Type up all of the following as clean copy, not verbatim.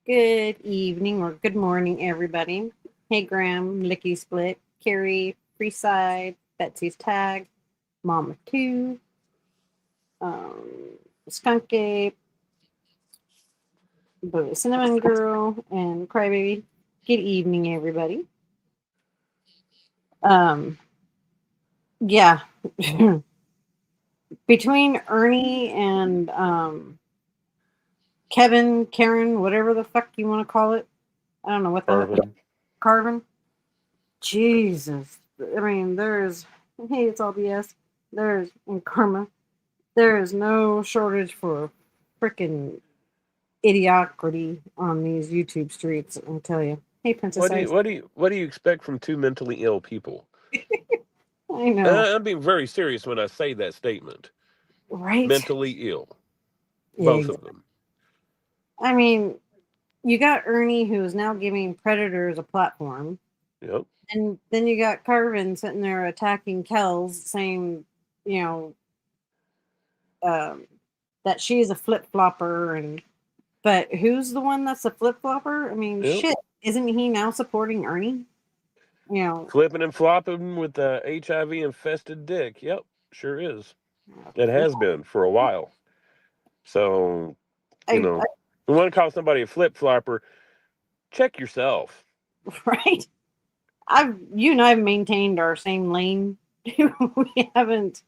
Good evening or good morning, everybody. Hey, Graham, Licky Split, Carrie, Freeside, Betsy's Tag, Mama 2, um, Skunk Ape, Blue Cinnamon Girl, and Crybaby. Good evening, everybody. Um, yeah, between Ernie and Kevin, Karen, whatever the fuck you want to call it, I don't know what the Carvin. Carvin. Jesus, I mean, there's hey, it's all BS. There's in karma. There is no shortage for freaking idiocracy on these YouTube streets. I'll tell you. Hey, Princess Ice. What do you expect from two mentally ill people? I know, I'm being very serious when I say that statement. right? Mentally ill, both Eggs. of them. I mean, you got Ernie, who is now giving predators a platform, Yep. and then you got Carvin sitting there attacking Kells, saying, you know, um, that she's a flip flopper, and but who's the one that's a flip flopper? I mean, Yep. shit, isn't he now supporting Ernie? You know, Flipping and flopping with the HIV infested dick. Yep. Sure is. It has been for a while. So, you I, know, you want to call somebody a flip flopper, check yourself. right? You and I've maintained our same lane. We haven't,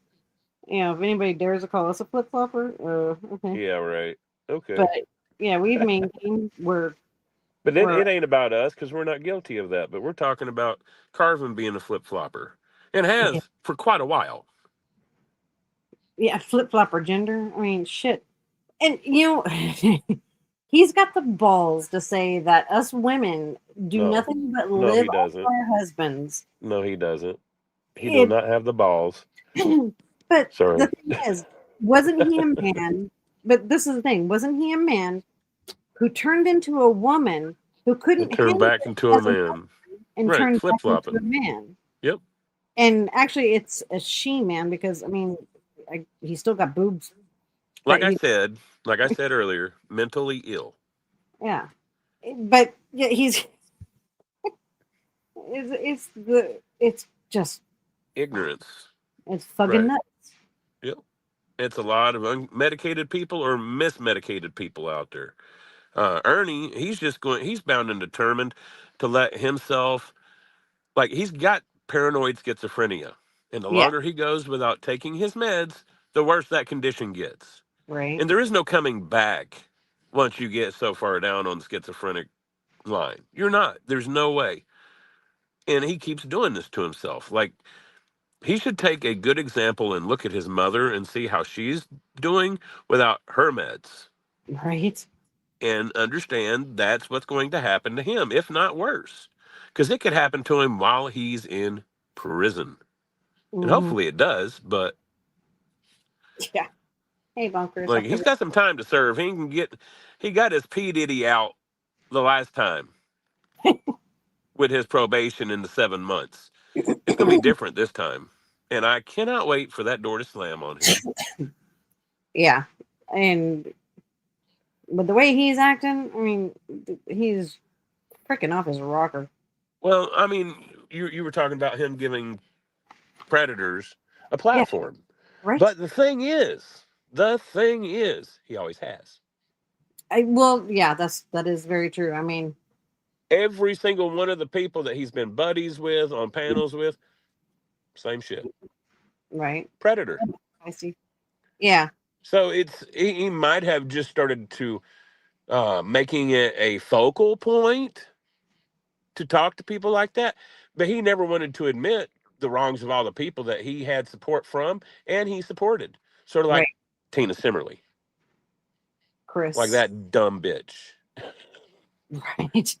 if anybody dares to call us a flip flopper, okay. Yeah, right. But Okay. yeah, we've maintained But we're it ain't about us because we're not guilty of that. But we're talking about Carvin being a flip flopper and yeah, has for quite a while. yeah flip flopper gender. I mean, shit. And he's got the balls to say that us women do No, nothing but no, live he off doesn't. our husbands. No, he doesn't. He do It, not have the balls. but the Sorry. thing is, wasn't he a man? But this is the thing: wasn't he a man who turned into a woman who And couldn't turn handle back it into a as a man. woman and Right, turned flip back into a flopping. man? Yep. And actually, it's a she man because I mean, he's still got boobs, but Like I said, like I said earlier, mentally ill. yeah, but yeah, it's just Ignorance. it's fucking Right. nuts. Yep. It's a lot of unmedicated people or mismedicated people out there. Ernie, he's bound and determined to let himself, like, he's got paranoid schizophrenia. And the Yeah, longer he goes without taking his meds, the worse that condition gets. right. And there is no coming back once you get so far down on the schizophrenic line. You're not. There's no way. And he keeps doing this to himself. Like, he should take a good example and look at his mother and see how she's doing without her meds Right. and understand that's what's going to happen to him, if not worse. Because it could happen to him while he's in prison. And Hmm. hopefully it does, but Yeah. Hey, bunkers. like he's got some time to serve. He got his P. Diddy out the last time with his probation in the 7 months. It's going to be different this time. And I cannot wait for that door to slam on him. Yeah, and with the way he's acting, I mean, he's freaking off his rocker. Well, I mean, you were talking about him giving predators a Yeah. platform. Right. But the thing is, he always has. Well, yeah, that is very true. I mean, Every single one of the people that he's been buddies with, on panels with, same shit. right. Predator. I see. Yeah. So he might have just started to making it a focal point to talk to people like that, but he never wanted to admit the wrongs of all the people that he had support from and he supported. Sort of Right. like Tina Simmerly, like Chris. that dumb bitch. Right.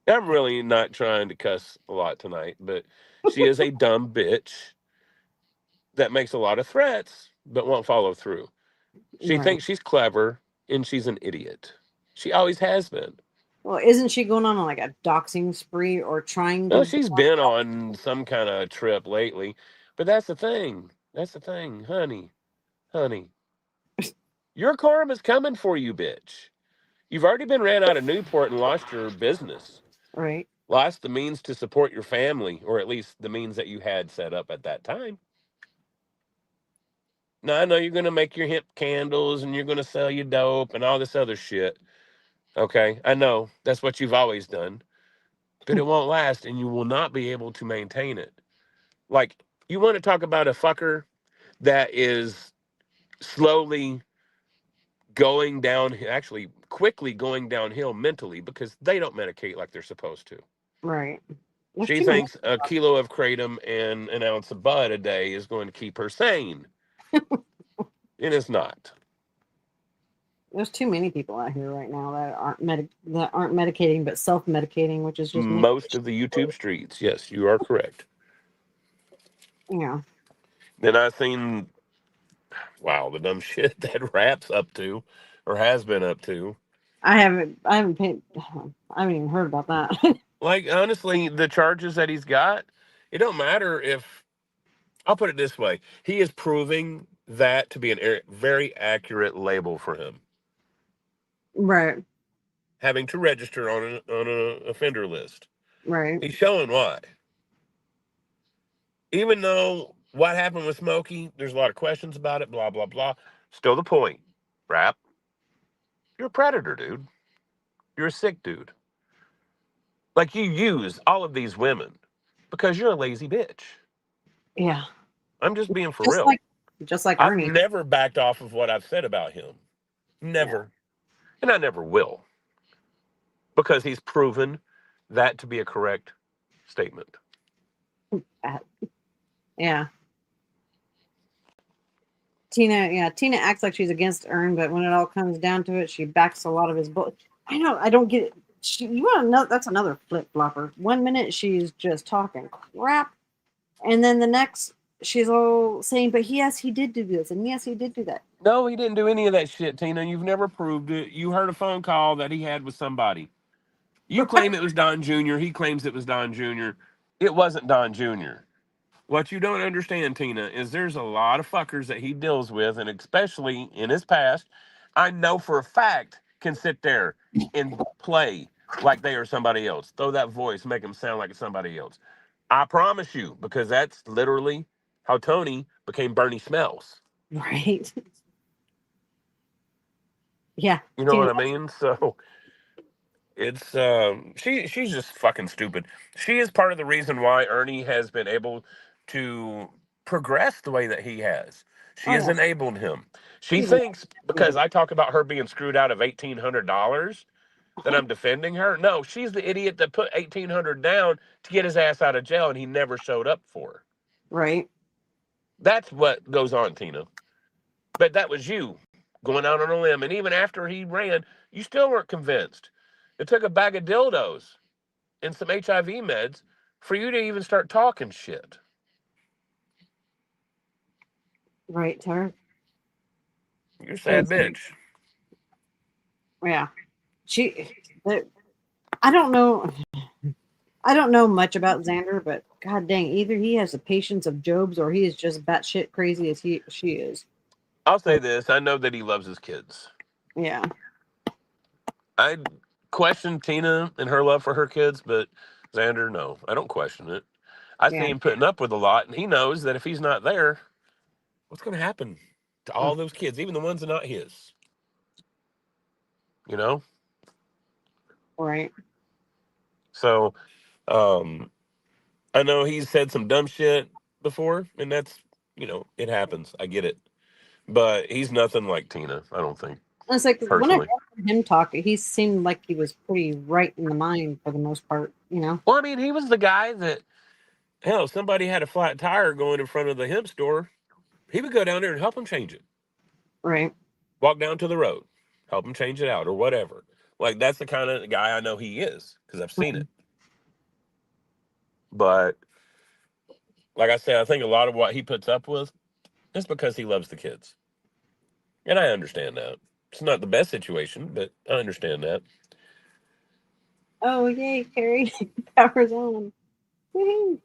I'm really not trying to cuss a lot tonight, but she is a dumb bitch that makes a lot of threats but won't follow through. She Right. thinks she's clever and she's an idiot. She always has been. Well, isn't she going on like a doxing spree or trying to Well, go she's on been a on some kind of trip lately, but that's the thing. That's the thing, honey. Honey, your karma's coming for you, bitch. You've already been ran out of Newport and lost your business, Right. lost the means to support your family, or at least the means that you had set up at that time. Now, I know you're going to make your hemp candles and you're going to sell your dope and all this other shit. Okay. I know that's what you've always done, but it won't last and you will not be able to maintain it. Like, you want to talk about a fucker that is slowly going down, actually quickly going downhill mentally because they don't medicate like they're supposed to. Right. There's She too many. thinks a kilo of kratom and an ounce of bud a day is going to keep her sane, and it's not. There's too many people out here right now that aren't medicating but self medicating, which is just making Most of the YouTube streets, yes, you are correct. you know. Then I seen, wow, the dumb shit that Rap's up to, or has been up to. I haven't paid. I haven't even heard about that. Like, honestly, the charges that he's got, it don't matter if, I'll put it this way, he is proving that to be very accurate label for him, Right. having to register on a offender list. Right. He's showing why. Even though what happened with Smokey, there's a lot of questions about it, blah, blah, blah. Still the point, Rap, you're a predator, dude. You're a sick dude. Like, you use all of these women because you're a lazy bitch. Yeah. I'm just being for Just real. like just like I've Ernie. never backed off of what I've said about him. Yeah. Never. And I never will because he's proven that to be a correct statement. Uh, yeah. Tina, yeah, Tina acts like she's against Ern, but when it all comes down to it, she backs a lot of his bull. I know, I don't get it. You want to know? That's another flip flopper. One minute she's just talking crap, and then the next she's all saying, "But yes, he did do this, and yes, he did do that." No, he didn't do any of that shit, Tina. You've never proved it. You heard a phone call that he had with somebody. You Right, claim it was Don Jr. He claims it was Don Jr. It wasn't Don Jr. What you don't understand, Tina, is there's a lot of fuckers that he deals with, and especially in his past, I know for a fact can sit there and play like they are somebody else. Throw that voice, make them sound like somebody else. I promise you, because that's literally how Tony became Bernie Smells. right, yeah, You know Tina. what I mean? So it's she's just fucking stupid. She is part of the reason why Ernie has been able to progress the way that he has. She Oh has yeah, enabled him. She she's an thinks because I talk about her being screwed out of $1,800 that I'm defending her. No, she's the idiot that put 1,800 down to get his ass out of jail, and he never showed up for her. right, That's what goes on, Tina. But that was you going out on a limb, and even after he ran, you still weren't convinced. It took a bag of dildos and some HIV meds for you to even start talking shit. right, Tara. You're a sad Because bitch. yeah, she. the- I don't know. I don't know much about Xander, but god dang, either he has the patience of Job's or he is just batshit crazy as she is. I'll say 'Cause, this: I know that he loves his kids. yeah, I question Tina and her love for her kids, but Xander, no, I don't question it. I see yeah, him putting up with a lot, and he knows that if he's not there, what's going to happen to all those kids, even the ones that are not his? You know. right. So, um, I know he's said some dumb shit before, and that's, it happens. I get it, but he's nothing like Tina. I don't think And it's like whenever personally. I heard him talk, he seemed like he was pretty right in the mind for the most part. You know, Well, I mean, he was the guy that, hell, somebody had a flat tire going in front of the hemp store. He would go down there and help him change it. right, Walk down to the road, help him change it out or whatever. Like, that's the kind of guy I know he is because I've seen right. it. But like I said, I think a lot of what he puts up with is because he loves the kids. And I understand that. It's not the best situation, but I understand that. Oh yay, Carrie, powers on. Woohoo.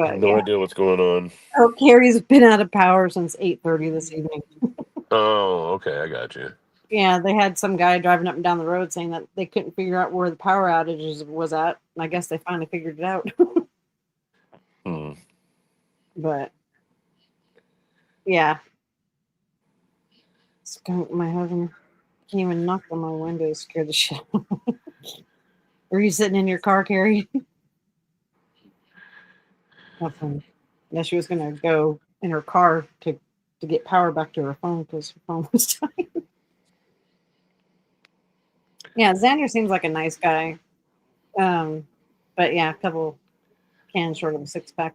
I have But no yeah, idea what's going on. oh Carrie's been out of power since 8:30 this evening. Oh, okay, I got you. Yeah, they had some guy driving up and down the road saying that they couldn't figure out where the power outages was at. And I guess they finally figured it out. Hmm. But yeah, my husband came and knocked on my window, scared the shit out of me. Were you sitting in your car, Carrie? Nothing. Yeah, she was gonna go in her car to get power back to her phone because her phone was dying. Yeah, Xander seems like a nice guy. Um, but yeah, a couple cans short of a six pack.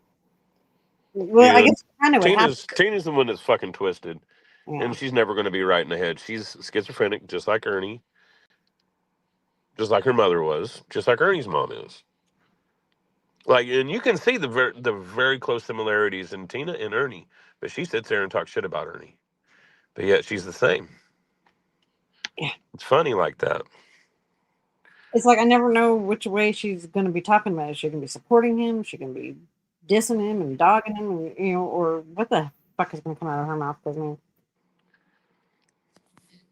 Well, I Yeah, guess kind of what happened. Tina's the one that's fucking twisted, Yeah, and she's never going to be right in the head. She's schizophrenic, just like Ernie, just like her mother was, just like Ernie's mom is. Like, and you can see the very close similarities in Tina and Ernie, but she sits there and talks shit about Ernie, but yet she's the same. yeah. It's funny like that. It's like I never know which way she's gonna be talking about. Is she gonna be supporting him? Is she gonna be dissing him and dogging him, and or what the fuck is gonna come out of her mouth? Because I mean,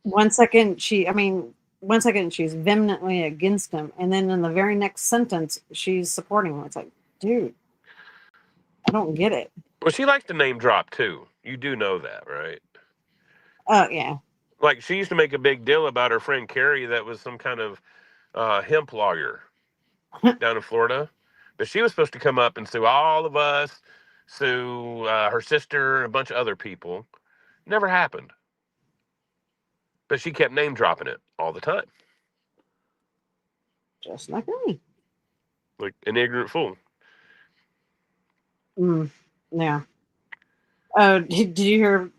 one second one second she's vehemently against him, and then in the very next sentence she's supporting him. It's like, dude, I don't get it. Well, she likes to name drop too. You do know that, right? Oh yeah, Like she used to make a big deal about her friend Carrie that was some kind of hemp lawyer down in Florida, but she was supposed to come up and sue all of us, sue her sister, and a bunch of other people. Never happened, but she kept name dropping it all the time, just like me. like an ignorant fool. Yeah. Oh, did you hear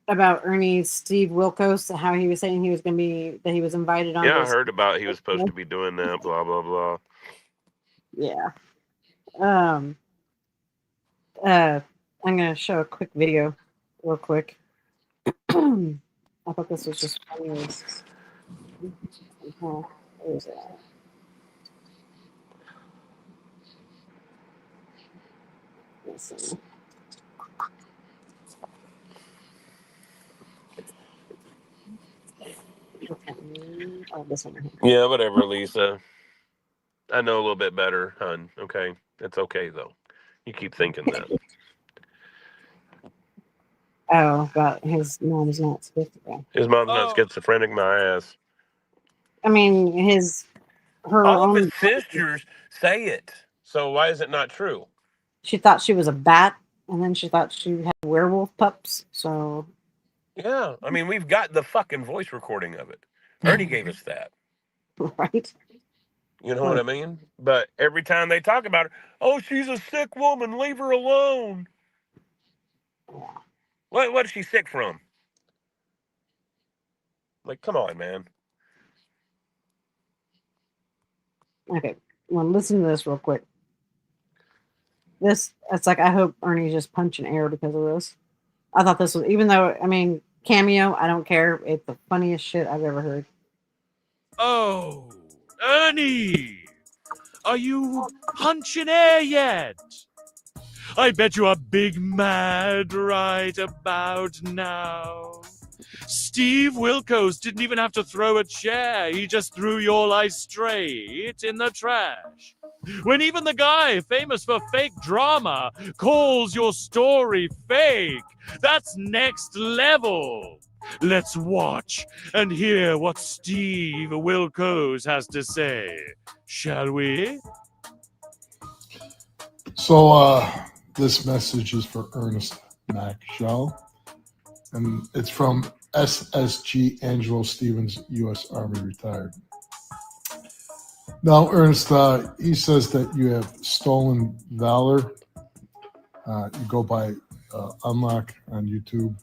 about Ernie's Steve Wilkos? How he was saying he was going to be that he was invited on Yeah, I this. heard about he was supposed to be doing that. Blah blah blah. Yeah. Um. Uh. I'm gonna show a quick video, real quick. I thought this was just funny. Where is it? Let's see. Oh, this one. Yeah, whatever, Lisa. I know a little bit better, hun. Okay, it's okay though. You keep thinking that Oh, about his mom's not supposed to go. his mom's not Oh, schizophrenic. My ass. I mean, her All of his own. sisters say it. So why is it not true? She thought she was a bat, and then she thought she had werewolf pups. So, Yeah, I mean we've got the fucking voice recording of it. Ernie gave us that. right? You know what Like, I mean? But every time they talk about her, oh, she's a sick woman. Leave her alone. yeah. What's she sick from? Like, come on, man. Okay. Well, listen to this real quick. It's like I hope Ernie's just punching air because of this. I thought this was, even though, I mean, cameo, I don't care. It's the funniest shit I've ever heard. oh, Ernie, are you punching air yet? I bet you are big mad right about now. Steve Wilkos didn't even have to throw a chair. He just threw your life straight in the trash. When even the guy famous for fake drama calls your story fake, that's next level. Let's watch and hear what Steve Wilkos has to say, shall we? So this message is for Ernest Mac Shell, and it's from SSG Angelo Stevens, U.S. Army retired. Now, Ernest, he says that you have stolen valor. You go by Unlock on YouTube.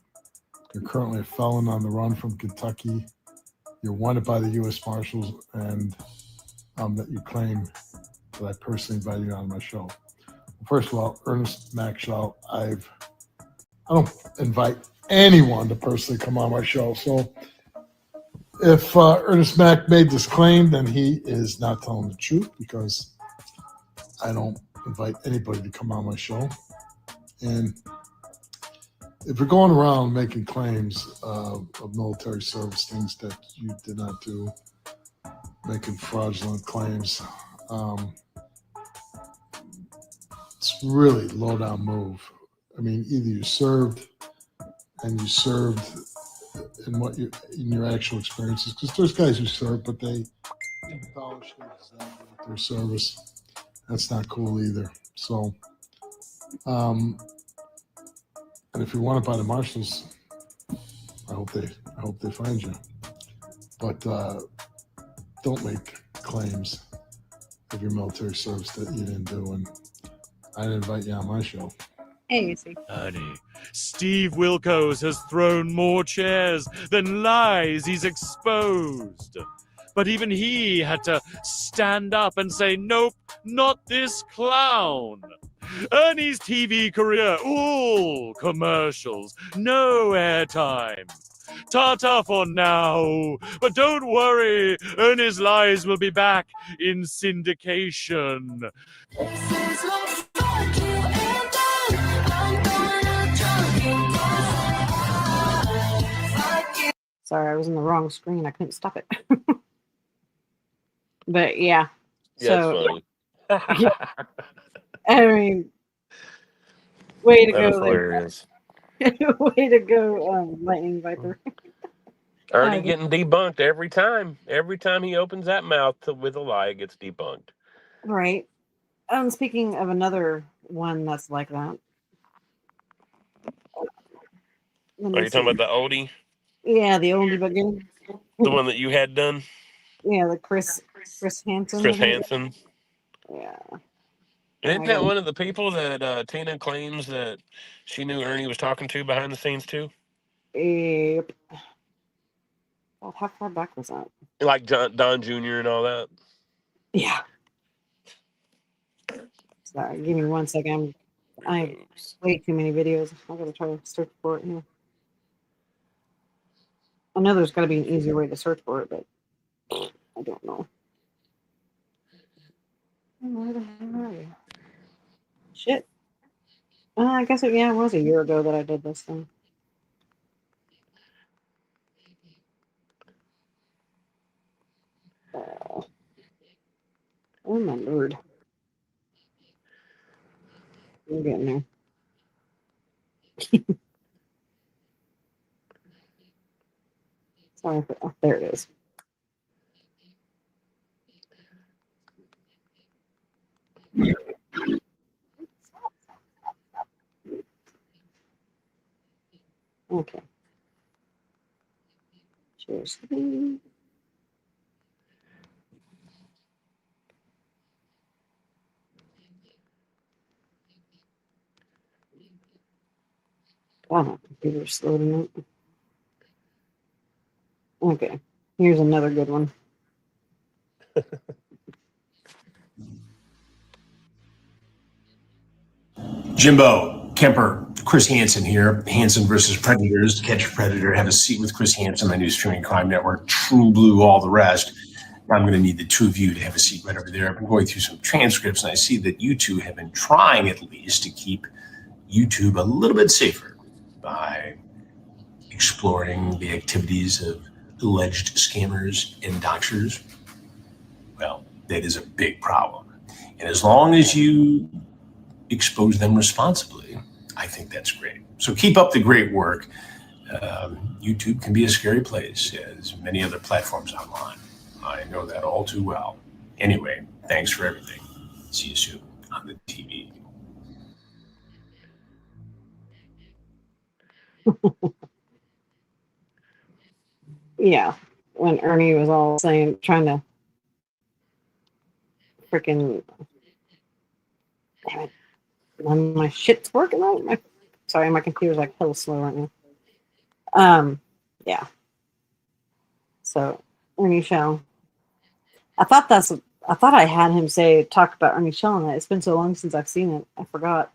You're currently a felon on the run from Kentucky. You're wanted by the U.S. Marshals, and that you claim that I personally invited you on my show. First of all, Ernest Maxwell, I don't invite anyone to personally come on my show. So if Ernest Mack made this claim, then he is not telling the truth, because I don't invite anybody to come on my show. And if you're going around making claims of military service, things that you did not do, making fraudulent claims, it's really low down move. I mean, either you served and you served in your actual experiences, because there's guys who serve, but they embellish their service. That's not cool either. So, and if you want it by the marshals, I hope they find you. But don't make claims of your military service that you didn't do, and I didn't invite you on my show. Hey, see. Ernie, Steve Wilkos has thrown more chairs than lies he's exposed. But even he had to stand up and say, nope, not this clown. Ernie's TV career, all commercials, no airtime. Ta-ta for now, but don't worry, Ernie's lies will be back in syndication. Sorry, I was in the wrong screen. I couldn't stop it. But yeah. Yeah, So, it's funny. yeah. I mean, way to That is go there. hilarious. Way to go, Lightning Viper. Ernie getting debunked every time. Every time he opens that mouth with a lie, it gets debunked. Right. Speaking of another one that's like that. Are you talking about the oldie? Yeah, the oldie but goodie. The one that you had done? Yeah, the Chris Hansen. Chris Hansen? Yeah. Isn't that one of the people that Tina claims that she knew Ernie was talking to behind the scenes too? Yep. God, how far back was that? Like Don Jr. and all that? Yeah. Sorry, give me 1 second. I have way too many videos. I gotta try to search for it here. I know there's gotta be an easier way to search for it, but I don't know. Where the hell are you? Shit. I guess it was a year ago that I did this thing. Oh my lord. I'm getting there. Sorry for there it is. Okay. Cheers. Wow, my computer's slow tonight. Okay. Here's another good one. Jimbo, Kemper, Chris Hansen here. Hansen versus Predators. Catch a Predator. Have a seat with Chris Hansen, my new streaming crime network. True Blue, all the rest. I'm going to need the two of you to have a seat right over there. I've been going through some transcripts, and I see that you two have been trying at least to keep YouTube a little bit safer by exploring the activities of alleged scammers and doxers. Well, that is a big problem. And as long as you expose them responsibly, I think that's great. So keep up the great work. YouTube can be a scary place, as many other platforms online. I know that all too well. Anyway, thanks for everything. See you soon on the TV. Yeah. When Ernie was all trying to freaking damn it. When my shit's working out. Sorry, my computer's like hell slow right now. Yeah. So Ernie Shell. I thought I had him talk about Ernie Shell on that. It's been so long since I've seen it. I forgot.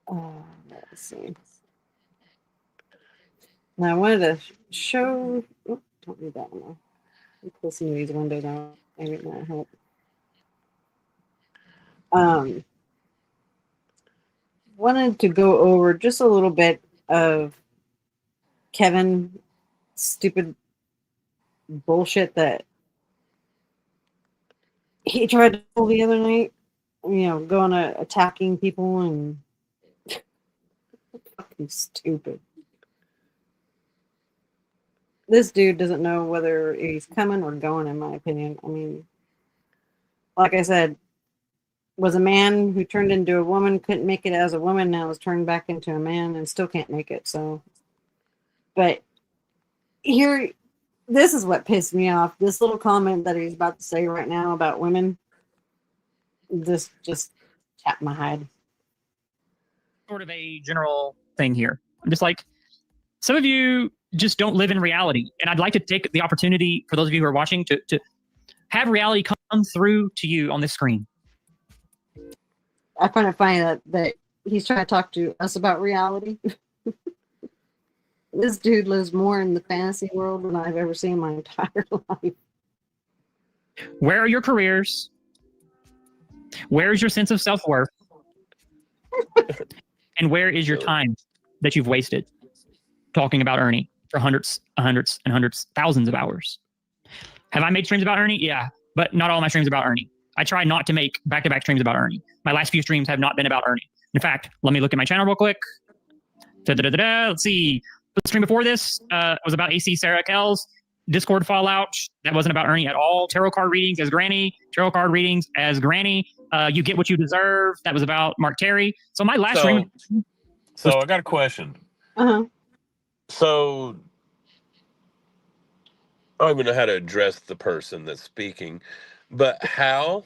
Let's see. Now I wanted to show. Oh, don't need that one. I'm closing these windows out. Maybe it might help. wanted to go over just a little bit of Kevin stupid bullshit that he tried to pull the other night. You know, going to attacking people and fucking stupid. This dude doesn't know whether he's coming or going, in my opinion. I mean, like I said, was a man who turned into a woman, couldn't make it as a woman, now is turned back into a man and still can't make it. So, but here, this is what pissed me off. This little comment that he's about to say right now about women, this just tapped my hide. Sort of a general thing here. I'm just like, some of you just don't live in reality. And I'd like to take the opportunity for those of you who are watching to have reality come through to you on this screen. I find it funny that he's trying to talk to us about reality. This dude lives more in the fantasy world than I've ever seen in my entire life. Where are your careers? Where's your sense of self-worth? And where is your time that you've wasted talking about Ernie for hundreds, thousands of hours? Have I made streams about Ernie? Yeah, but not all my streams about Ernie. I try not to make back-to-back streams about Ernie. My last few streams have not been about Ernie. In fact, let me look at my channel real quick. Let's see. The stream before this was about AC Sarah Kells. Discord Fallout. That wasn't about Ernie at all. Tarot card readings as Granny. Tarot card readings as Granny. You Get What You Deserve. That was about Mark Terry. So my last stream. So I got a question. Uh-huh. So I don't even know how to address the person that's speaking, but how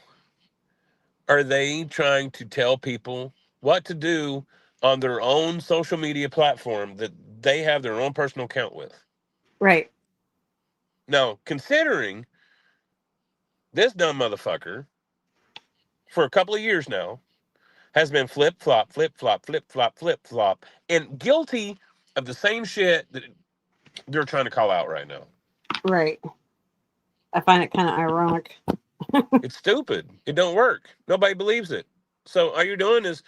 are they trying to tell people what to do on their own social media platform that they have their own personal account with? Right. Now, considering this dumb motherfucker for a couple of years now has been flip-flop, flip-flop, flip-flop, flip-flop, and guilty of the same shit that they're trying to call out right now. Right. I find it kind of ironic. It's stupid. It don't work. Nobody believes it. So all you're doing is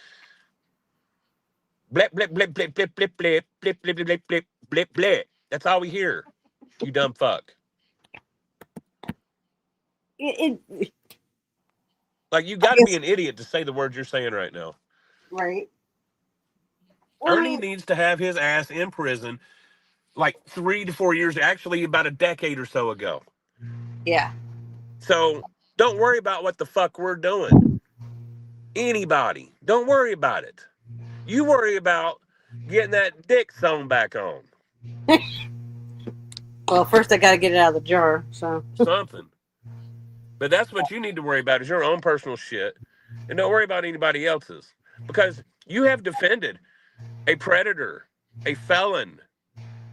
blip, blip, blip, blip, blip, blip, blip, blip, blip, blip, blip, blip, blip. That's all we hear. You dumb fuck. Like, you got to be an idiot to say the words you're saying right now. Right. Ernie needs to have his ass in prison like 3 to 4 years, actually about a decade or so ago. Yeah. So don't worry about what the fuck we're doing. Anybody. Don't worry about it. You worry about getting that dick sewn back on. Well, first I got to get it out of the jar, so. Something. But that's what you need to worry about is your own personal shit. And don't worry about anybody else's. Because you have defended a predator, a felon,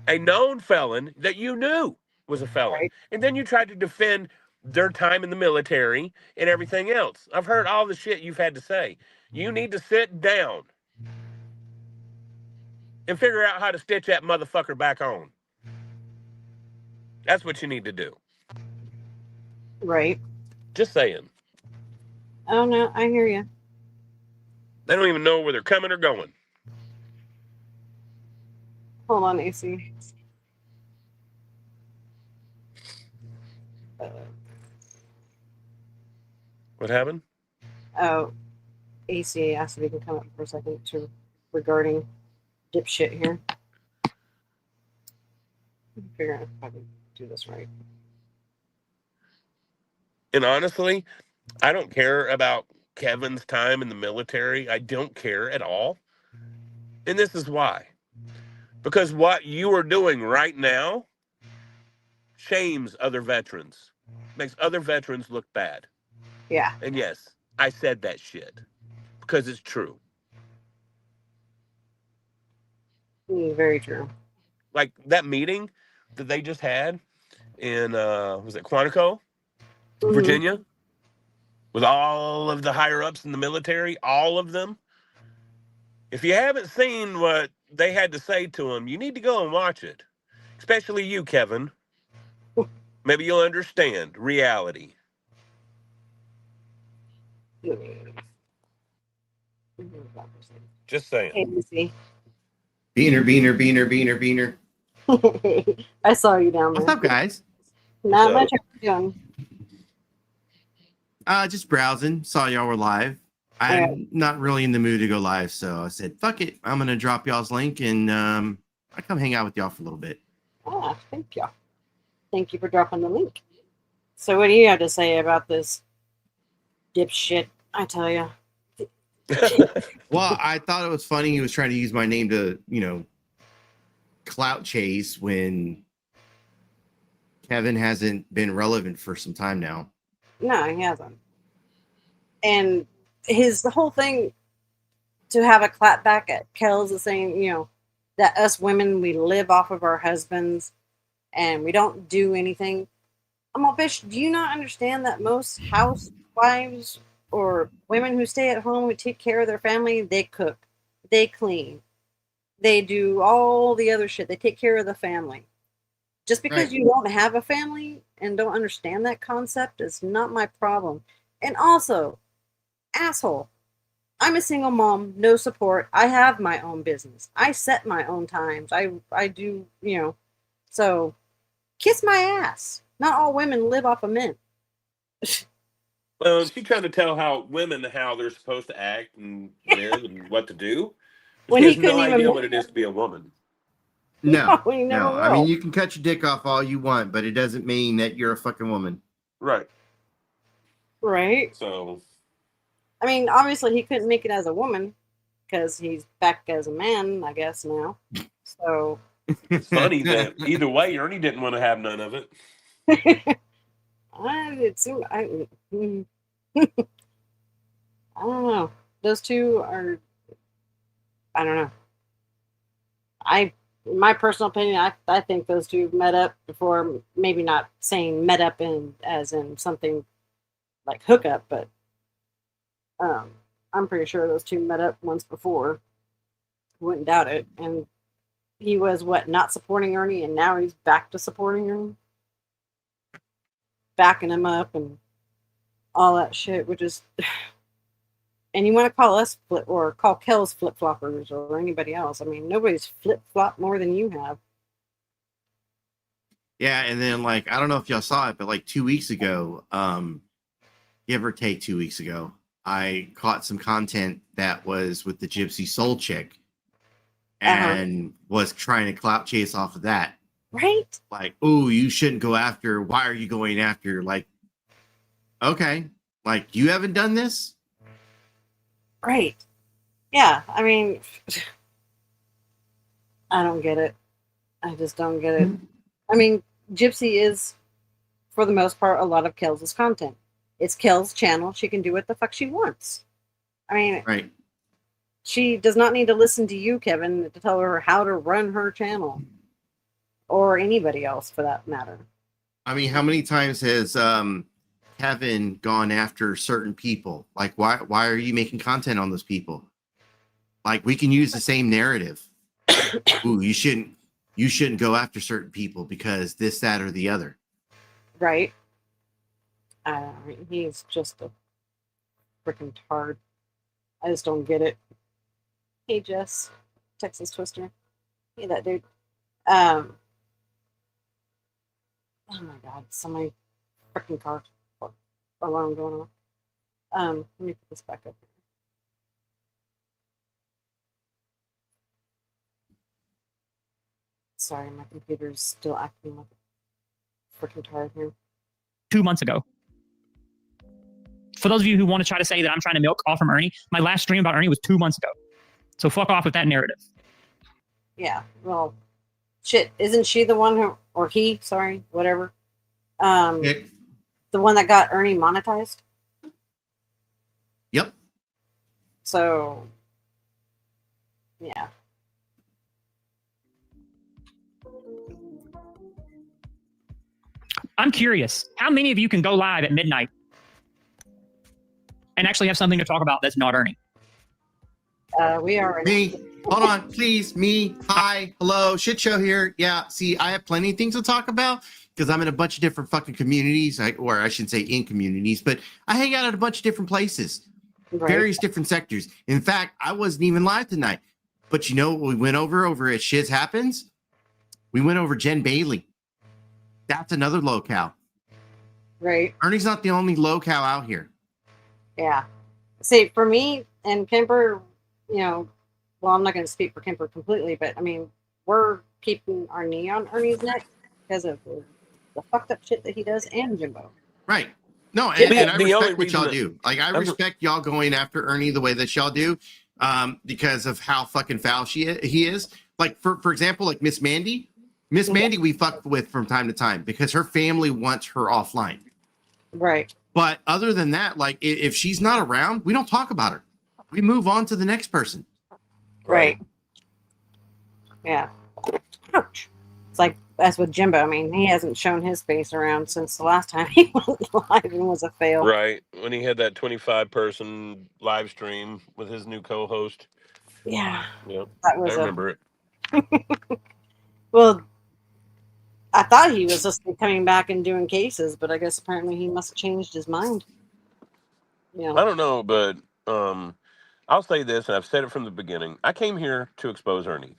a known felon that you knew was a felon. Right. And then you tried to defend their time in the military and everything else. I've heard all the shit you've had to say. You need to sit down and figure out how to stitch that motherfucker back on. That's what you need to do. Right. Just saying. Oh, no, I hear you. They don't even know where they're coming or going. Hold on, AC. What happened? Oh, AC asked if he can come up for a second regarding dipshit here. Figure out if I can do this right. And honestly, I don't care about Kevin's time in the military. I don't care at all. And this is why. Because what you are doing right now shames other veterans. Makes other veterans look bad. Yeah. And yes, I said that shit. Because it's true. Very true. Like that meeting that they just had in, was it Quantico, Virginia? With all of the higher-ups in the military, all of them. If you haven't seen what they had to say to him, you need to go and watch it. Especially you, Kevin. Maybe you'll understand reality. Just saying. Hey, Lucy. Beaner. I saw you down What's there. up, guys? Not What's much. How you doing? Just browsing. Saw y'all were live. I'm not really in the mood to go live, so I said, fuck it. I'm going to drop y'all's link and I come hang out with y'all for a little bit. Ah, thank you. Thank you for dropping the link. So what do you have to say about this dipshit? I tell you. Well, I thought it was funny he was trying to use my name to, clout chase when Kevin hasn't been relevant for some time now. No, he hasn't. And the whole thing to have a clap back at Kel's is saying, that us women, we live off of our husbands and we don't do anything. I'm all, bitch, do you not understand that most housewives or women who stay at home, who take care of their family, they cook, they clean, they do all the other shit. They take care of the family. Just because Right. you don't have a family and don't understand that concept is not my problem. And also, asshole, I'm a single mom, no support. I have my own business. I set my own times. I do, so kiss my ass. Not all women live off of men. Well, she trying to tell women how they're supposed to act and live and what to do. When She he has no couldn't idea even what it is to be a woman. No, he never no. will. I mean, you can cut your dick off all you want, but it doesn't mean that you're a fucking woman. Right. Right? So I mean, obviously he couldn't make it as a woman because he's back as a man, I guess, now. So it's funny that either way, Ernie didn't want to have none of it. I don't know. Those two are, I don't know. In my personal opinion, I think those two met up before, maybe not saying met up as in something like hookup, but I'm pretty sure those two met up once before. Wouldn't doubt it. And he was not supporting Ernie, and now he's back to supporting Ernie, backing him up and all that shit, which is. And you want to call us call Kel's flip floppers or anybody else? I mean, nobody's flip flop more than you have. Yeah, and then I don't know if y'all saw it, but 2 weeks ago, give or take 2 weeks ago, I caught some content that was with the Gypsy Soul chick and was trying to clout chase off of that. Right? Oh, you shouldn't go after. Why are you going after? Okay, you haven't done this? Right. Yeah, I mean, I don't get it. I just don't get it. I mean, Gypsy is, for the most part, a lot of Kel's content. It's Kel's channel. She can do what the fuck she wants. I mean, Right. She does not need to listen to you, Kevin, to tell her how to run her channel. Or anybody else, for that matter. I mean, how many times has Kevin gone after certain people? Why are you making content on those people? We can use the same narrative. Ooh, you shouldn't go after certain people because this, that, or the other. Right. I mean, he's just a freaking tard. I just don't get it. Hey, Jess, Texas Twister. Hey, that dude. Oh my God, somebody freaking car alarm going on. Let me put this back up here. Sorry, my computer's still acting like a freaking tard here. 2 months ago. For those of you who want to try to say that I'm trying to milk off from Ernie, my last stream about Ernie was 2 months ago. So fuck off with that narrative. Yeah, well, shit, isn't she the one who, or he, sorry, whatever, Nick? the one that got Ernie monetized? Yep. So, yeah. I'm curious, how many of you can go live at midnight and actually have something to talk about that's not Ernie? We are. Me. Hold on, please. Me. Hi. Hello. Shit show here. Yeah. See, I have plenty of things to talk about because I'm in a bunch of different fucking communities, or I shouldn't say in communities, but I hang out at a bunch of different places. Right. Various different sectors. In fact, I wasn't even live tonight. But you know what we went over at Shiz Happens? We went over Jen Bailey. That's another locale. Right. Ernie's not the only locale out here. Yeah. See, for me and Kemper, you know, well, I'm not going to speak for Kemper completely, but I mean, we're keeping our knee on Ernie's neck because of the fucked up shit that he does, and Jimbo. Right. No, Jimbo. and I The only respect what reason y'all that- do. Like, I respect y'all going after Ernie the way that y'all do, because of how fucking foul he is. Like, for example, like Miss Mandy. Miss Mandy we fuck with from time to time because her family wants her offline. Right. But other than that, like, if she's not around, we don't talk about her. We move on to the next person. Right. Yeah. Ouch. It's like, as with Jimbo, I mean, he hasn't shown his face around since the last time he went live and was a fail. Right. When he had that 25-person live stream with his new co-host. Yeah. Yep. That I was remember it. Well, I thought he was just coming back and doing cases, but I guess apparently he must have changed his mind. You I know. don't know, but I'll say this, and I've said it from the beginning. I came here to expose Ernie.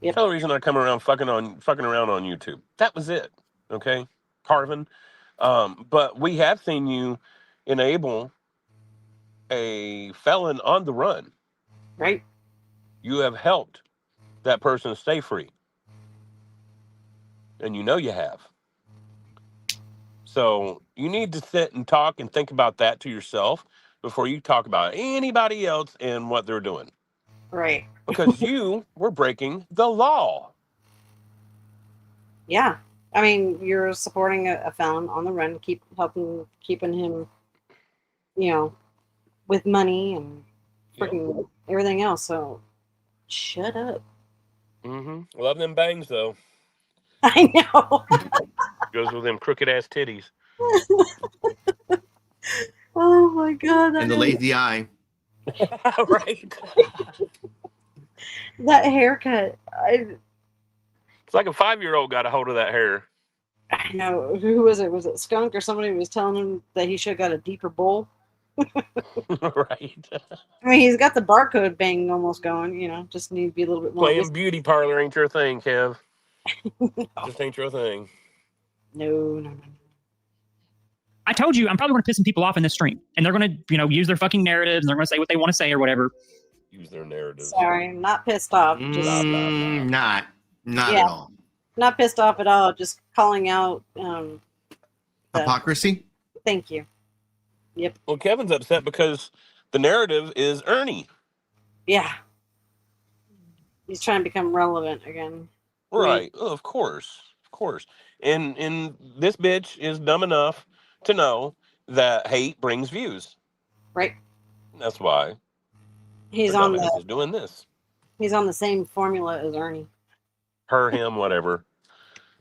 Yep. That's the only reason I come around fucking around on YouTube. That was it. Okay, Harvin. But we have seen you enable a felon on the run. Right. You have helped that person stay free, and you know you have. So you need to sit and talk and think about that to yourself before you talk about anybody else and what they're doing. Right. Because you were breaking the law. Yeah. I mean, you're supporting a felon on the run, keeping him, you know, with money and freaking everything else. So shut up. Mm-hmm. Love them bangs though. I know. Goes with them crooked ass titties. Oh my god. And the lazy eye. Right. That haircut. It's like a 5-year-old got a hold of that hair. I know. Who was it? Was it Skunk or somebody was telling him that he should have got a deeper bowl? Right. I mean, he's got the barcode bang almost going, you know, just need to be a little bit more. Playing beauty parlor ain't your thing, Kev. Just ain't your thing. No. I told you I'm probably going to piss some people off in this stream, and they're going to, use their fucking narratives, and they're going to say what they want to say or whatever. Use their narratives. Sorry, I'm not pissed off. Just Not Yeah. at all. not pissed off at all. Just calling out. Hypocrisy? Thank you. Well, Kevin's upset because the narrative is Ernie. Yeah. He's trying to become relevant again. Right. Oh, of course. Of course. And this bitch is dumb enough to know that hate brings views. Right. That's why He's her on dumbass is doing this. He's on the same formula as Ernie. Her, him, whatever.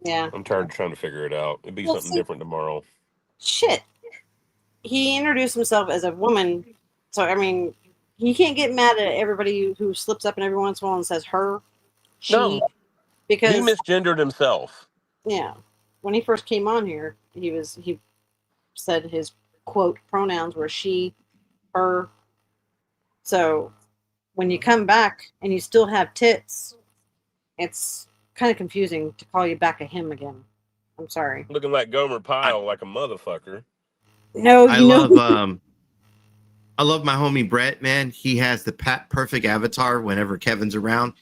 Yeah. I'm tired of trying to figure it out. It'd be Well, something see- different tomorrow. Shit. He introduced himself as a woman, so I mean, he can't get mad at everybody who slips up and every once in a while and says her, she, No. because He misgendered himself. yeah, when he first came on here, he said his quote pronouns were she, her. So when you come back and you still have tits, it's kind of confusing to call you back a him again. I'm sorry. Looking like Gomer Pyle, like a motherfucker. No, I love my homie Brett, man. He has the perfect avatar whenever Kevin's around.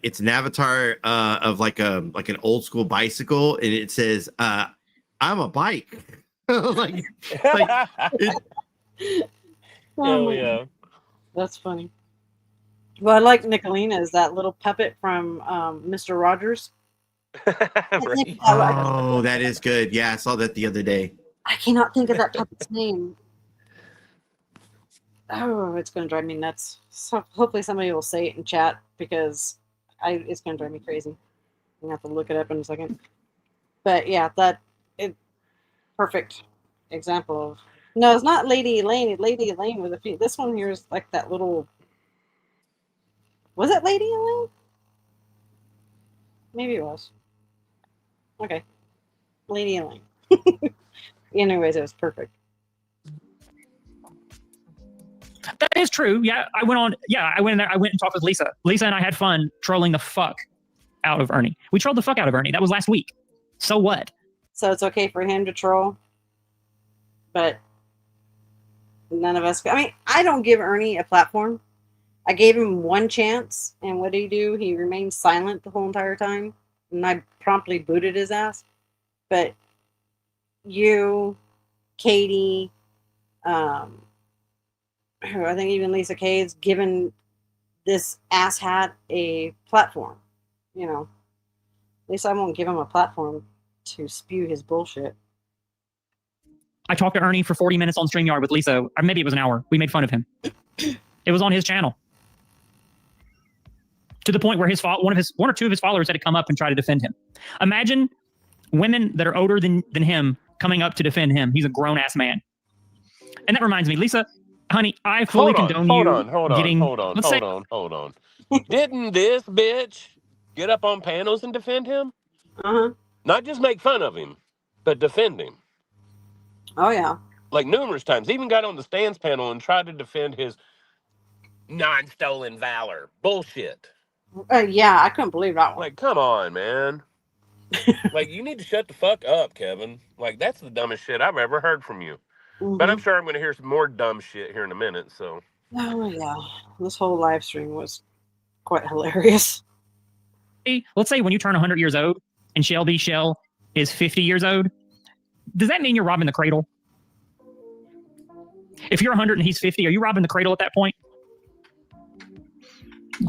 It's an avatar of like an old school bicycle, and it says, "I'm a bike." like Hell yeah. That's funny. Well, I like Nicolina as that little puppet from Mr. Rogers. Right. Oh, that is good. Yeah, I saw that the other day. I cannot think of that puppet's name. Oh, it's going to drive me nuts. So hopefully somebody will say it in chat because it's going to drive me crazy. I'm going to have to look it up in a second. But yeah, perfect example of. No, it's not Lady Elaine. Lady Elaine with a few. This one here is like that little. Was it Lady Elaine? Maybe it was. Okay. Lady Elaine. Anyways, it was perfect. That is true. Yeah, I went on. Yeah, I went in there. I went and talked with Lisa. Lisa and I had fun trolling the fuck out of Ernie. We trolled the fuck out of Ernie. That was last week. So what? So it's okay for him to troll, but none of us. I mean, I don't give Ernie a platform. I gave him one chance, and what did he do? He remained silent the whole entire time, and I promptly booted his ass. But you, Katie, who I think even Lisa Kaye's given this asshat a platform. You know, at least I won't give him a platform to spew his bullshit. I talked to Ernie for 40 minutes on StreamYard with Lisa. Or maybe it was an hour. We made fun of him. It was on his channel. To the point where one or two of his followers had to come up and try to defend him. Imagine women that are older than him coming up to defend him. He's a grown-ass man. And that reminds me, Lisa, honey, I fully condone you getting... Hold on. Didn't this bitch get up on panels and defend him? Uh-huh. Not just make fun of him, but defend him. Oh, yeah. Like numerous times. Even got on the stands panel and tried to defend his non-stolen valor. Bullshit. Yeah, I couldn't believe that one. Like, come on, man. Like, you need to shut the fuck up, Kevin. Like, that's the dumbest shit I've ever heard from you. Mm-hmm. But I'm sure I'm going to hear some more dumb shit here in a minute, so. Oh, yeah. This whole live stream was quite hilarious. Let's say when you turn 100 years old and Shelby Shell is 50 years old, does that mean you're robbing the cradle? If you're 100 and he's 50, are you robbing the cradle at that point?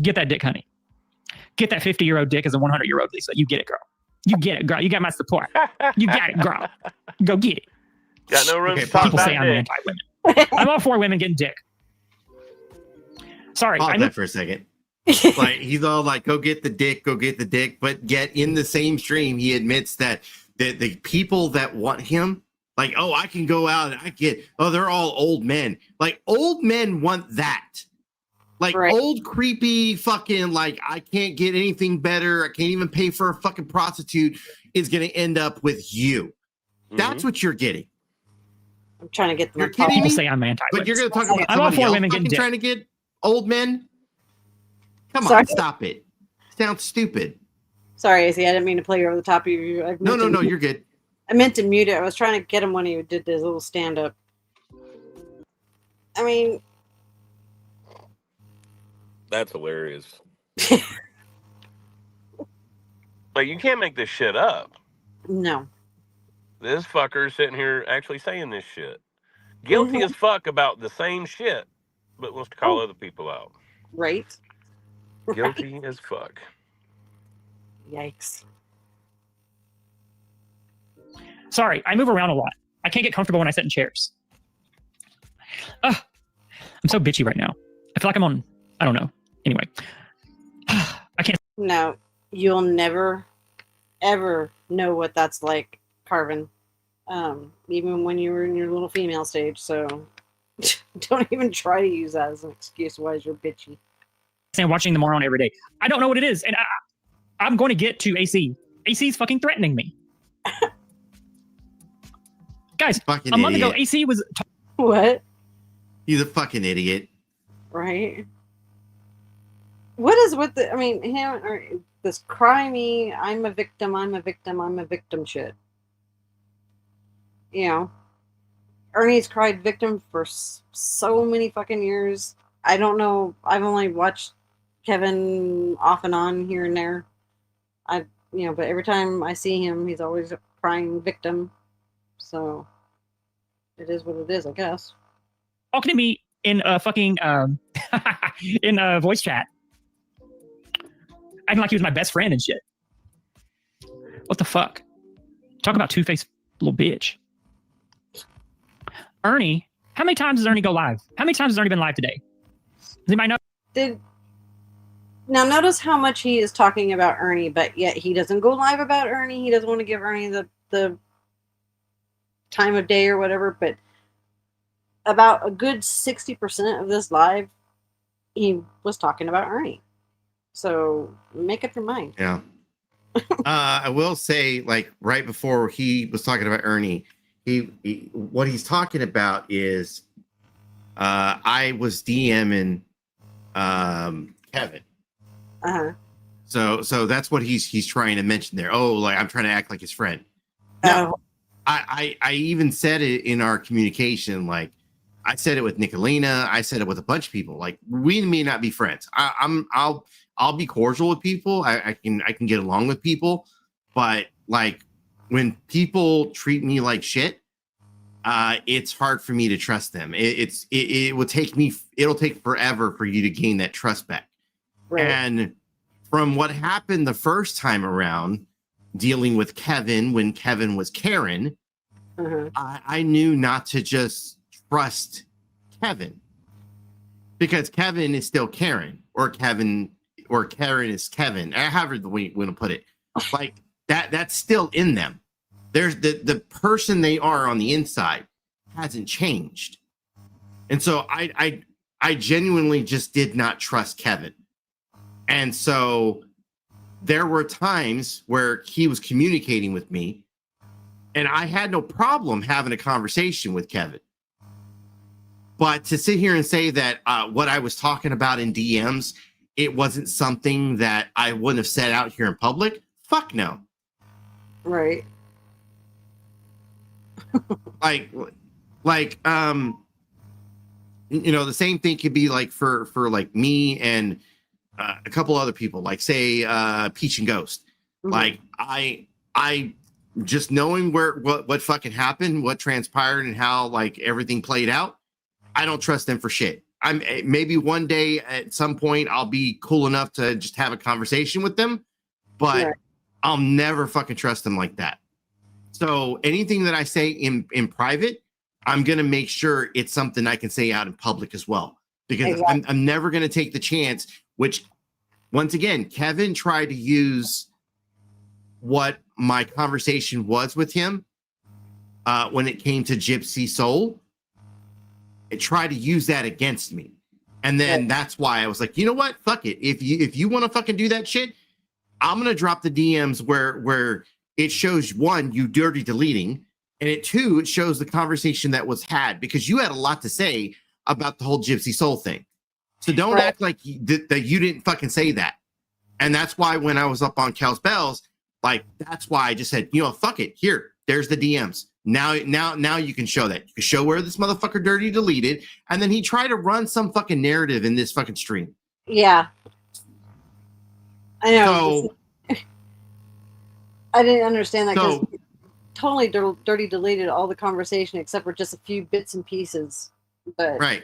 Get that dick, honey. Get that 50-year-old dick as a 100-year-old, Lisa. You get it, girl. You get it, girl. You got my support. You got it, girl. Go get it. Got no room to talk People about say I'm dick. anti-women. I'm all for women getting dick. Sorry. Pause that for a second. Like, he's all like, go get the dick. But yet in the same stream, he admits that the people that want him, like, oh, I can go out and they're all old men. Like, old men want that. Like, right. Old, creepy, fucking, like, I can't get anything better. I can't even pay for a fucking prostitute is going to end up with you. Mm-hmm. That's what you're getting. I'm trying to get them. You're kidding me? People say I'm anti-women. But you're going to talk about I'm all somebody for else women getting dick. trying to get old men? Come Sorry. on, stop it. Sounds stupid. Sorry, Izzy, I didn't mean to play over the top of you. No, you're good. I meant to mute it. I was trying to get him when he did his little stand-up. I mean... That's hilarious. Like, you can't make this shit up. No. This fucker's sitting here actually saying this shit. Guilty as fuck about the same shit, but wants to call other people out. Right. Guilty as fuck. Yikes. Sorry, I move around a lot. I can't get comfortable when I sit in chairs. I'm so bitchy right now. I feel like I'm on, I don't know. Anyway. I can't. No, you'll never, ever know what that's like, Carvin. Even when you were in your little female stage. So don't even try to use that as an excuse why you're bitchy. I'm watching the moron every day. I don't know what it is. And I'm going to get to AC. AC's fucking threatening me. Guys, fucking a month idiot. ago, AC was... What? He's a fucking idiot. Right? What is with the... I mean, him or this cry me, I'm a victim shit. You know? Ernie's cried victim for so many fucking years. I don't know. I've only watched Kevin off and on here and there. But every time I see him, he's always crying victim. So it is what it is, I guess. Talking to me in a fucking in a voice chat, acting like he was my best friend and shit. What the fuck? Talk about two-faced little bitch. Ernie, how many times does Ernie go live? How many times has Ernie been live today? Does anybody know? Now notice how much he is talking about Ernie, but yet he doesn't go live about Ernie. He doesn't want to give Ernie the time of day or whatever, but about a good 60% of this live, he was talking about Ernie. So make up your mind. Yeah. I will say, like, right before he was talking about Ernie, he what he's talking about is I was DMing Kevin. Uh-huh. So that's what he's trying to mention there. Oh, like I'm trying to act like his friend. No, Oh, I even said it in our communication. Like I said it with Nicolina. I said it with a bunch of people. Like we may not be friends. I'll be cordial with people. I can get along with people, but like when people treat me like shit, it's hard for me to trust them. It will take me. It'll take forever for you to gain that trust back. right. And from what happened the first time around, dealing with Kevin when Kevin was Karen, Uh-huh. I knew not to just trust Kevin because Kevin is still Karen, or Karen is Kevin. However the way you want to put it, like that's still in them. There's the person they are on the inside hasn't changed, and so I genuinely just did not trust Kevin, and so there were times where he was communicating with me and I had no problem having a conversation with Kevin. But to sit here and say that what I was talking about in DMs, it wasn't something that I wouldn't have said out here in public, fuck no. Right. like you know, the same thing could be like for like me and a couple other people, like say Peach and Ghost. Mhm. Like I just knowing what fucking happened, what transpired, and how like everything played out, I don't trust them for shit. I'm maybe one day at some point I'll be cool enough to just have a conversation with them, but Right. I'll never fucking trust them like that. So anything that I say in private, I'm gonna make sure it's something I can say out in public as well, because Exactly. I'm never gonna take the chance. Which, once again, Kevin tried to use what my conversation was with him when it came to Gypsy Soul. It tried to use that against me, and then Right. that's why I was like, you know what, fuck it. If you want to fucking do that shit, I'm gonna drop the DMs where it shows one, you dirty deleting, and it two, it shows the conversation that was had, because you had a lot to say about the whole Gypsy Soul thing. So don't Right. act like that you didn't fucking say that. And that's why when I was up on Cal's Bells, like that's why I just said, you know, fuck it. Here, there's the DMs. Now you can show that. You can show where this motherfucker dirty deleted, and then he tried to run some fucking narrative in this fucking stream. Yeah. I know. So I didn't understand that because So- totally dirty deleted all the conversation except for just a few bits and pieces. But right.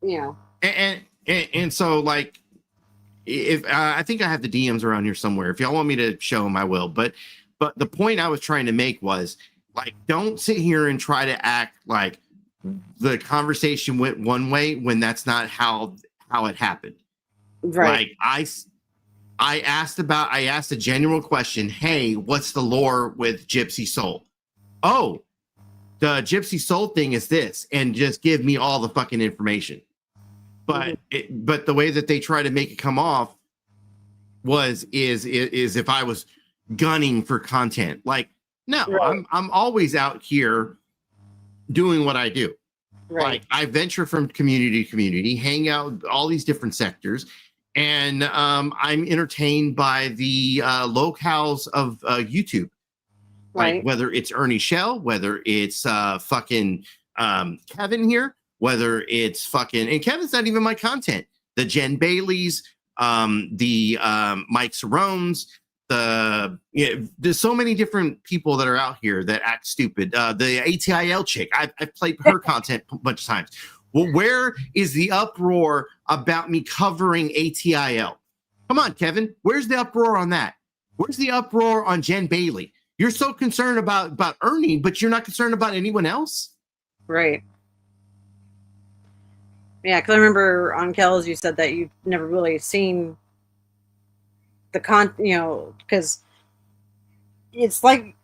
you know, And so like, if I think I have the DMs around here somewhere. If y'all want me to show them, I will. But the point I was trying to make was like, don't sit here and try to act like the conversation went one way when that's not how it happened. right. Like I asked a general question. Hey, what's the lore with Gypsy Soul? Oh, the Gypsy Soul thing is this, and just give me all the fucking information. But but the way that they try to make it come off is if I was gunning for content. Like, no, Right. I'm always out here doing what I do. Right. Like I venture from community to community, hang out all these different sectors, and I'm entertained by the locales of YouTube. Like Right. whether it's Ernie Shell, whether it's fucking Kevin here, whether it's fucking, and Kevin's not even my content. The Jen Baileys, the Mike Sarones, there's so many different people that are out here that act stupid. The ATIL chick, I've played her content a bunch of times. Well, where is the uproar about me covering ATIL? Come on, Kevin. Where's the uproar on that? Where's the uproar on Jen Bailey? You're so concerned about Ernie, but you're not concerned about anyone else? Right. Yeah, because I remember on Kells you said that you've never really seen the you know, because it's like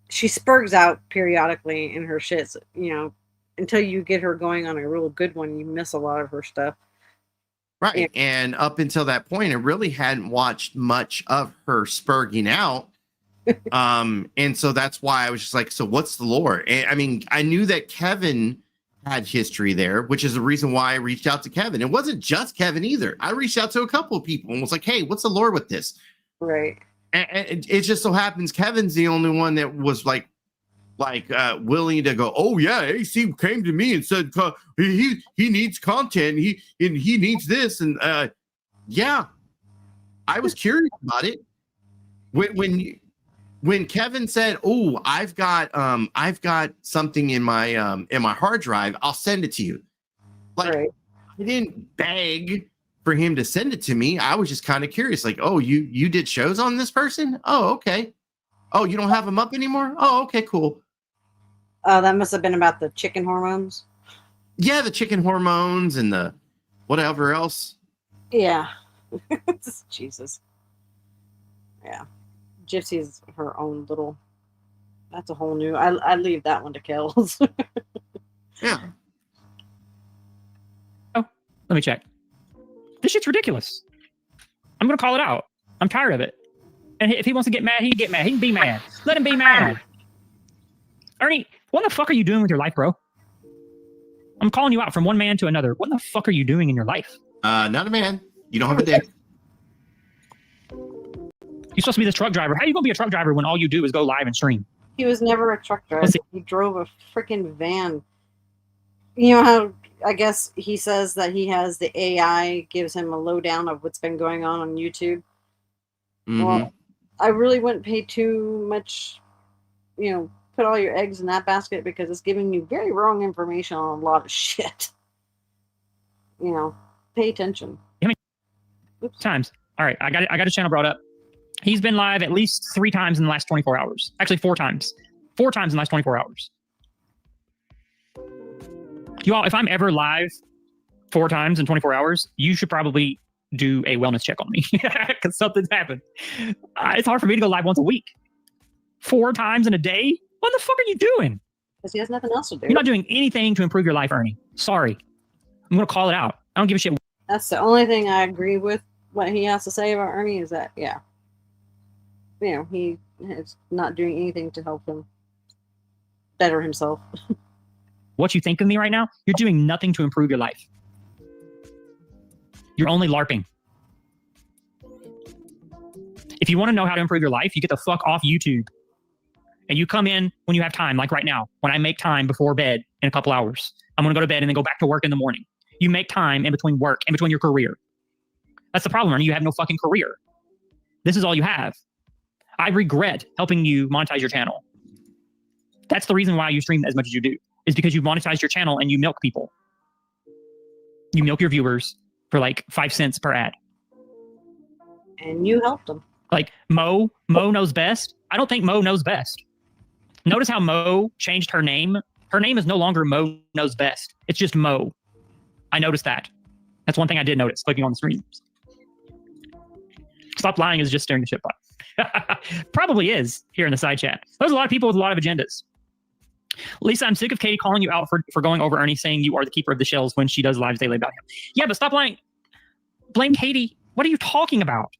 she spurgs out periodically in her shits, you know, until you get her going on a real good one, you miss a lot of her stuff. Right. Yeah. And up until that point, I really hadn't watched much of her spurging out. And so that's why I was just like, so what's the lore? And I mean, I knew that Kevin had history there, which is the reason why I reached out to Kevin. It wasn't just Kevin either. I reached out to a couple of people and was like, hey, what's the lore with this? Right. And it just so happens Kevin's the only one that was like willing to go, oh yeah, AC came to me and said he needs content, he needs this, and yeah, I was curious about it when Kevin said, oh, I've got something in my hard drive, I'll send it to you. Like, Right. I didn't beg for him to send it to me. I was just kind of curious, like, oh, you did shows on this person? Oh, okay. Oh, you don't have them up anymore? Oh, okay, cool. That must have been about the chicken hormones. Yeah, the chicken hormones and the whatever else. Yeah. Jesus. Yeah. Gypsy's her own little. That's a whole new. I leave that one to Kells. Yeah. Oh, let me check. This shit's ridiculous. I'm gonna call it out. I'm tired of it. And if he wants to get mad, he can get mad. He can be mad. Let him be mad. Ernie, what the fuck are you doing with your life, bro? I'm calling you out from one man to another. What the fuck are you doing in your life? Not a man. You don't have a dick. You're supposed to be this truck driver. How are you gonna be a truck driver when all you do is go live and stream? He was never a truck driver. Let's see. He drove a freaking van. You know how I guess he says that he has the AI gives him a lowdown of what's been going on YouTube. Mm-hmm. Well, I really wouldn't pay too much, put all your eggs in that basket because it's giving you very wrong information on a lot of shit. Pay attention. Oops. Times. All right, I got his channel brought up. He's been live at least 3 times in the last 24 hours. Actually, 4 times. 4 times in the last 24 hours. You all, if I'm ever live 4 times in 24 hours, you should probably do a wellness check on me because something's happened. It's hard for me to go live once a week. 4 times in a day? What the fuck are you doing? Because he has nothing else to do. You're not doing anything to improve your life, Ernie. Sorry. I'm going to call it out. I don't give a shit. That's the only thing I agree with what he has to say about Ernie is that, yeah. He is not doing anything to help him better himself. What you think of me right now, you're doing nothing to improve your life. You're only LARPing. If you want to know how to improve your life, you get the fuck off YouTube. And you come in when you have time, like right now, when I make time before bed in a couple hours. I'm going to go to bed and then go back to work in the morning. You make time in between work, in between your career. That's the problem, Ernie. You have no fucking career. This is all you have. I regret helping you monetize your channel. That's the reason why you stream as much as you do, is because you monetize your channel and you milk people. You milk your viewers for like 5 cents per ad. And you helped him. Like Mo knows best. I don't think Mo knows best. Notice how Mo changed her name. Her name is no longer Mo Knows Best. It's just Mo. I noticed that. That's one thing I did notice clicking on the streams. Stop Lying is just staring the shit pot. Probably is here in the side chat. There's a lot of people with a lot of agendas. Lisa, I'm sick of Katie calling you out for going over Ernie, saying you are the keeper of the shells when she does lives daily about him. Yeah, but stop lying. Blame Katie. What are you talking about?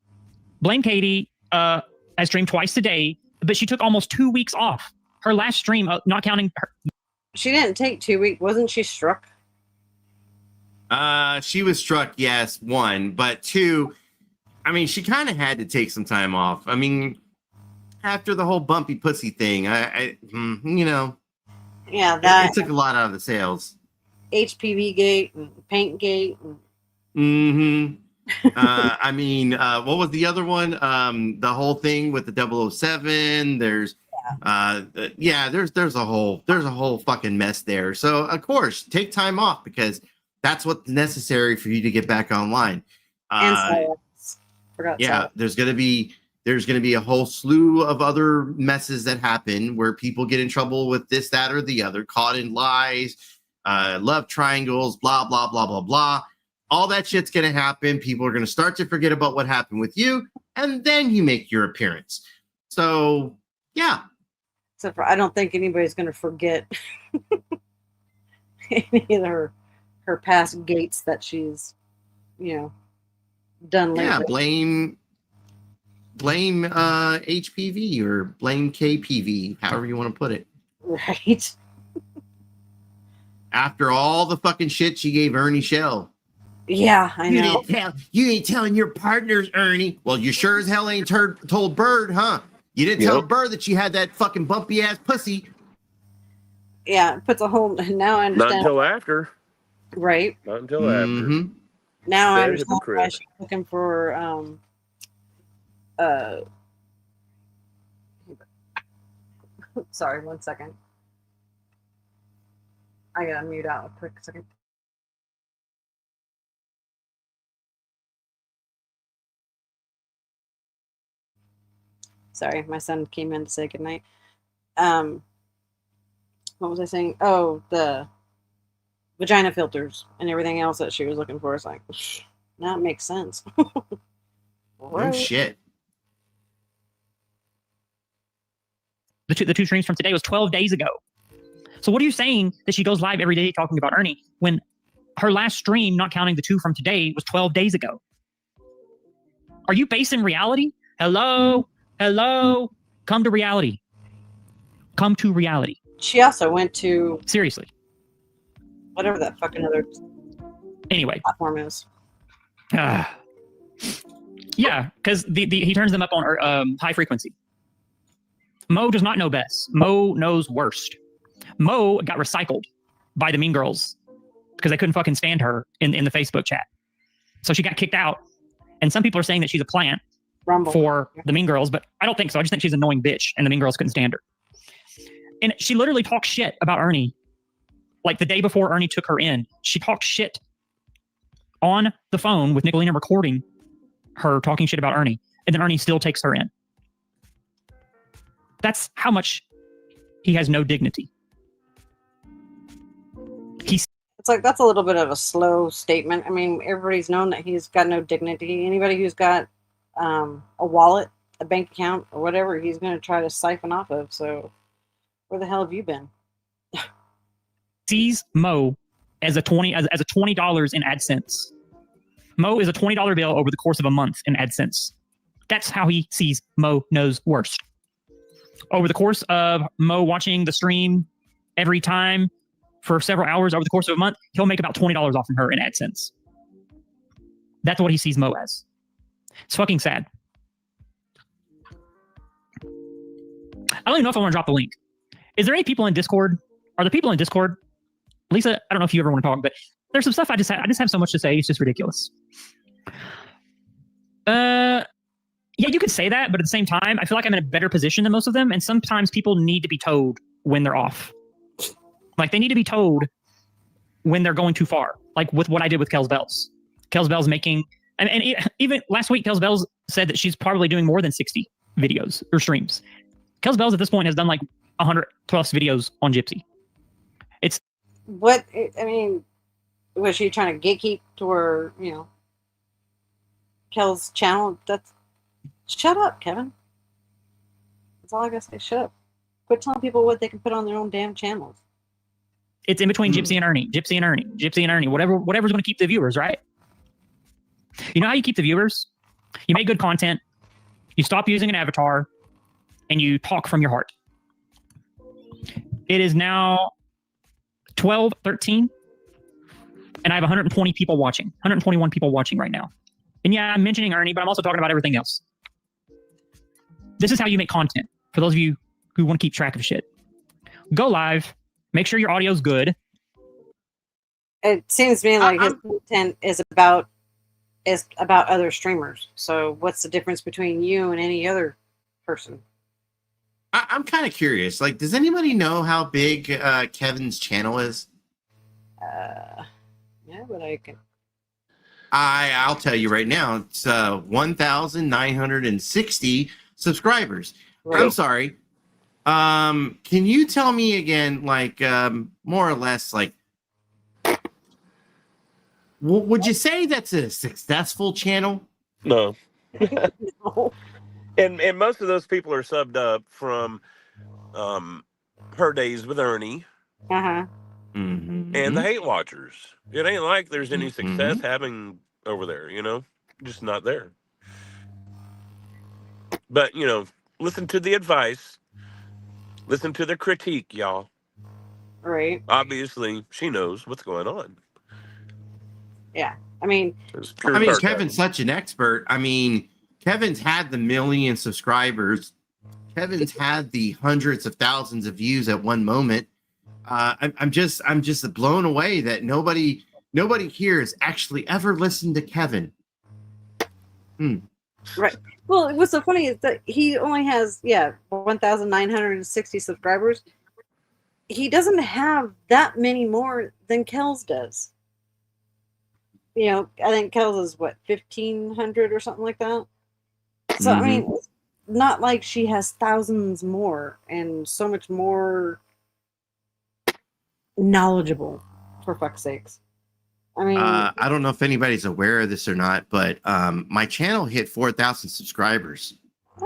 Blame Katie. I streamed twice today, but she took almost 2 weeks off. Her last stream, not counting her. She didn't take 2 weeks. Wasn't she struck? She was struck, yes, 1, but 2, I mean, she kind of had to take some time off. I mean, after the whole bumpy pussy thing, Yeah, it took a lot out of the sales. HPV gate and paint gate. I mean, what was the other one? The whole thing with the 007. There's there's a whole fucking mess there. So of course, take time off because that's what's necessary for you to get back online. And silence. Forgot silence. There's gonna be a whole slew of other messes that happen where people get in trouble with this, that, or the other, caught in lies, love triangles, blah blah blah blah blah. All that shit's gonna happen. People are gonna start to forget about what happened with you, and then you make your appearance. So yeah. Except for I don't think anybody's gonna forget any of her past gates that she's, done lately. Yeah, blame HPV or blame KPV, however you want to put it. Right. After all the fucking shit she gave Ernie Shell. Yeah, I know. You ain't telling your partners, Ernie. Well, you sure as hell ain't told Bird, huh? You didn't tell Bird that you had that fucking bumpy ass pussy. Yeah, it puts a whole. Now I Not understand. until after. Right. Not until after. Now I Very understand why hypocrite. she's looking for sorry, 1 second. I gotta mute out a quick second. Sorry, my son came in to say goodnight. What was I saying? Oh, the vagina filters and everything else that she was looking for. It's like, that makes sense. Oh shit. The two streams from today was 12 days ago. So what are you saying that she goes live every day talking about Ernie when her last stream, not counting the 2 from today, was 12 days ago? Are you based in reality? Hello? Hello? Come to reality. Come to reality. She also went to seriously whatever that fucking other anyway platform is. Yeah, because he turns them up on high frequency. Mo does not know best. Mo knows worst. Mo got recycled by the Mean Girls because they couldn't fucking stand her in the Facebook chat. So she got kicked out. And some people are saying that she's a plant for the Mean Girls, but I don't think so. I just think she's an annoying bitch and the Mean Girls couldn't stand her. And she literally talked shit about Ernie. Like the day before Ernie took her in, she talked shit on the phone with Nicolina recording her talking shit about Ernie. And then Ernie still takes her in. That's how much he has no dignity. It's like, that's a little bit of a slow statement. I mean, everybody's known that he's got no dignity. Anybody who's got a wallet, a bank account, or whatever, he's going to try to siphon off of. So where the hell have you been? Sees Mo as a $20 in AdSense. Mo is a $20 bill over the course of a month in AdSense. That's how he sees Mo knows worst. Over the course of Mo watching the stream every time for several hours over the course of a month, he'll make about $20 off from her in AdSense. That's what he sees Mo as. It's fucking sad. I don't even know if I want to drop the link. Is there any people in Discord? Are the people in Discord? Lisa, I don't know if you ever want to talk, but there's some stuff I just have so much to say. It's just ridiculous. Yeah, you could say that, but at the same time, I feel like I'm in a better position than most of them. And sometimes people need to be told when they're off. Like they need to be told when they're going too far. Like with what I did with Kels Bells. Kels Bells making, and even last week, Kels Bells said that she's probably doing more than 60 videos or streams. Kels Bells at this point has done like 100 plus videos on Gypsy. It's what I mean. Was she trying to gatekeep to her, Kel's channel? That's shut up, Kevin. That's all I gotta say. Shut up. Quit telling people what they can put on their own damn channels. It's in between Gypsy and Ernie, Gypsy and Ernie, Gypsy and Ernie. Whatever's going to keep the viewers, right? You know how you keep the viewers? You make good content. You stop using an avatar, and you talk from your heart. It is now 12:13, and I have 120 people watching, 121 people watching right now. And yeah, I'm mentioning Ernie, but I'm also talking about everything else. This is how you make content. For those of you who want to keep track of shit, go live. Make sure your audio's good. It seems to me like his content is about other streamers. So what's the difference between you and any other person? I'm kind of curious. Like, does anybody know how big Kevin's channel is? Yeah, but I can. I'll tell you right now. It's 1,960 subscribers. Right. I'm sorry. Can you tell me again, like, more or less, like, would you say that's a successful channel? No. No. And most of those people are subbed up from her days with Ernie Uh-huh. Mm-hmm. and the hate watchers. It ain't like there's any success having over there, just not there. But, listen to the advice. Listen to the critique, y'all. Right. Obviously, she knows what's going on. Yeah. I mean, It's pure I mean, sarcasm. Kevin's such an expert. I mean, Kevin's had the million subscribers. Kevin's had the hundreds of thousands of views at one moment. I'm just blown away that nobody here has actually ever listened to Kevin. right. Well, what's so funny is that he only has 1,960 subscribers. He doesn't have that many more than Kells does. You know, I think Kells is what 1,500 or something like that. So I mean, it's not like she has thousands more and so much more knowledgeable. For fuck's sakes. I mean, I don't know if anybody's aware of this or not, but my channel hit 4,000 subscribers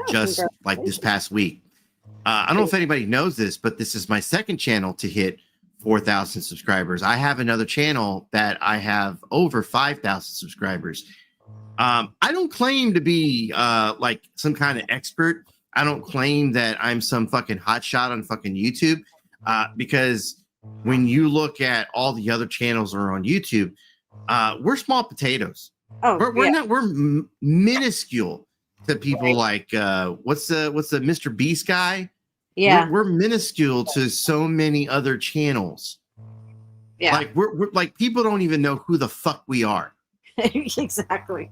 just like this past week. I don't know if anybody knows this, but this is my second channel to hit 4,000 subscribers. I have another channel that I have over 5,000 subscribers. I don't claim to be like some kind of expert. I don't claim that I'm some fucking hotshot on fucking YouTube because when you look at all the other channels that are on YouTube, we're small potatoes. oh, We're minuscule to people like what's the Mr. Beast guy? Yeah. We're minuscule to so many other channels. Yeah. Like we're like people don't even know who the fuck we are. Exactly.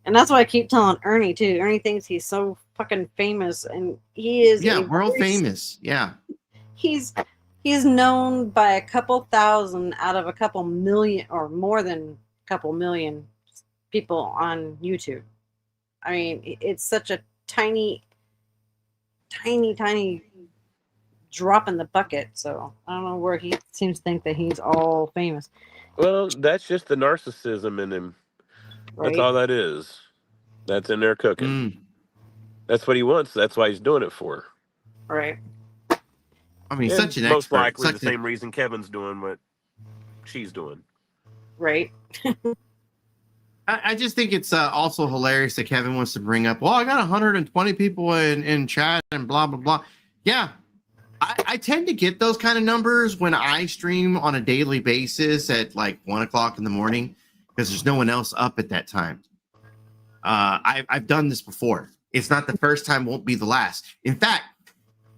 And that's why I keep telling Ernie too. Ernie thinks he's so fucking famous, and he is. World famous. Yeah. He's known by a couple thousand out of a couple million, or more than a couple million people on YouTube. I mean, it's such a tiny drop in the bucket. So I don't know where he seems to think that he's all famous. Well, that's just the narcissism in him. Right? That's all that is. That's in there cooking. That's what he wants. That's why he's doing it for. Right. I mean, And such an most expert. likely Such the same reason Kevin's doing what she's doing. Right. I just think it's also hilarious that Kevin wants to bring up, well, I got 120 people in chat and blah, blah, blah. Yeah. I tend to get those kind of numbers when I stream on a daily basis at like 1 o'clock in the morning because there's no one else up at that time. I've done this before. It's not the first time, won't be the last. In fact,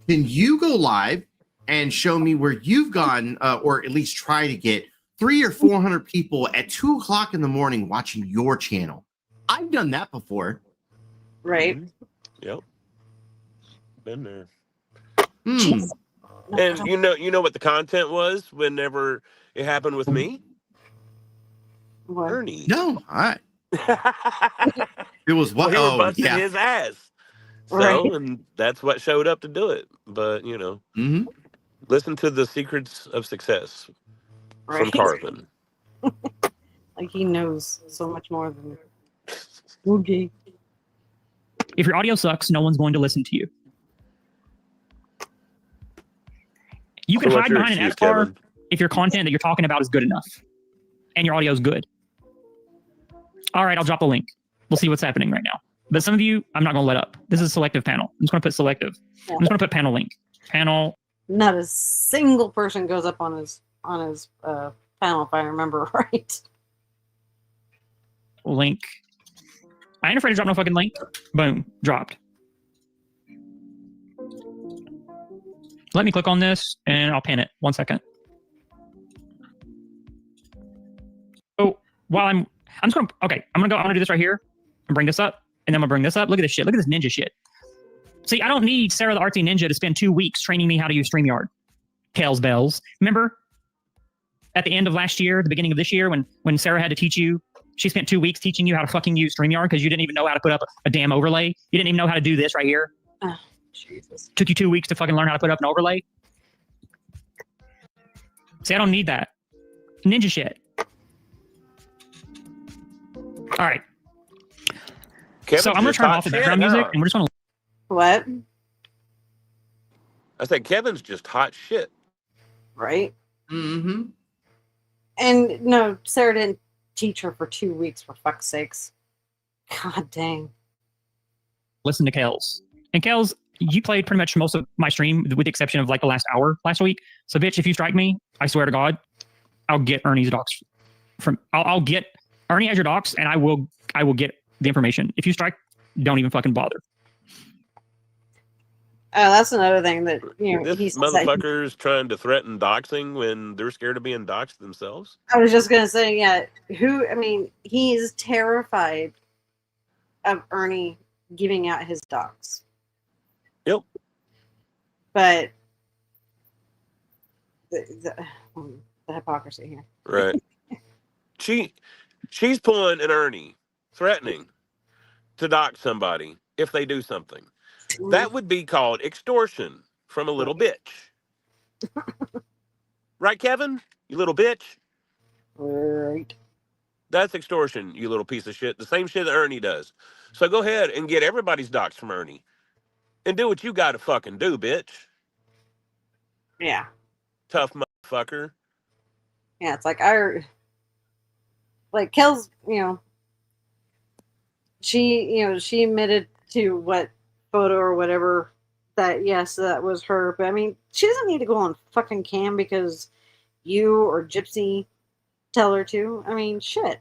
can you go live and show me where you've gone or at least try to get 300 or 400 people at 2 o'clock in the morning watching your channel? I've done that before. Right. Yep. Been there. Jeez. And you know what the content was whenever it happened with me? What? Ernie. No, it was what? Well, he were busting yeah. his ass. So, Right. and that's what showed up to do it. But, listen to the secrets of success from Right. Carvin. Like he knows so much more than. Okay. If your audio sucks, no one's going to listen to you. You can So what's hide your behind an excuse, F bar Kevin? if your content that you're talking about is good enough and your audio is good. All right, I'll drop a link. We'll see what's happening right now. But some of you, I'm not going to let up. This is a selective panel. I'm just going to put selective. Yeah. I'm just going to put panel link. Panel. Not a single person goes up on his panel, if I remember right. Link. I ain't afraid to drop no fucking link. Boom. Dropped. Let me click on this and I'll pin it. 1 second. Oh, while I'm just going to, okay, I'm going to do this right here and bring this up. And then I'm going to bring this up. Look at this shit. Look at this ninja shit. See, I don't need Sarah the Artsy Ninja to spend 2 weeks training me how to use StreamYard. Kales bells. Remember at the end of last year, the beginning of this year, when Sarah had to teach you, she spent 2 weeks teaching you how to fucking use StreamYard because you didn't even know how to put up a damn overlay. You didn't even know how to do this right here. Oh, Jesus. Took you 2 weeks to fucking learn how to put up an overlay. See, I don't need that. Ninja shit. All right. Kevin's so I'm going to just turn hot off the shit, background music huh? and we're just going to. What? I said Kevin's just hot shit. Right? Mm-hmm. And no, Sarah didn't teach her for 2 weeks, for fuck's sakes. God dang. Listen to Kels. And Kels, you played pretty much most of my stream with the exception of like the last hour last week. So, bitch, if you strike me, I swear to God, I'll get Ernie's docs I'll get Ernie as your docs, and I will get the information. If you strike, don't even fucking bother. Oh, that's another thing that This he says motherfucker's trying to threaten doxing when they're scared of being doxed themselves. I was just gonna say, yeah. He's terrified of Ernie giving out his docs. Yep. But the hypocrisy here. Right. She's pulling an Ernie, threatening to dox somebody if they do something. That would be called extortion from a little bitch. Right, Kevin? You little bitch? Right. That's extortion, you little piece of shit. The same shit that Ernie does. So go ahead and get everybody's docs from Ernie. And do what you gotta fucking do, bitch. Yeah. Tough motherfucker. Yeah, it's like Kel's, she admitted to what photo or whatever that yes, that was her. But I mean, she doesn't need to go on fucking cam because you or Gypsy tell her to. I mean, shit.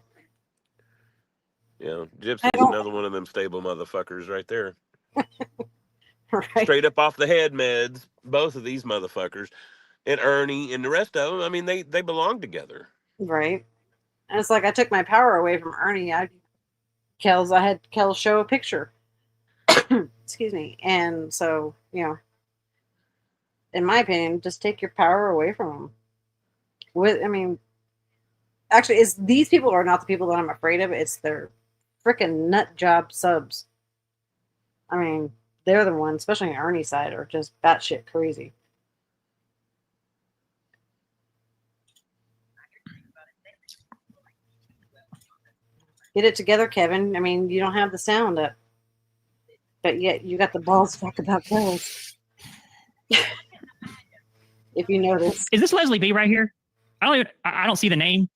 Yeah, Gypsy's another one of them stable motherfuckers right there. Right. Straight up off the head meds, both of these motherfuckers. And Ernie and the rest of them, I mean, they belong together. Right. And it's like I took my power away from Ernie. I had Kel show a picture. Excuse me. And so, in my opinion, just take your power away from him. Actually, these people are not the people that I'm afraid of. It's their freaking nut job subs. I mean, they're the ones, especially on Ernie's side, are just batshit crazy. Get it together, Kevin. I mean, you don't have the sound up, but yet you got the balls to talk about girls. If you notice, is this Leslie B right here? I don't see the name.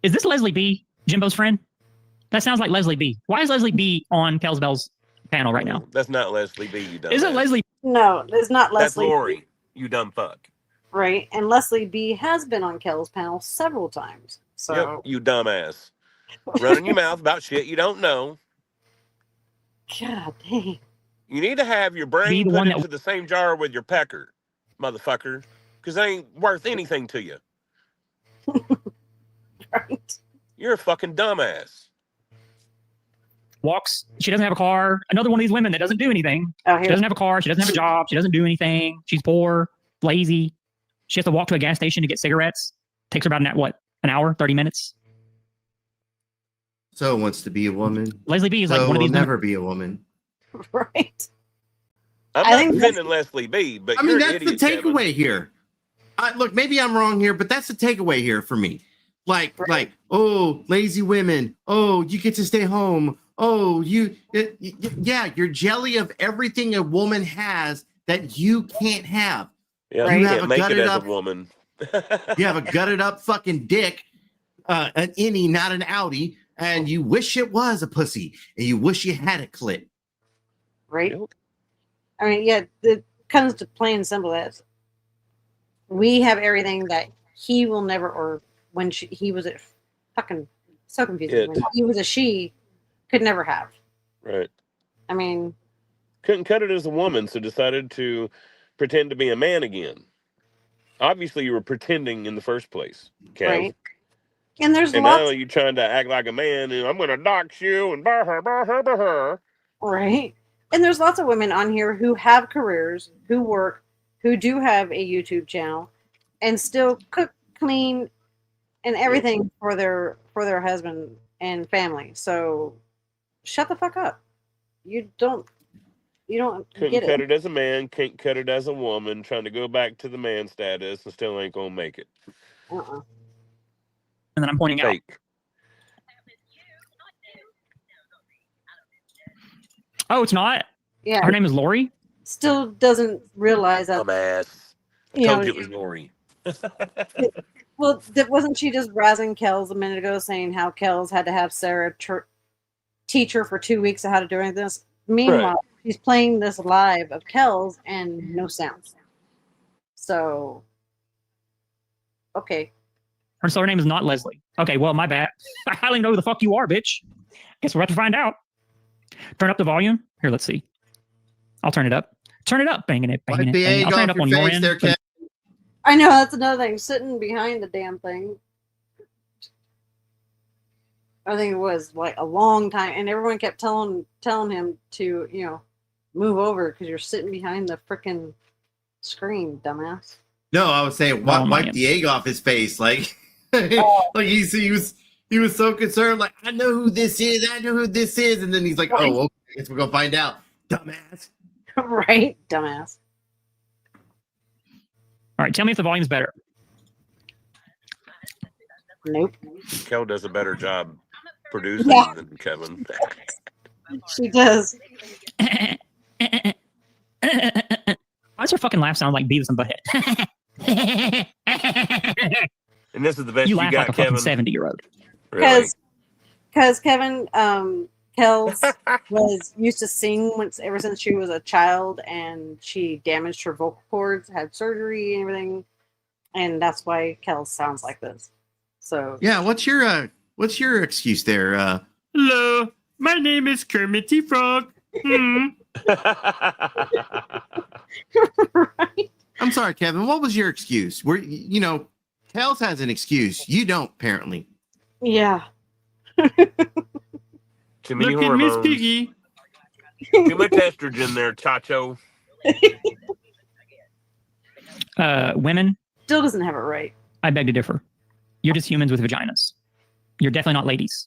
Is this Leslie B, Jimbo's friend? That sounds like Leslie B. Why is Leslie B on Kel's Bell's panel right now? That's not Leslie B, you dumb. Is it Leslie? No, it's not Leslie. That's Lori, you dumb fuck. Right, and Leslie B has been on Kel's panel several times. So, yep, you dumbass. Running your mouth about shit you don't know. God dang. You need to have your brain put into the same jar with your pecker, motherfucker, because they ain't worth anything to you. Right. You're a fucking dumbass. Walks. She doesn't have a car. Another one of these women that doesn't do anything. She doesn't have a car. She doesn't have a job. She doesn't do anything. She's poor, lazy. She has to walk to a gas station to get cigarettes. Takes her about an hour, 30 minutes. So wants to be a woman. Leslie B is like one of these. Never be a woman. Right. I'm not defending Leslie B, but that's the takeaway here. Look, maybe I'm wrong here, but that's the takeaway here for me. Like, oh, lazy women. Oh, you get to stay home. Oh, you're jelly of everything a woman has that you can't have. Yeah, right? You can't make it as a woman. You have a gutted up fucking dick, an innie, not an outie, and you wish it was a pussy, and you wish you had a clit. Right? I mean, yeah, it comes to plain and simple as we have everything that he will never, or when he was a fucking so confusing. When he was a she, could never have. Right. I mean, couldn't cut it as a woman, so decided to pretend to be a man again. Obviously, you were pretending in the first place, Kev. Right. And now you're trying to act like a man, and I'm going to dox you and bah her. Right. And there's lots of women on here who have careers, who work, who do have a YouTube channel, and still cook, clean, and everything for their husband and family. So, shut the fuck up. You don't couldn't cut it as a man, can't cut it as a woman, trying to go back to the man status and still ain't gonna make it. And then I'm pointing out. Oh, it's not? Yeah. Her name is Lori? Still doesn't realize that. Dumbass. I told you it was Lori. Well, wasn't she just razzing Kells a minute ago saying how Kells had to have Sarah teach her for 2 weeks of how to do this? Meanwhile, she's playing this live of Kel's and no sounds. So, okay. Her surname is not Leslie. Okay, well, my bad. I highly know who the fuck you are, bitch. Guess we're about to find out. Turn up the volume. Here, let's see. I'll turn it up. Turn it up, banging it, banging Wipe it. the Banging it. egg I'll turn it off up on your your face end. there, Kev. I know that's another thing. Sitting behind the damn thing. I think it was like a long time, and everyone kept telling him to, move over because you're sitting behind the freaking screen, dumbass. No, I was saying wipe the egg off his face, like like he was so concerned, like I know who this is, and then he's like, Right. oh, okay, I guess we're gonna find out, dumbass. Right, dumbass. All right, tell me if the volume's better. Nope. Kel does a better job producing than Kevin. She does. Why does her fucking laugh sound like Beavis and Butthead? And this is the best You you laugh got, like a Kevin. fucking 70-year-old. Really? Because Kevin, Kels was used to sing ever since she was a child, and she damaged her vocal cords, had surgery and everything, and that's why Kels sounds like this. So Yeah, what's your excuse there? Hello, my name is Kermit the Frog. right. I'm sorry, Kevin. What was your excuse? Kels has an excuse. You don't, apparently. Yeah. Too many Look at hormones. Miss Piggy. Too much estrogen there, Chacho. Women, Still doesn't have it right. I beg to differ. You're just humans with vaginas. You're definitely not ladies.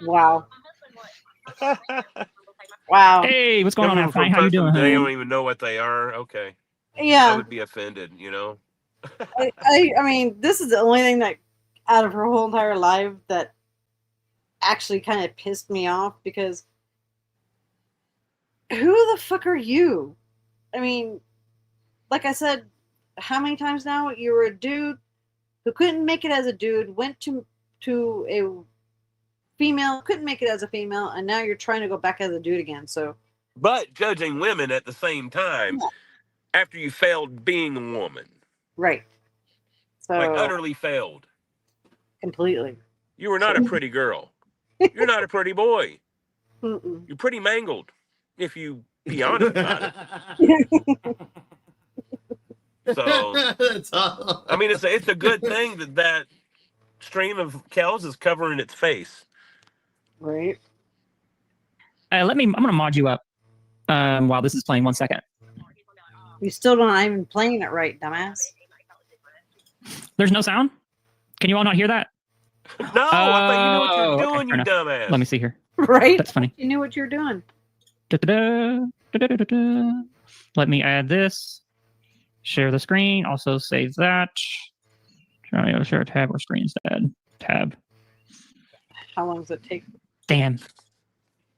Wow. Wow. Hey, what's going on, Coming from Alpine? How you doing, They honey? don't even know what they are. Okay. I Yeah. would be offended, I mean, this is the only thing that out of her whole entire life that actually kind of pissed me off, because who the fuck are you? I mean, like I said, how many times now? You were a dude who couldn't make it as a dude, went to a female, couldn't make it as a female, and now you're trying to go back as a dude again. So, But judging women at the same time after you failed being a woman. right. So Like utterly failed. completely. You were not a pretty girl. You're not a pretty boy. Mm-mm. You're pretty mangled, if you be honest about it. So, That's all. I mean, it's a good thing that stream of Kel's is covering its face. Right. I'm gonna mod you up while this is playing. 1 second. You still don't even playing it right, dumbass. There's no sound? Can you all not hear that? No, I thought you knew what you were okay, doing, fair you enough. dumbass. Let me see here. Right? That's funny. You knew what you were doing. Da-da-da, da-da-da-da-da. Let me add this. Share the screen. Also save that. Share a tab or screen instead. Tab. How long does it take? Damn.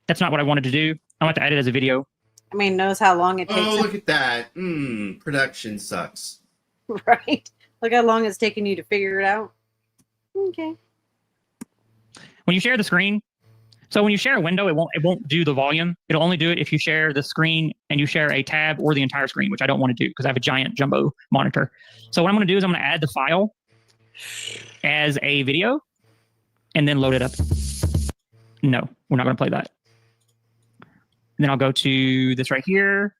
That's not what I wanted to do. I want to add it as a video. I mean, knows how long it takes. Oh, look at that. Production sucks. Right? Look how long it's taking you to figure it out. Okay. When you share the screen, so when you share a window, it won't do the volume. It'll only do it if you share the screen and you share a tab or the entire screen, which I don't want to do because I have a giant jumbo monitor. So what I'm going to do is I'm going to add the file as a video and then load it up. No, we're not going to play that. And then I'll go to this right here.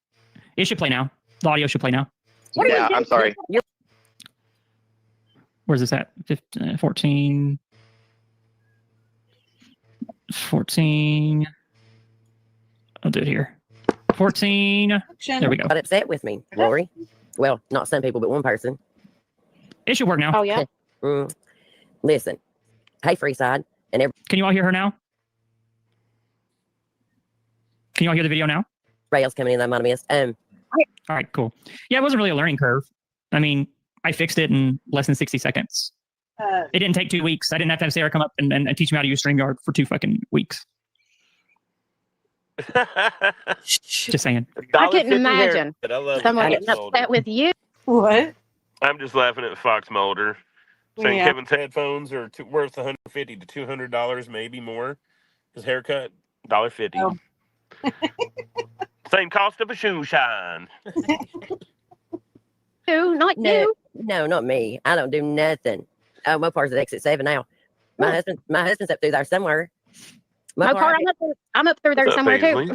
It should play now. The audio should play now. Yeah, I'm sorry. Where's this at? 15, 14. 14. I'll do it here. 14. There we go. Got upset with me, Lori. Well, not some people, but one person. It should work now. Oh, yeah. Listen, hey, Freeside, and Can you all hear her now? Can you all hear the video now? everybody else coming in that I might have missed. All right, cool. Yeah, it wasn't really a learning curve. I mean, I fixed it in less than 60 seconds. It didn't take 2 weeks. I didn't have to have Sarah come up and teach me how to use StreamYard for 2 fucking weeks. Just saying. I couldn't imagine I love someone Fox getting Mulder. upset with you. What? I'm just laughing at Fox Mulder saying Yeah. Kevin's headphones are worth $150 to $200, maybe more. His haircut, $1.50. Oh. Same cost of a shoe shine. Who? Not No, you. no, not me. I don't do nothing. Oh, Mopar's at exit 7 now. My husband's up through there somewhere. Mopar, I'm up through there What's up, somewhere too.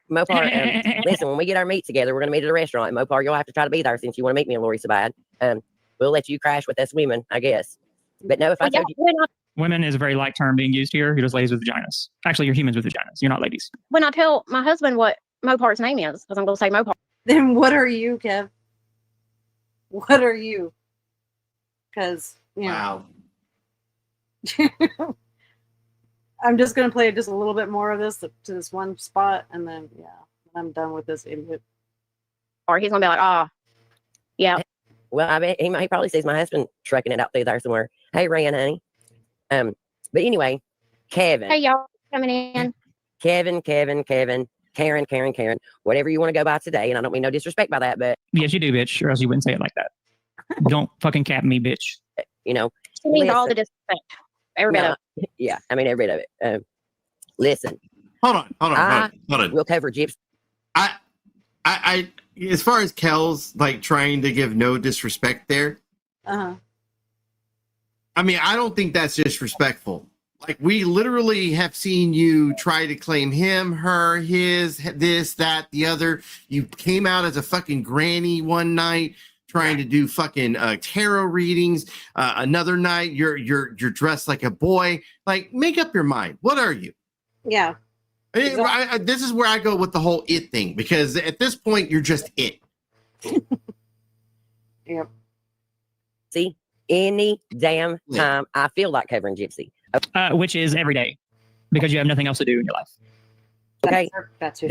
Mopar, listen, when we get our meet together, we're going to meet at a restaurant. Mopar, you'll have to try to be there since you want to meet me and Lori so bad. We'll let you crash with us women, I guess. But no, if I Well, yeah, told you, Women is a very light term being used here. You're just ladies with vaginas. Actually, you're humans with vaginas. You're not ladies. when I tell my husband what Mopar's name is, because I'm going to say Mopar. Then what are you, Kev? What are you? Because, you know, Wow. I'm just going to play just a little bit more of this to this one spot, and then, yeah, I'm done with this idiot. Or he's going to be like, oh, yeah. well, I bet he probably sees my husband trucking it out through there somewhere. Hey, Ryan, honey. But anyway, Kevin. Hey, y'all coming in. Kevin, Karen, whatever you want to go by today. And I don't mean no disrespect by that, but, Yes, you do, bitch, or else you wouldn't say it like that. Don't fucking cap me, bitch. you know, She means all the listen. disrespect. Every bit No, of it. yeah, I mean, every bit of it. Listen, Hold on. we'll cover Gypsy. I, as far as Kel's like trying to give no disrespect there, Uh-huh. I mean, I don't think that's disrespectful. Like, we literally have seen you try to claim him, her, his, this, that, the other. You came out as a fucking granny one night trying to do fucking tarot readings. Another night, you're dressed like a boy. Like, make up your mind. What are you? Yeah. This is where I go with the whole it thing, because at this point, you're just it. Yep. See, any damn time I feel like covering Gypsy. Which is every day, because you have nothing else to do in your life. Okay, That's who.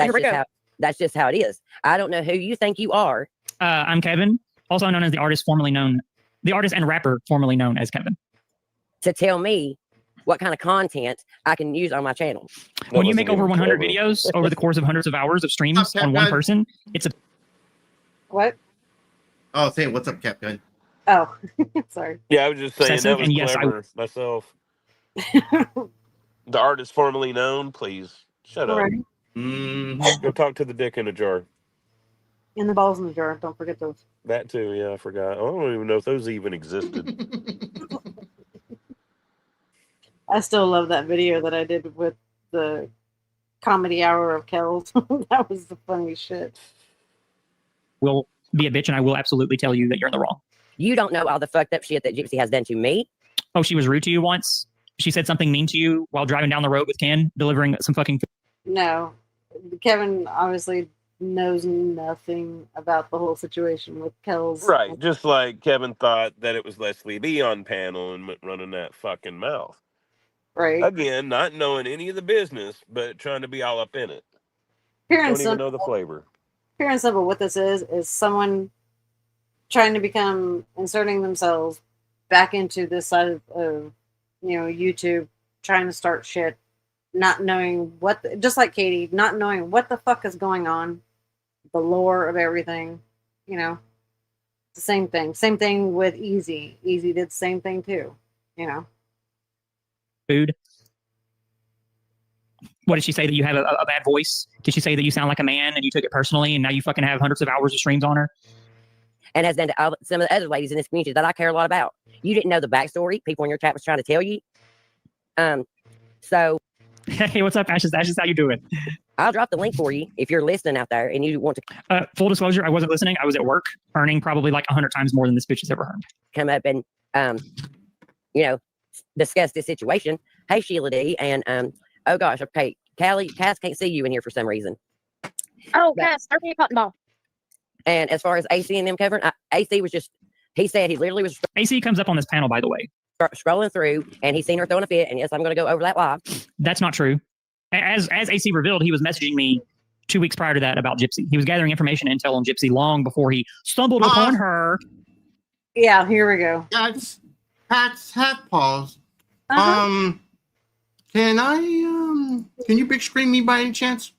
that's just how it is. I don't know who you think you are. I'm Kevin, also known as the artist and rapper formerly known as Kevin. To tell me what kind of content I can use on my channel. When you wasn't make over even 100 clever. videos over the course of hundreds of hours of streams on one person, it's a What? Oh, saying what's up, Captain? Oh, sorry. Yeah, I was just saying Obsessive, that was and yes, clever myself. The artist formerly known, please shut up. Right. Go talk to the dick in a jar. In the balls in the jar. Don't forget those. That too, yeah, I forgot. I don't even know if those even existed. I still love that video that I did with the comedy hour of Kells. That was the funniest shit. will be a bitch, and I will absolutely tell you that you're in the wrong. You don't know all the fucked up shit that Gypsy has done to me. Oh, she was rude to you once? She said something mean to you while driving down the road with Ken, delivering some fucking... No. Kevin obviously knows nothing about the whole situation with Kells. Right, just like Kevin thought that it was Leslie B on panel and went running that fucking mouth. Right. Again, not knowing any of the business, but trying to be all up in it. Pure and Don't even know the simple. flavor. Pure and simple, what this is someone trying to inserting themselves back into this side of YouTube, trying to start shit, not knowing just like Katie, not knowing what the fuck is going on, the lore of everything, it's the same thing. Same thing with Easy. Easy did the same thing too, food. What did she say, that you have a bad voice? Did she say that you sound like a man and you took it personally and now you fucking have hundreds of hours of streams on her? And has done to some of the other ladies in this community that I care a lot about. You didn't know the backstory. People in your chat was trying to tell you. So. Hey, what's up, Ashes? Ashes, how you doing? I'll drop the link for you if you're listening out there and you want to. Full disclosure, I wasn't listening. I was at work earning probably like 100 times more than this bitch has ever earned. Come up and, discuss this situation. Hey, Sheila D. And, oh gosh, okay. Cass can't see you in here for some reason. Oh, Cass, start me a cotton ball. And as far as AC and them covering, AC was just, he said he literally was. AC comes up on this panel, by the way. Scrolling through and he's seen her throwing a fit. And yes, I'm going to go over that live. That's not true. As AC revealed, he was messaging me 2 weeks prior to that about Gypsy. He was gathering information and intel on Gypsy long before he stumbled upon her. Yeah, here we go. That's hat pause. Uh-huh. Can you big screen me by any chance?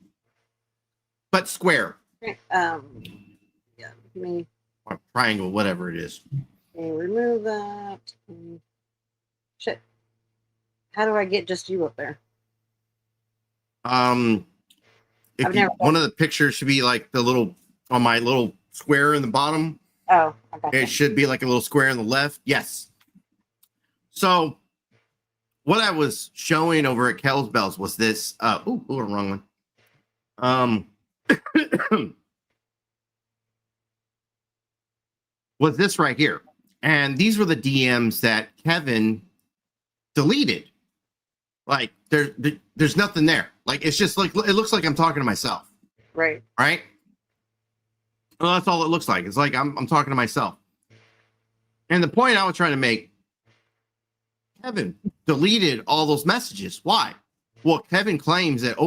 But square. Yeah, me. Or triangle, whatever it is. Remove that. Shit. How do I get just you up there? I've never one of the pictures should be like the little on my little square in the bottom. Oh, I got It that. should be like a little square on the left. Yes. So what I was showing over at Kel's Bells was this. Wrong one. Was this right here. And these were the DMs that Kevin deleted. Like there's nothing there. Like it's just like it looks like I'm talking to myself. Right. Right? Well, that's all it looks like. It's like I'm talking to myself. And the point I was trying to make, Kevin deleted all those messages. Why? Well, Kevin claims that,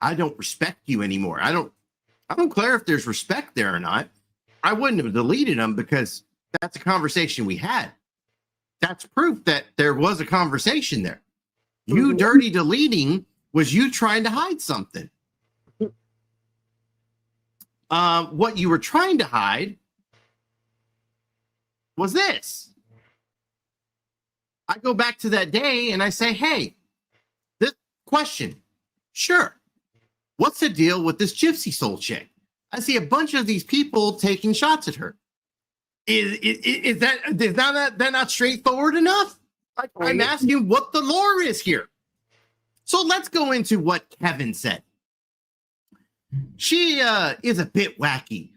I don't respect you anymore. I don't care if there's respect there or not. I wouldn't have deleted them because that's a conversation we had. That's proof that there was a conversation there. You dirty deleting was you trying to hide something. What you were trying to hide was this. I go back to that day and I say, hey, this question, sure. What's the deal with this gypsy soul chick? I see a bunch of these people taking shots at her. Is that not straightforward enough? Like, I'm asking what the lore is here. So let's go into what Kevin said. She is a bit wacky.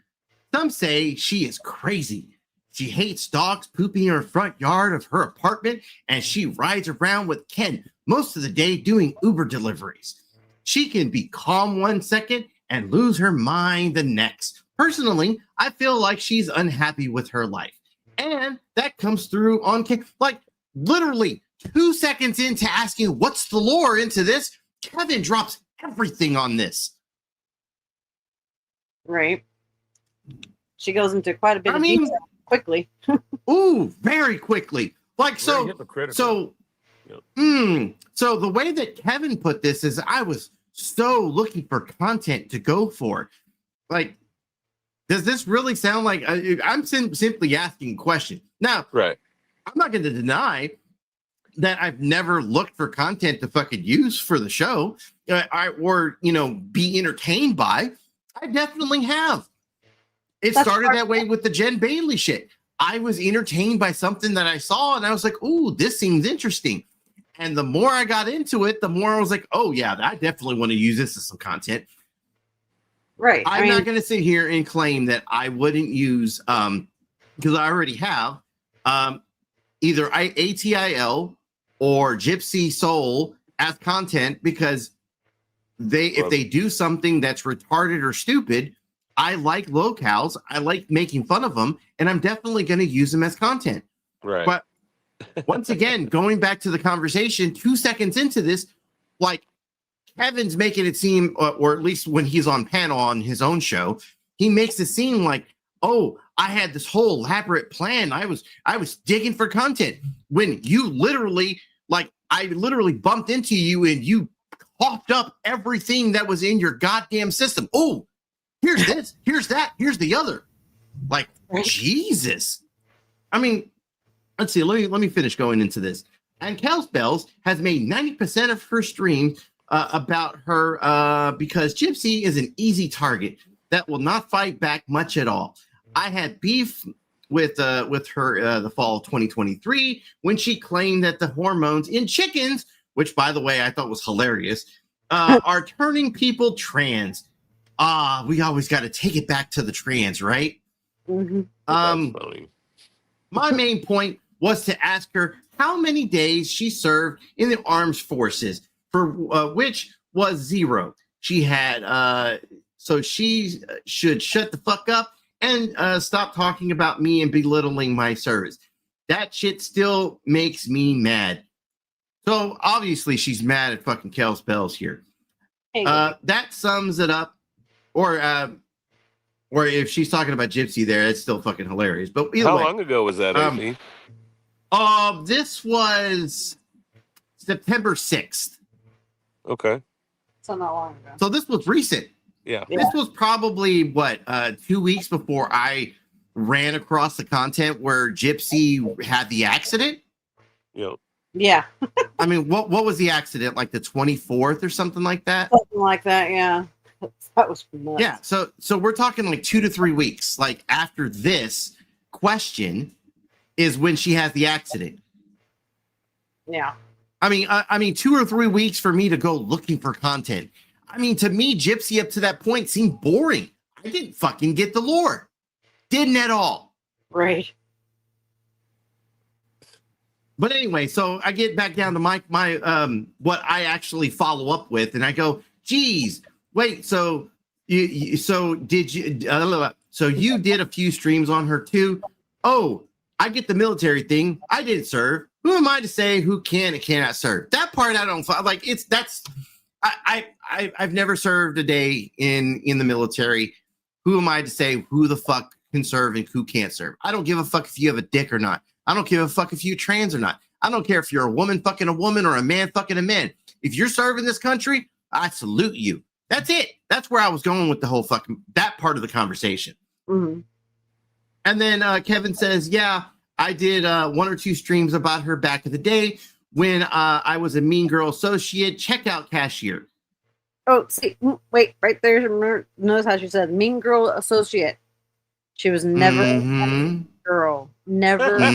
Some say she is crazy. She hates dogs pooping in her front yard of her apartment, and she rides around with Ken most of the day doing Uber deliveries. She can be calm 1 second and lose her mind the next. Personally, I feel like she's unhappy with her life. And that comes through on Ken. Like, literally 2 seconds into asking what's the lore into this, Kevin drops everything on this. Right. She goes into quite a bit of detail quickly. Very quickly. Like, so the way that Kevin put this is I was so looking for content to go for. Like, does this really sound like I'm simply asking a question? Now, right. I'm not going to deny that I've never looked for content to fucking use for the show or be entertained by. I definitely have. It started that way with the Jen Bailey shit. I was entertained by something that I saw and I was like, ooh, this seems interesting. And the more I got into it, the more I was like, oh yeah, I definitely want to use this as some content. Right. I'm not going to sit here and claim that I wouldn't use, because I already have, either ATIL or Gypsy Soul as content because if they do something that's retarded or stupid, I like locales. I like making fun of them, and I'm definitely going to use them as content. Right. But once again, going back to the conversation, 2 seconds into this, like Kevin's making it seem, or at least when he's on panel on his own show, he makes it seem like, oh, I had this whole elaborate plan. I was digging for content when you literally, like, I literally bumped into you and you coughed up everything that was in your goddamn system. Oh, here's this, here's that, here's the other. Like, Jesus. I mean, let's see. Let me finish going into this. And Kel's Bells has made 90% of her streams about her because Gypsy is an easy target that will not fight back much at all. I had beef with her the fall of 2023 when she claimed that the hormones in chickens, which by the way I thought was hilarious, are turning people trans. We always got to take it back to the trans, right? Mm-hmm. My main point was to ask her how many days she served in the armed forces, for which was 0. She had, so she should shut the fuck up and stop talking about me and belittling my service. That shit still makes me mad. So obviously she's mad at fucking Kel's Bells here. That sums it up. Or if she's talking about Gypsy there, it's still fucking hilarious. But either way, how long ago was that, AP? This was September 6th. Okay. So not long ago. So this was recent. Yeah. This was probably 2 weeks before I ran across the content where Gypsy had the accident. Yep. Yeah. I mean, what was the accident? Like the 24th or something like that? Something like that, yeah. That was nuts. Yeah, so we're talking like 2 to 3 weeks. Like after this question is when she has the accident. Yeah. I mean, 2 or 3 weeks for me to go looking for content. I mean, to me, Gypsy up to that point seemed boring. I didn't fucking get the lore. Didn't at all. Right. But anyway, so I get back down to my what I actually follow up with, and I go, geez, wait, so you did a few streams on her too? Oh, I get the military thing. I didn't serve. Who am I to say who can and cannot serve? That part I don't like. I've never served a day in the military. Who am I to say who the fuck can serve and who can't serve? I don't give a fuck if you have a dick or not. I don't give a fuck if you're trans or not. I don't care if you're a woman fucking a woman or a man fucking a man. If you're serving this country, I salute you. That's it. That's where I was going with the whole fucking that part of the conversation. Mm-hmm. And then Kevin says, yeah, I did 1 or 2 streams about her back in the day when I was a Mean Girl associate checkout cashier. Oh, see, wait, right there. Notice how she said Mean Girl associate. She was never a mean girl. Never a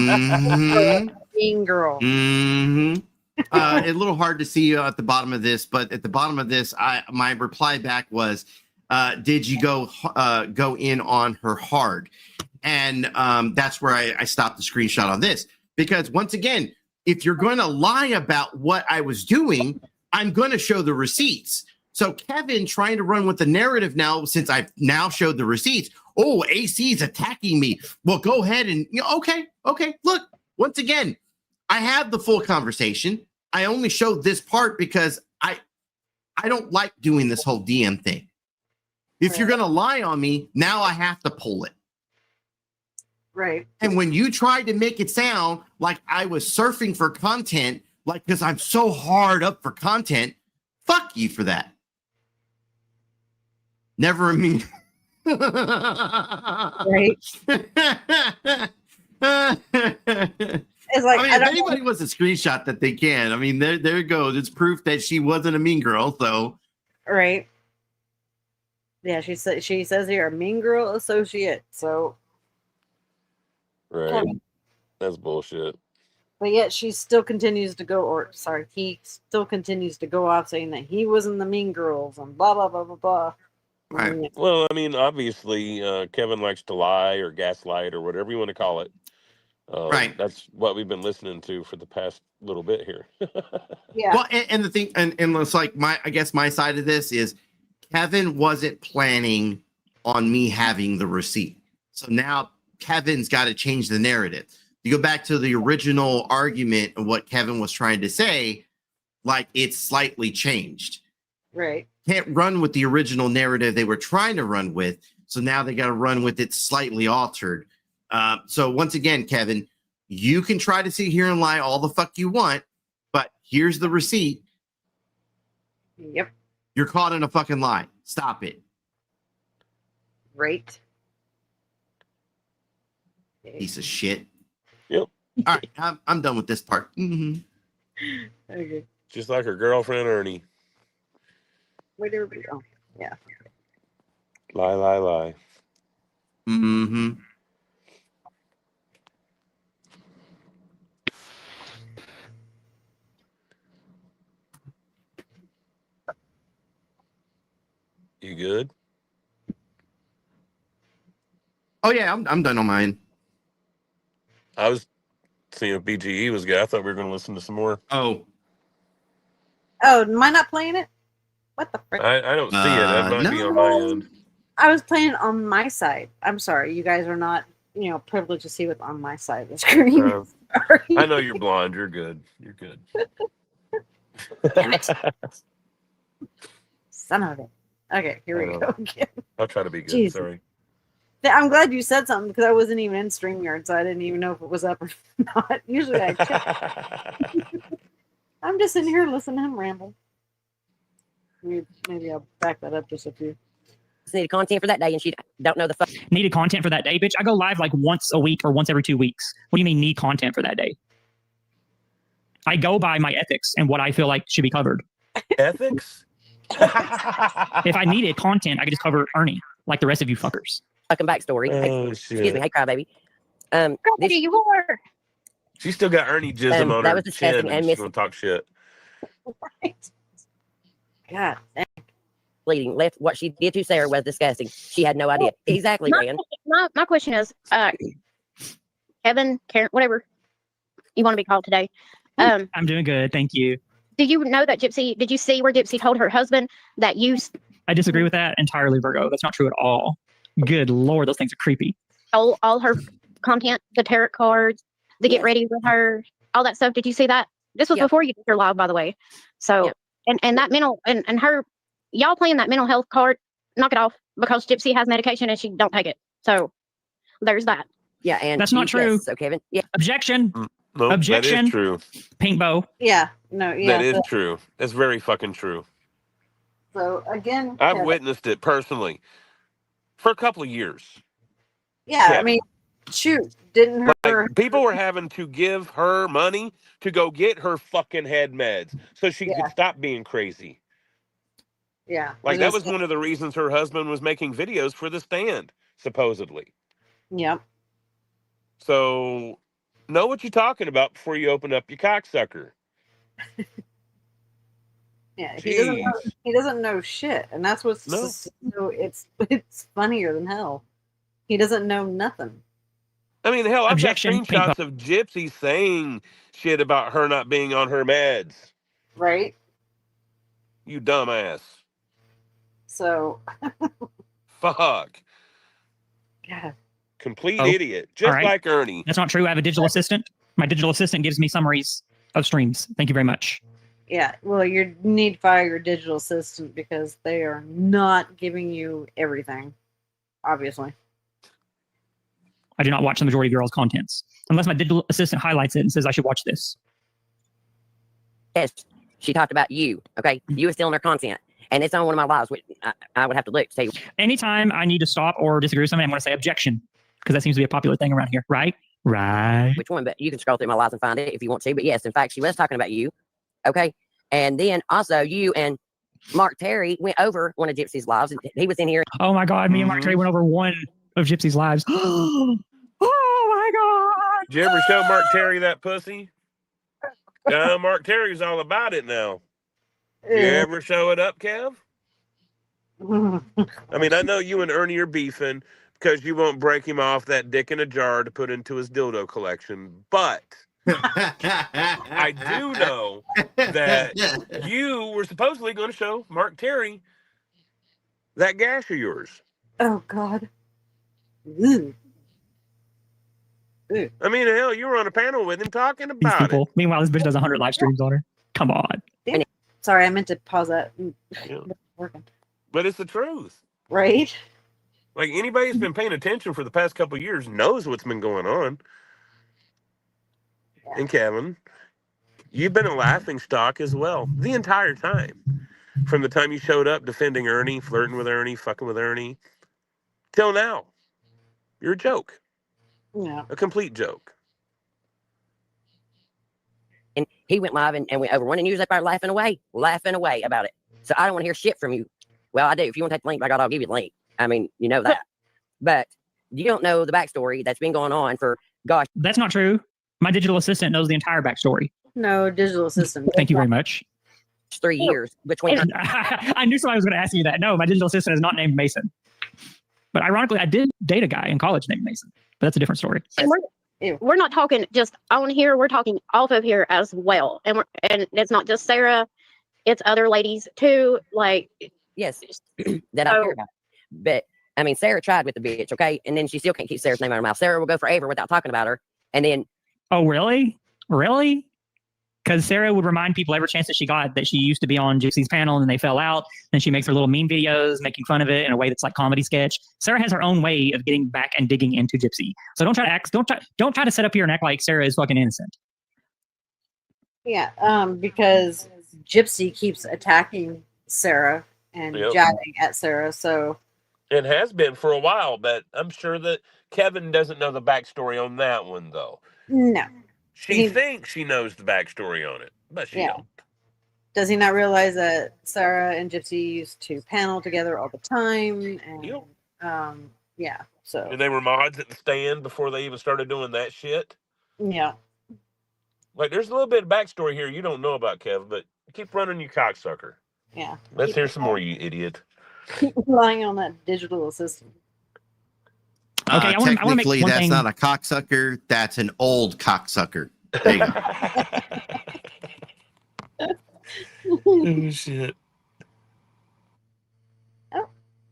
mean girl. A little hard to see at the bottom of this, but at the bottom of this, my reply back was, did you go in on her hard? And that's where I stopped the screenshot on this. Because once again, if you're going to lie about what I was doing, I'm going to show the receipts. So Kevin trying to run with the narrative now, since I've now showed the receipts. Oh, AC is attacking me. Well, go ahead and, okay. Look, once again, I have the full conversation. I only showed this part because I don't like doing this whole DM thing. If you're going to lie on me, now I have to pull it. Right. And when you tried to make it sound like I was surfing for content, like because I'm so hard up for content, fuck you for that. Never a mean. Right. It's like, I mean, if anybody wants a screenshot that they can, I mean, there it goes. It's proof that she wasn't a mean girl. So, right. Yeah, she says here, Mean Girl associate. So, Right. That's bullshit. but yet she still continues to go, he still continues to go off saying that he was in the Mean Girls and blah, blah, blah, blah, blah. right. Well, I mean, obviously, Kevin likes to lie or gaslight or whatever you want to call it. Right. That's what we've been listening to for the past little bit here. Yeah. Well, and the thing, and it's like I guess my side of this is Kevin wasn't planning on me having the receipt. So now Kevin's got to change the narrative. You go back to the original argument of what Kevin was trying to say, like it's slightly changed. Right. Can't run with the original narrative they were trying to run with. So now they got to run with it slightly altered. So once again, Kevin, you can try to sit here and lie all the fuck you want, but here's the receipt. Yep. You're caught in a fucking lie. Stop it. Right. Piece of shit. Yep. All right, I'm done with this part. Mm-hmm. Okay. Just like her girlfriend Ernie. Where'd everybody go? Yeah. Lie. Mm-hmm. You good? Oh yeah, I'm done on mine. I was seeing if BGE was good. I thought we were going to listen to some more. Oh, am I not playing it? What the frick? I don't see it. That might be on my end. I was playing it on my side. I'm sorry. You guys are not, privileged to see what's on my side of the screen. Sorry. I know you're blind. You're good. You're good. Damn it. Son of it. Okay, here we go again. I'll try to be good. Jesus. Sorry. I'm glad you said something because I wasn't even in StreamYard, so I didn't even know if it was up or not. Usually I check. I'm just sitting here listening to him ramble. Maybe I'll back that up just a few. Just needed content for that day, and she don't know the fuck. Needed content for that day, bitch. I go live like once a week or once every 2 weeks. What do you mean need content for that day? I go by my ethics and what I feel like should be covered. Ethics? If I needed content, I could just cover Ernie, like the rest of you fuckers. Fucking backstory. Oh, Excuse shit. me. Hey, crybaby. Girl, This, you were. She still got Ernie jizzing on that her was chin disgusting and and she's going to talk shit. Right. God. misleading. Left what she did to Sarah was disgusting. She had no idea. Exactly, man. My question is, Kevin, Karen, whatever you want to be called today. I'm doing good, thank you. Did you know that Gypsy? Did you see where Gypsy told her husband that you I disagree with that entirely, Virgo. That's not true at all. Good Lord, those things are creepy. stole all her content, the tarot cards, the get Yes. ready with her, all that stuff? Did you see that? This was Yep. before you did your live, by the way. So, Yep. and that mental and her, y'all playing that mental health card, knock it off, because Gypsy has medication and she don't take it. So there's that. Yeah, and That's not true. Yes, so Kevin, yeah, Objection. No, Objection. that is true. Pink bow. Yeah. No. Yeah. That is true. That's very fucking true. So again, I've Kevin. witnessed it personally for a couple of years. Yeah. I Kevin. mean, shoot, didn't her? Like, people were having to give her money to go get her fucking head meds so she Yeah. could stop being crazy. Yeah. Like, that was one of the reasons her husband was making videos for The Stand, supposedly. Yep. So, know what you're talking about before you open up your cocksucker. Yeah. He doesn't. Know, Jeez. he doesn't know shit, and that's what's No. so it's funnier than hell. He doesn't know nothing. I mean, hell, I've Objection, got screenshots of Gypsy saying shit about her not being on her meds. Right. You dumbass. So. Fuck. God. Complete Oh, idiot. Just all right. like Ernie. That's not true. I have a digital assistant. My digital assistant gives me summaries of streams. Thank you very much. Yeah, well, you need to fire your digital assistant because they are not giving you everything, obviously. I do not watch the majority of your all's contents unless my digital assistant highlights it and says I should watch this. yes, she talked about you. Okay, you were stealing her content, and it's on one of my lives. Which I would have to look to say Anytime I need to stop or disagree with something, I'm going to say objection because that seems to be a popular thing around here, right? Right. which one, but you can scroll through my lives and find it if you want to. But yes, in fact, she was talking about you. Okay, and then also you and Mark Terry went over one of Gypsy's lives, and he was in here. Oh my God, me and Mark Mhm. Terry went over one of Gypsy's lives. Oh my God. Did you ever show Mark Terry that pussy? Mark Terry's all about it now. You ever show it up, Kev? I mean, I know you and Ernie are beefing because you won't break him off that dick in a jar to put into his dildo collection. But I do know that you were supposedly going to show Mark Terry that gash of yours. Oh, God. Ew. Ew. I mean, hell, you were on a panel with him talking These about it. people. Meanwhile, this bitch does 100 live streams on her. Come on. Sorry, I meant to pause that. Yeah. Working. But it's the truth. Right? Like, anybody who's been paying attention for the past couple of years knows what's been going on. Yeah. And Kevin, you've been a laughing stock as well the entire time. From the time you showed up defending Ernie, flirting with Ernie, fucking with Ernie, till now. You're a joke. Yeah. A complete joke. And he went live and went over one, and you was up there laughing away about it. So I don't want to hear shit from you. Well, I do. If you want to take the link, by God, I'll give you the link. I mean, you know that. But you don't know the backstory that's been going on for, gosh, That's not true. My digital assistant knows the entire backstory. No, digital assistant. Thank you very much. 3 years between. I knew somebody was going to ask you that. No, my digital assistant is not named Mason. But ironically, I did date a guy in college named Mason. But that's a different story. And we're not talking just on here. We're talking off of here as well. And it's not just Sarah. It's other ladies too. Like, Yes, that I care about. But I mean, Sarah tried with the bitch, okay, and then she still can't keep Sarah's name out of her mouth. Sarah will go forever without talking about her, and then Oh, really? Really? Because Sarah would remind people every chance that she got that she used to be on Gypsy's panel and then they fell out. Then she makes her little meme videos making fun of it in a way that's like comedy sketch. Sarah has her own way of getting back and digging into Gypsy. So don't try to set up here and act like Sarah is fucking innocent. Yeah, because Gypsy keeps attacking Sarah and Yep. jabbing at Sarah. So It has been for a while, but I'm sure that Kevin doesn't know the backstory on that one, though. no, She thinks she knows the backstory on it, but she Yeah. don't. Does he not realize that Sarah and Gypsy used to panel together all the time? And Yep. yeah, so And they were mods at the stand before they even started doing that shit. yeah, Like, there's a little bit of backstory here you don't know about, Kev, but keep running, you cocksucker. yeah. Let's hear some more, you idiot. Keep relying on that digital assistant. Okay, I wanna make Technically, one that's thing- not a cocksucker. That's an old cocksucker. There you go. Oh, shit.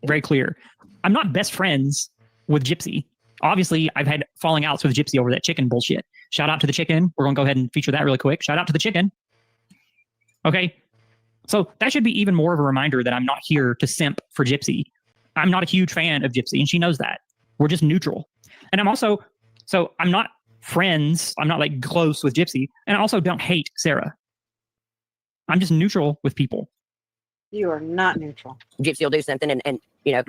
Very clear. I'm not best friends with Gypsy. Obviously, I've had falling outs with Gypsy over that chicken bullshit. Shout out to the chicken. We're going to go ahead and feature that really quick. Shout out to the chicken. Okay. So that should be even more of a reminder that I'm not here to simp for Gypsy. I'm not a huge fan of Gypsy, and she knows that. We're just neutral. And I'm also, so I'm not friends. I'm not like close with Gypsy. And I also don't hate Sarah. I'm just neutral with people. You are not neutral. Gypsy will do something, and you know,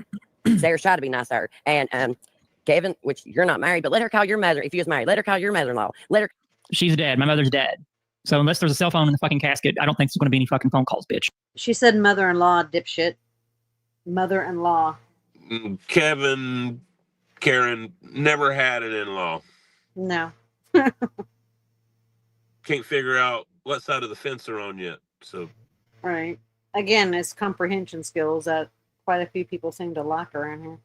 Sarah's trying to be nice to her. And Kevin, which you're not married, but let her call your mother. If you was married, let her call your mother-in-law. Let her. She's dead. My mother's dead. So unless there's a cell phone in the fucking casket, I don't think there's going to be any fucking phone calls, bitch. She said mother-in-law, dipshit. Mother-in-law. Kevin, Karen, never had an in-law. No. Can't figure out what side of the fence they're on yet. So, Right. Again, it's comprehension skills that quite a few people seem to lack around here.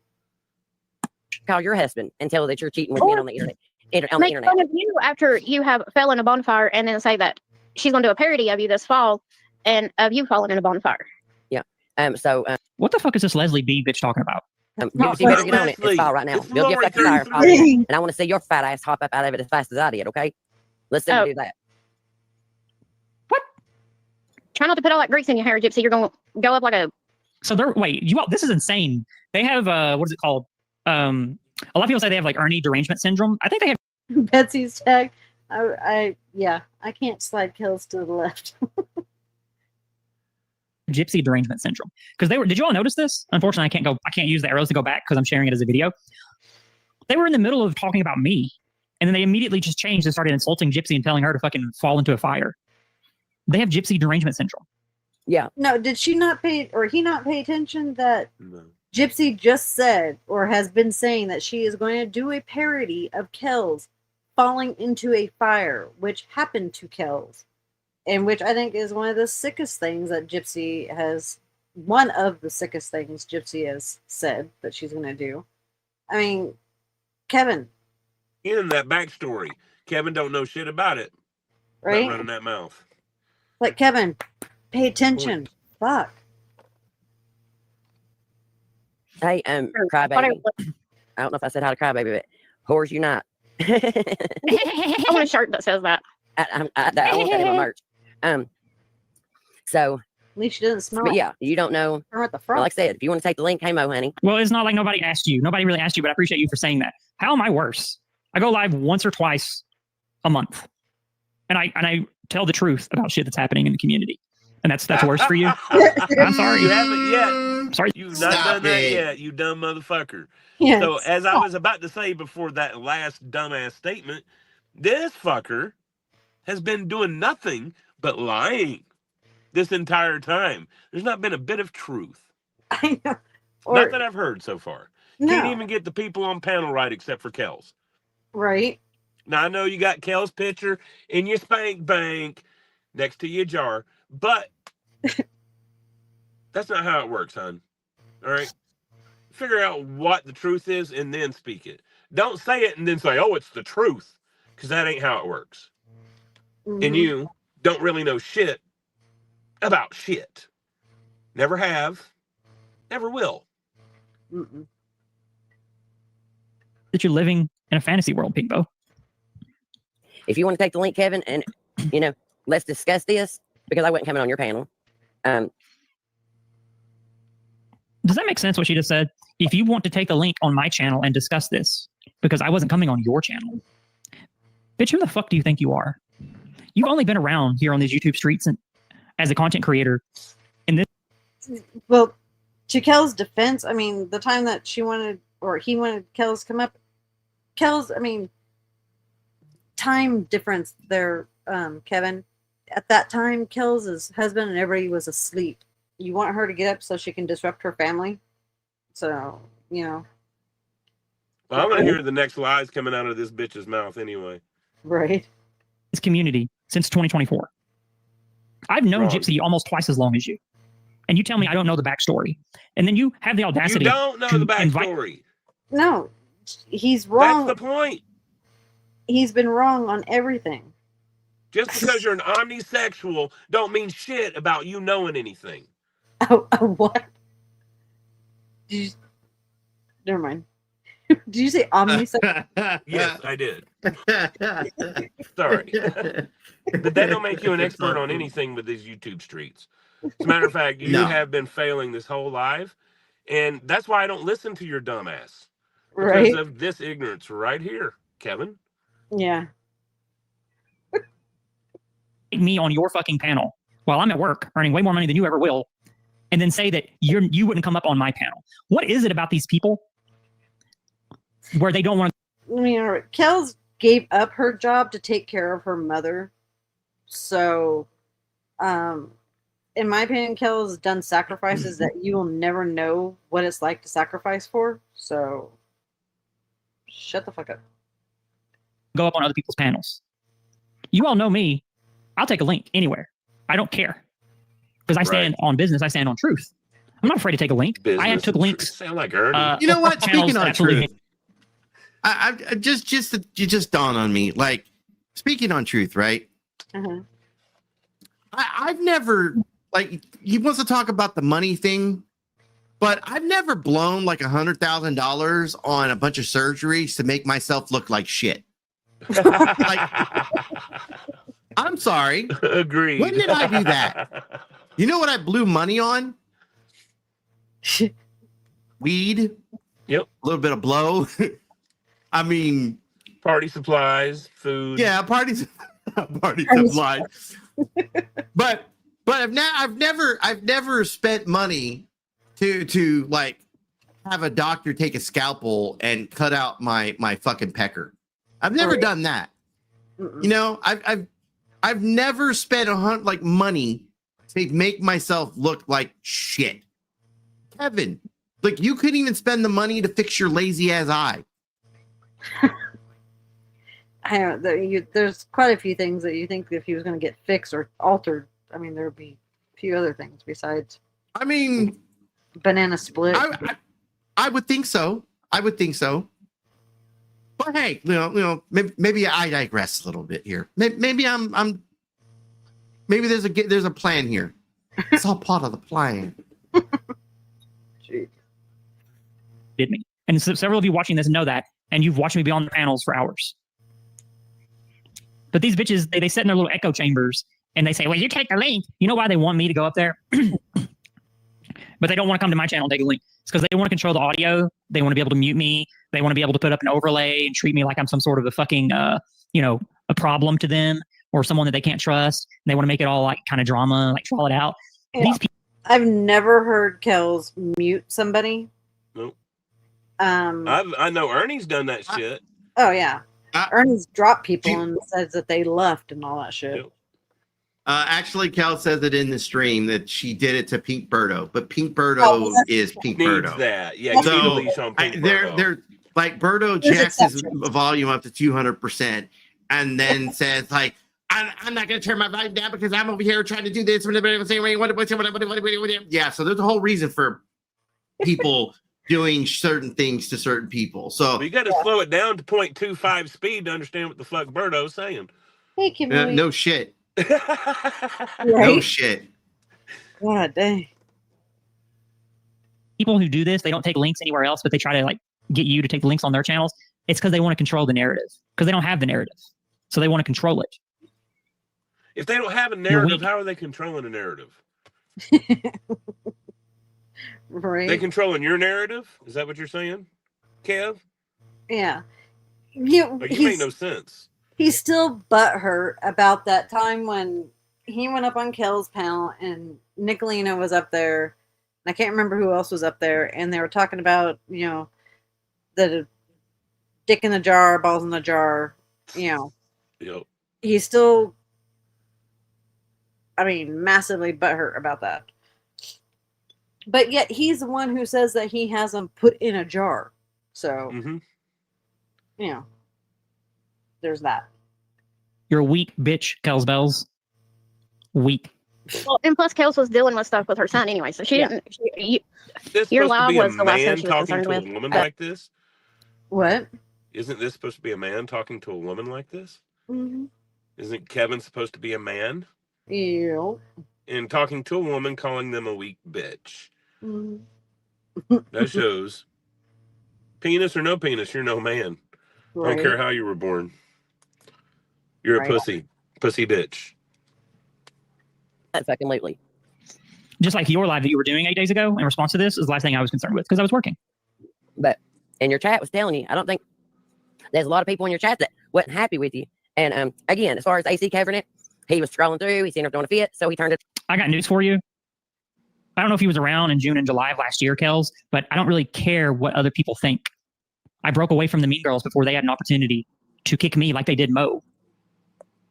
call your husband and tell her that you're cheating with men on the internet. On the Make internet. fun of you after you have fell in a bonfire, and then say that she's going to do a parody of you this fall, and of you falling in a bonfire. So What the fuck is this Leslie B bitch talking about? Gypsy better get on it. It's fall right now. It's Go get Lori that fire, 33. and I want to see your fat ass hop up out of it as fast as I did. Okay, let's see you do that. Try not to put all that grease in your hair, Gypsy. You're going to go up like a. So they're wait, you all this is insane. They have what is it called? A lot of people say they have like Ernie derangement syndrome. I think they have Betsy's tag. Yeah, I can't slide kills to the left. Gypsy derangement syndrome. Because they were did you all notice this? Unfortunately, I can't use the arrows to go back because I'm sharing it as a video. They were in the middle of talking about me, and then they immediately just changed and started insulting Gypsy and telling her to fucking fall into a fire. They have Gypsy derangement syndrome. No, did she not pay or he not pay attention that no. Gypsy just said or has been saying that she is going to do a parody of Kells falling into a fire, which happened to Kells, and which I think is one of the sickest things that Gypsy has said that she's going to do. I mean, Kevin, In that backstory, Kevin don't know shit about it. right? Not running that mouth. Like, Kevin, pay attention. Fuck. Hey, crybaby. I don't know if I said how to crybaby, but whores unite. I want a shirt that says that. I want that in my merch. So, At least she doesn't smell but it. yeah, you don't know. Her at the front. Like I said, if you want to take the link, hey Mo, honey. Well, it's not like nobody asked you. Nobody really asked you, but I appreciate you for saying that. How am I worse? I go live once or twice a month, and I tell the truth about shit that's happening in the community, and that's worse for you. I'm sorry. You haven't yet. Sorry. You've not Stop done that it. yet, you dumb motherfucker. Yes. So, as I was about to say before that last dumbass statement, this fucker has been doing nothing but lying this entire time. There's not been a bit of truth. I know. Not that I've heard so far. Can't No, even get the people on panel right except for Kells. right? Now, I know you got Kel's picture in your spank bank next to your jar, but that's not how it works, hon. All right? Figure out what the truth is and then speak it. Don't say it and then say, oh, it's the truth, because that ain't how it works. And Mhm. you don't really know shit about shit. Never have, never will. Mm-mm. That you're living in a fantasy world, Pigbo. If you want to take the link, Kevin, and let's discuss this because I wasn't coming on your panel. Does that make sense what she just said? If you want to take the link on my channel and discuss this, because I wasn't coming on your channel, bitch, who the fuck do you think you are? You've only been around here on these YouTube streets and as a content creator. Well, to Kel's defense, I mean, the time that he wanted Kel's to come up, Kel's, I mean, time difference there, Kevin. at that time, kills his husband and everybody was asleep. You want her to get up so she can disrupt her family. So, you know. Well, I'm gonna hear the next lies coming out of this bitch's mouth anyway. Right. This community since 2024. I've known Wrong. Gypsy almost twice as long as you. And you tell me I don't know the backstory. And then you have the You audacity don't know to the invite. backstory. No, he's wrong. That's the point. He's been wrong on everything. Just because you're an omnisexual don't mean shit about you knowing anything. Oh, what? Never mind. Did you say omnisexual? Yes, I did. Sorry. But that don't make you an expert on anything with these YouTube streets. As a matter of fact, you No. have been failing this whole life. And that's why I don't listen to your dumbass. Because Right? of this ignorance right here, Kevin. Yeah. Me on your fucking panel while I'm at work earning way more money than you ever will, and then say that you wouldn't come up on my panel. What is it about these people where they don't want to? You know, Kels gave up her job to take care of her mother. So, in my opinion, Kels has done sacrifices that you will never know what it's like to sacrifice for. So, shut the fuck up. Go up on other people's panels? You all know me. I'll take a link anywhere. I don't care. Because I stand on business. I stand on truth. I'm not afraid to take a link. Business I took links. Sound like Ernie. You know what? Panels Speaking on absolutely- truth, I you just dawned on me. Like, speaking on truth, right? Uh-huh. I've never, like, he wants to talk about the money thing, but I've never blown like $100,000 on a bunch of surgeries to make myself look like shit. I'm sorry. Agreed. When did I do that? You know what I blew money on? Weed. Yep. A little bit of blow. I mean, Party supplies, food. yeah, party supplies. but I've never spent money to like have a doctor take a scalpel and cut out my fucking pecker. I've never Right. done that. Mm-mm. You know, I've never spent like money to make myself look like shit. Kevin, like, you couldn't even spend the money to fix your lazy ass eye. I don't know. There's quite a few things that you think if he was going to get fixed or altered. I mean, there would be a few other things besides I mean, banana split. I would think so. I would think so. But hey, you know, maybe I digress a little bit here. Maybe maybe there's a plan here. It's all part of the plan. Jeez. Did me. And so several of you watching this know that, and you've watched me be on the panels for hours. But these bitches, they sit in their little echo chambers and they say, well, you take the link. You know why they want me to go up there? But they don't want to come to my channel and take a link. It's because they want to control the audio. They want to be able to mute me. They want to be able to put up an overlay and treat me like I'm some sort of a fucking, a problem to them or someone that they can't trust. And they want to make it all like kind of drama, like draw it out. Yeah. These people. I've never heard Kels mute somebody. Nope. Oh I know Ernie's done that shit. yeah. Ernie's dropped people She- and says that they left and all that shit. Yep. Actually, Cal says it in the stream that she did it to Pink Birdo, but Pink Birdo Oh, that's- is Pink Needs Birdo. that. Yeah, you need a So leash on Pink Birdo. they're like Birdo There's jacks his exceptions. volume up to 200% and then says like, I'm not going to turn my volume down because I'm over here trying to do this. Yeah, so there's a whole reason for people doing certain things to certain people. So But you got to slow it down to 0.25 speed to understand what the fuck Birdo's saying. Hey, Kimberly. no shit. right? No shit. God dang. People who do this, they don't take links anywhere else, but they try to like get you to take the links on their channels. It's because they want to control the narrative because they don't have the narrative. So they want to control it. If they don't have a You're narrative, weak. how are they controlling a narrative? Right? They controlling your narrative? Is that what you're saying, Kev? Yeah. Like, you make no sense. He's still butthurt about that time when he went up on Kel's panel and Nicolina was up there. And I can't remember who else was up there. And they were talking about, the dick in the jar, balls in the jar. Yep. He's still massively butthurt about that. But yet he's the one who says that he has them put in a jar. So, Mm-hmm. There's that. You're a weak bitch, Kels Bells. Weak. Well, and plus, Kels was dealing with stuff with her son anyway, so she didn't. This Your supposed to live be a was the last thing man she was talking concerned to a with. woman like this? What? Isn't this supposed to be a man talking to a woman like this? Mm-hmm. Isn't Kevin supposed to be a man? Yeah. And talking to a woman, calling them a weak bitch. Mm-hmm. That shows penis or no penis, you're no man. Right. I don't care how you were born. You're a pussy. Pussy bitch. Fucking Just like your live that you were doing 8 days ago in response to this is the last thing I was concerned with because I was working. But in your chat was telling you, I don't think there's a lot of people in your chat that wasn't happy with you. And again, as far as AC covering it, he was scrolling through, he seen her throwing a fit, so he turned it. I got news for you. I don't know if he was around in June and July of last year, Kels, but I don't really care what other people think. I broke away from the Mean Girls before they had an opportunity to kick me like they did Mo.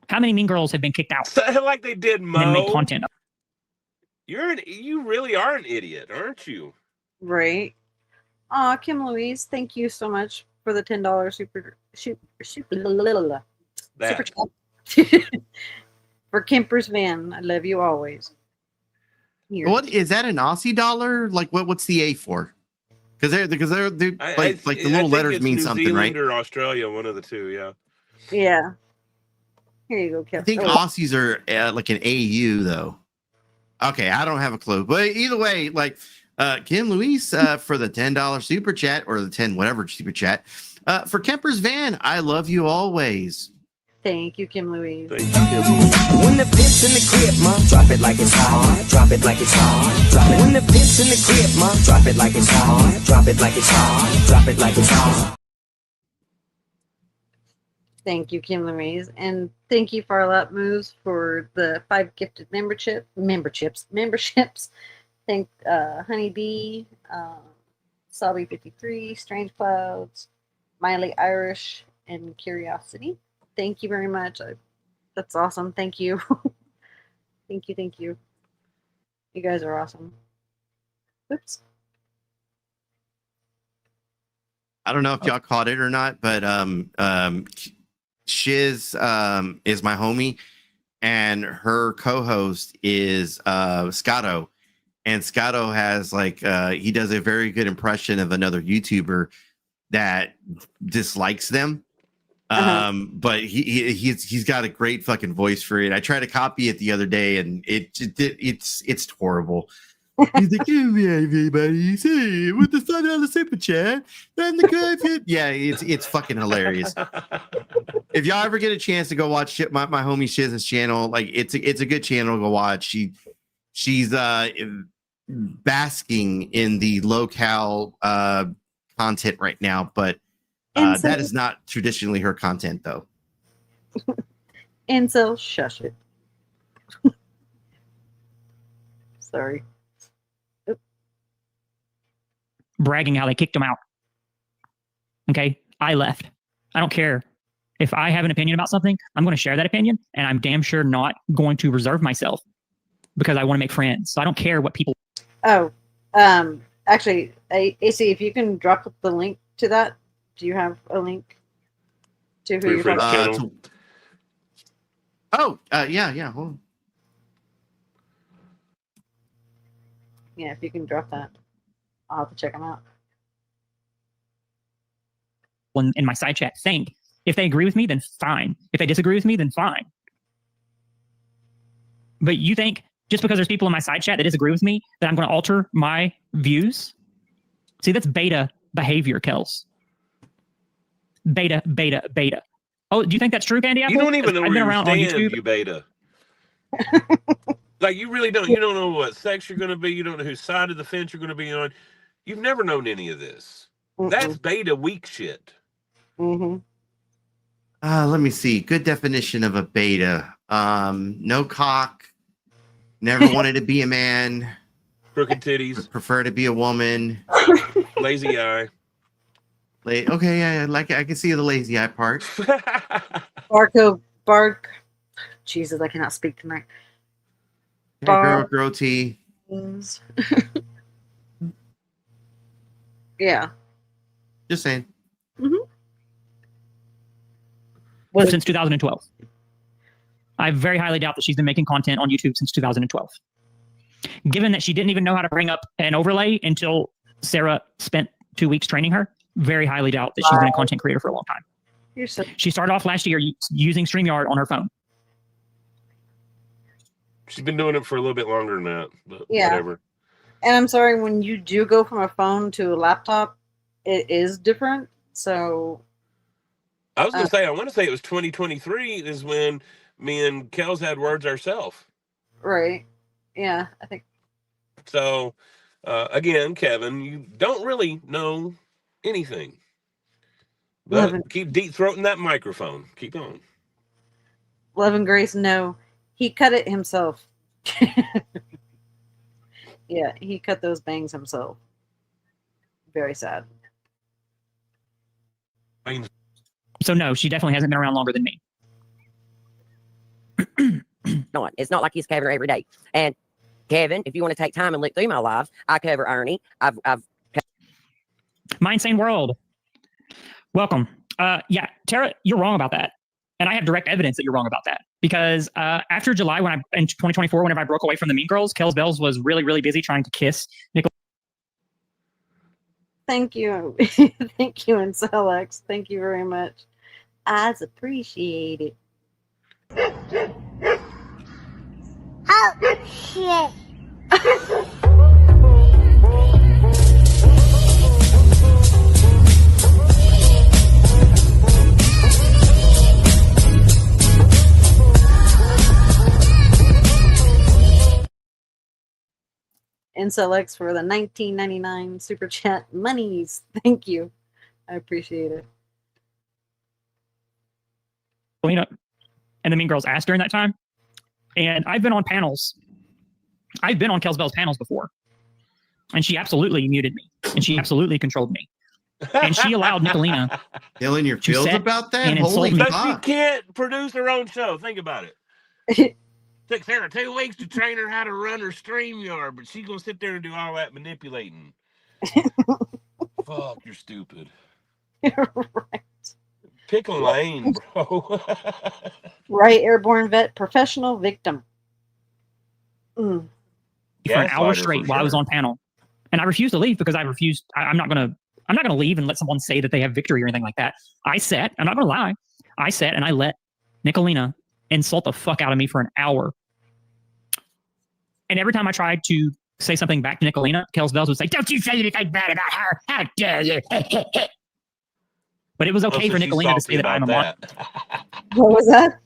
How many Mean Girls have been kicked out? Like they did Mo. And make content. You really are an idiot, aren't you? Right. Kim Louise, thank you so much for the $10 super chat. For Kemper's Van. I love you always. Here. What is that, an Aussie dollar? Like what's the A for? Because they're like the little letters mean New something, Zealand right? Or Australia, one of the two, yeah. Yeah. Here you go, Kim. I think Aussies are like an AU though. Okay, I don't have a clue, but either way, like Kim Louise for the $10 super chat or the 10 whatever super chat for Kemper's Van. I love you always. Thank you, Kim Louise. Thank you, Kim. When the pimp's in the crib, ma, drop it like it's hot. Drop it like it's hot. Drop it. When the pimp's in the crib, ma, drop it like it's hot. Drop it like it's hot. Drop it like it's hot. Thank you, Kim Louise. And thank you, Farlap Moves, for the 5 gifted memberships. Thank Honeybee, Sobby53, Strange Clouds, Miley Irish, and Curiosity. Thank you very much. That's awesome. Thank you. Thank you. You guys are awesome. Oops. I don't know if y'all caught it or not, but Shiz is my homie, and her co-host is Scotto. And Scotto has he does a very good impression of another YouTuber that dislikes them. But he's got a great fucking voice for it. I tried to copy it the other day, and it's horrible. He's like, "Hey, everybody, see with the $5 super chat, then the guy." Yeah, it's fucking hilarious. If y'all ever get a chance to go watch my homie Shiz's channel, like it's a good channel to go watch. She's basking in the low-cal content right now, but that is not traditionally her content, though. And so, shush it. Sorry. Bragging how they kicked him out. Okay, I left. I don't care. If I have an opinion about something, I'm going to share that opinion, and I'm damn sure not going to reserve myself because I want to make friends. So I don't care what people. Oh, actually, AC, if you can drop the link to that. Do you have a link to who you're talking about? Yeah. Hold on. Yeah, if you can drop that, I'll have to check them out. In my side chat, think if they agree with me, then fine. If they disagree with me, then fine. But you think just because there's people in my side chat that disagree with me that I'm going to alter my views? See, that's beta behavior, Kels. Beta. Oh, do you think that's true, Candy Apple? You don't even know I've been where around on you YouTube. stand, you beta. Like, you really don't. You don't know what sex you're going to be. You don't know whose side of the fence you're going to be on. You've never known any of this. That's beta weak shit. Mm-hmm. Let me see. Good definition of a beta. No cock. Never wanted to be a man. Crooked titties. Prefer to be a woman. Lazy eye. Okay, yeah, like I can see the lazy eye part. Jesus, I cannot speak tonight. Hey, girl, grow tea. Yeah. Just saying. Since 2012. I very highly doubt that she's been making content on YouTube since 2012. Given that she didn't even know how to bring up an overlay until Sarah spent 2 weeks training her, very highly doubt that she's been a content creator for a long time. She started off last year using StreamYard on her phone. She's been doing it for a little bit longer than that, but Yeah. whatever. And I'm sorry, when you do go from a phone to a laptop, it is different. So I was going to say, I want to say it was 2023 is when me and Kels had words ourselves. right. Yeah, I think. So, again, Kevin, you don't really know anything. But keep deep throating that microphone. Keep on. Love and Grace, no. He cut it himself. Yeah, he cut those bangs himself. Very sad. So no, she definitely hasn't been around longer than me. Not. It's not like he's covering every day. And Kevin, if you want to take time and look through my lives, I cover Ernie. I've My Insane World. Welcome. Yeah, Tara, you're wrong about that. And I have direct evidence that you're wrong about that. Because after July, in 2024, whenever I broke away from the Mean Girls, Kels Bells was really, really busy trying to kiss Nickel. Thank you. Thank you, Incelex. Thank you very much. I appreciate it. Oh, shit. Incelex for the $19.99 super chat monies. Thank you. I appreciate it. And the Mean Girls asked during that time. And I've been on panels. I've been on Kels Bell's panels before. And she absolutely muted me. And she absolutely controlled me. And she allowed Nicolina. Feeling your feels about that? Holy fuck. But she can't produce her own show. Think about it. Took Sarah 2 weeks to train her how to run her StreamYard, but she's going to sit there and do all that manipulating. Fuck, you're stupid. Right. Pick a lane, bro. Right, airborne vet, professional victim. For an hour straight while I was on panel. And I refused to leave because I'm not gonna leave and let someone say that they have victory or anything like that. I'm not gonna lie. I sat and I let Nicolina insult the fuck out of me for an hour. And every time I tried to say something back to Nicolina, Kels Bells would say, "Don't you say anything bad about her. How dare you?" But it was okay for Nicolina to say that I'm a monster. What was that?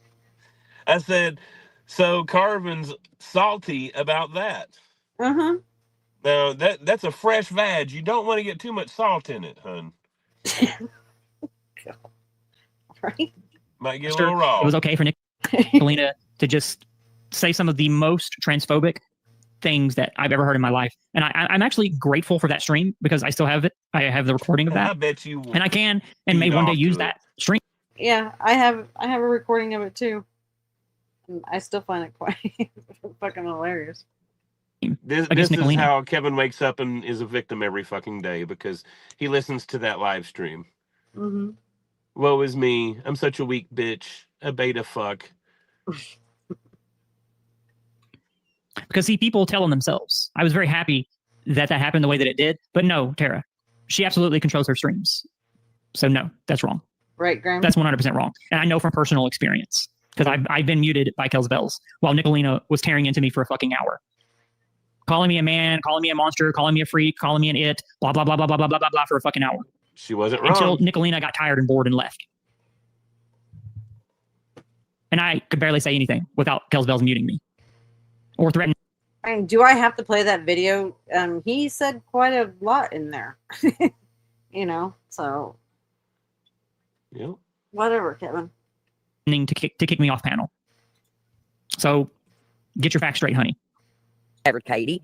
I said, so Carvin's salty about that. Uh-huh. Now, that's a fresh vag. You don't want to get too much salt in it, hun. Right? Might get a little raw. It was okay for Nicolina to just say some of the most transphobic things that I've ever heard in my life. And I'm actually grateful for that stream because I still have it. I have the recording of that. I bet you would. And I can and may one day use that stream. Yeah, I have a recording of it too. And I still find it quite fucking hilarious. This is how Kevin wakes up and is a victim every fucking day because he listens to that live stream. Mm-hmm. Woe is me. I'm such a weak bitch. A beta fuck. Because see, people tell on themselves. I was very happy that happened the way that it did. But no, Tara, she absolutely controls her streams. So no, that's wrong. Right, Graham? That's 100% wrong. And I know from personal experience because I've been muted by Kels Bells while Nicolina was tearing into me for a fucking hour. Calling me a man, calling me a monster, calling me a freak, calling me an it, blah, blah, blah, blah, blah, blah, blah, blah, blah for a fucking hour. She wasn't wrong. Until Nicolina got tired and bored and left. And I could barely say anything without Kels Bells muting me. Or threatening. I mean, do I have to play that video? He said quite a lot in there. So. Yep. Whatever, Kevin. To kick me off panel. So get your facts straight, honey. Ever, Katie.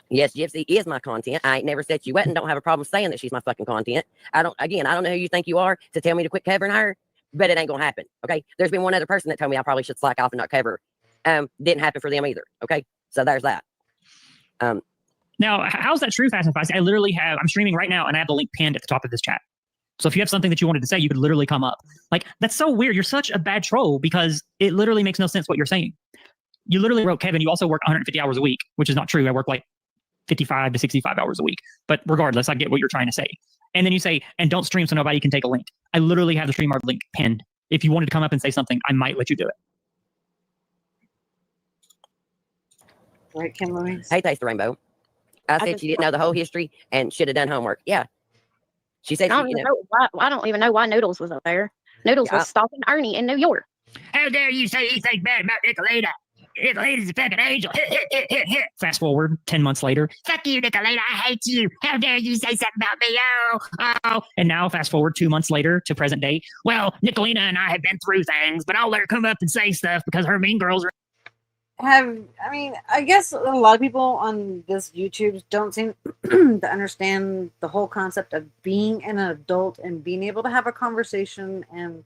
Yes, Gypsy is my content. I ain't never set you up and don't have a problem saying that she's my fucking content. I don't know who you think you are to tell me to quit covering her, but it ain't gonna happen. Okay. There's been one other person that told me I probably should slack off and not cover didn't happen for them either. Okay, so there's that. Now, how's that true, Fast and Feisty? I'm streaming right now, and I have the link pinned at the top of this chat. So if you have something that you wanted to say, you could literally come up. Like, that's so weird. You're such a bad troll because it literally makes no sense what you're saying. You literally wrote, Kevin, you also work 150 hours a week, which is not true. I work like 55 to 65 hours a week. But regardless, I get what you're trying to say. And then you say, and don't stream so nobody can take a link. I literally have the StreamYard link pinned. If you wanted to come up and say something, I might let you do it. Right, Kim Louise? Hey, Taste the Rainbow. I said she didn't know the whole history and should have done homework. Yeah. She said I don't even know why. I don't even know why Noodles was up there. Noodles was stalking Ernie in New York. How dare you say anything bad about Nicolita? Nicolita's a fucking angel. Fast forward 10 months later. Fuck you, Nicolita. I hate you. How dare you say something about me? Oh. And now fast forward 2 months later to present day. Well, Nicolita and I have been through things, but I'll let her come up and say stuff because her mean girls are. I guess a lot of people on this YouTube don't seem to understand the whole concept of being an adult and being able to have a conversation and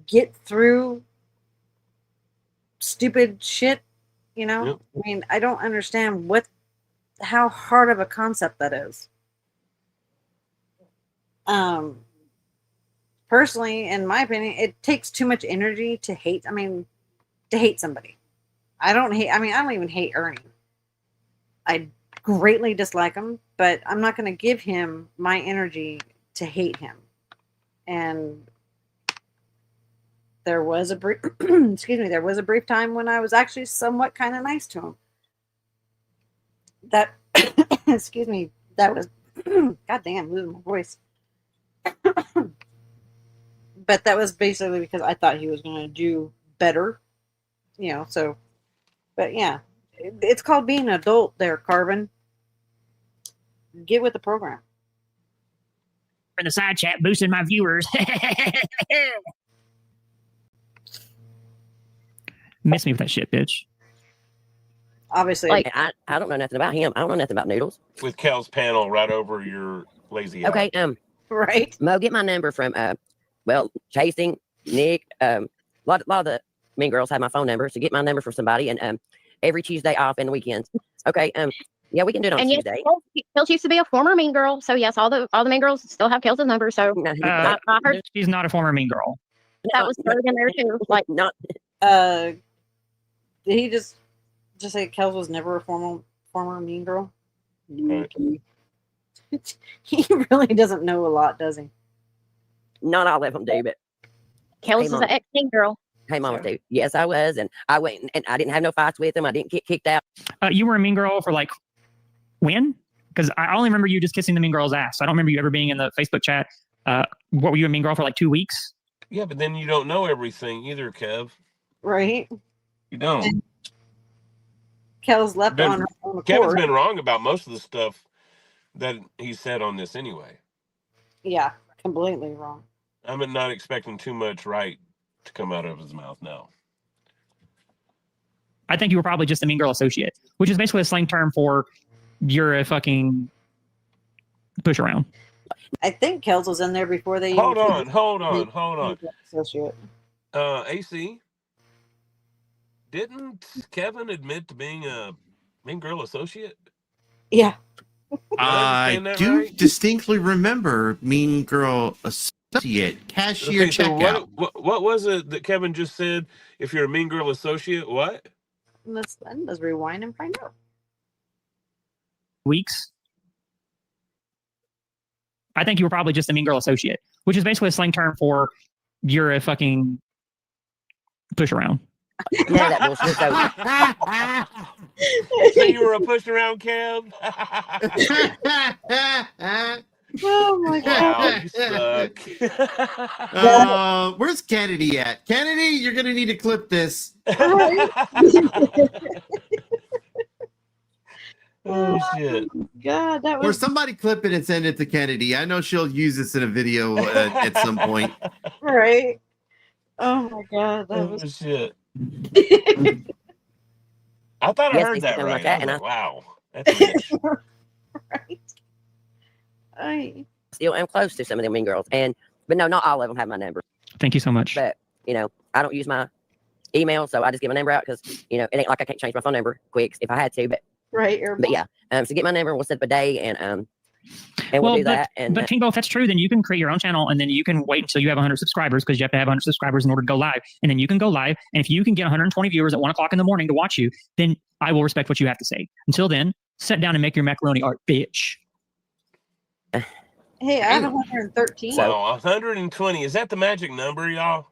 get through stupid shit, you know? Yep. I mean, I don't understand how hard of a concept that is. Personally, in my opinion, it takes too much energy to hate somebody. I don't even hate Ernie. I greatly dislike him, but I'm not going to give him my energy to hate him. And there was a brief, there was a brief time when I was actually somewhat kind of nice to him. That, that was, goddamn, losing my voice. But that was basically because I thought he was going to do better, so. But yeah, it's called being an adult there, Carbon. Get with the program. In the side chat, boosting my viewers. Miss me with that shit, bitch. Obviously. Like, I don't know nothing about him. I don't know nothing about Noodles. With Cal's panel right over your lazy eye. Okay, right. Mo, get my number from, Chasing, Nick, a lot of the mean girls have my phone number, so get my number from somebody, and every Tuesday off and the weekends. Okay, yeah, we can do it on Tuesday. Yes, Kels used to be a former mean girl, so yes, all the mean girls still have Kels' number. So I heard she's not a former mean girl. that was thrown in there too. Like, not. Did he just say Kels was never a former mean girl? Right. He really doesn't know a lot, does he? Not all of them do, but Kels is an ex-mean girl. Hey, Mama, dude. Yes, I was, and I went, and I didn't have no fights with him. I didn't get kicked out. You were a mean girl for like when? Because I only remember you just kissing the mean girl's ass. I don't remember you ever being in the Facebook chat. What were you a mean girl for like 2 weeks? Yeah, but then you don't know everything either, Kev. Right. You don't. Kel's left on her own accord. Kevin's been wrong about most of the stuff that he said on this anyway. Yeah, completely wrong. I'm not expecting too much right to come out of his mouth now. I think you were probably just a mean girl associate, which is basically a slang term for you're a fucking push around. I think Kels was in there before they. Hold on. Associate. AC, didn't Kevin admit to being a mean girl associate? Yeah. I do distinctly remember Mean Girl Associate cashier checkout. What was it that Kevin just said? If you're a mean girl associate, what? Let's rewind and find out. Weeks. I think you were probably just a mean girl associate, which is basically a slang term for you're a fucking push around. Yeah, that bullshit. So you were a push around, Kev? Oh my God! You suck. Where's Kennedy at? Kennedy, you're gonna need to clip this. Oh shit! God, that was. Or somebody clip it and send it to Kennedy. I know she'll use this in a video at some point. Right. Oh my God, that was shit. I thought I heard that right. Like that, I was like, wow, that's a bitch. Right. Still am close to some of them mean girls, but no, not all of them have my number. Thank you so much. But I don't use my email. So I just get my number out because, you know, it ain't like I can't change my phone number quick if I had to. Right. But yeah. So get my number. We'll set up a day and we'll do that. And but King Bo, if that's true, then you can create your own channel and then you can wait until you have 100 subscribers because you have to have 100 subscribers in order to go live. And then you can go live. And if you can get 120 viewers at 1 o'clock in the morning to watch you, then I will respect what you have to say. Until then, sit down and make your macaroni art, bitch. Hey, I have 113. Well, 120. Is that the magic number, y'all?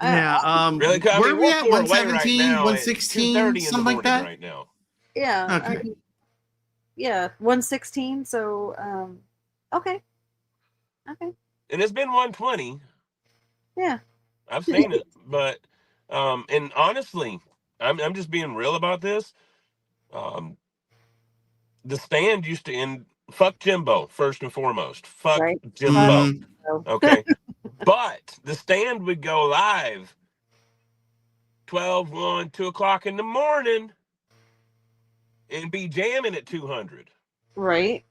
Yeah. Really? I Where mean, we we're at? 4 away right 117, now at 116, 2:30 in the something morning like that. right now. Yeah. Okay. Yeah, 116. So, okay. And it's been 120. Yeah. I've seen it, but and honestly, I'm just being real about this. The stand used to end. Fuck Jimbo first and foremost. Fuck Right. Jimbo. Mhm. Okay, but the stand would go live 12, 1, 2 o'clock in the morning and be jamming at 200. Right.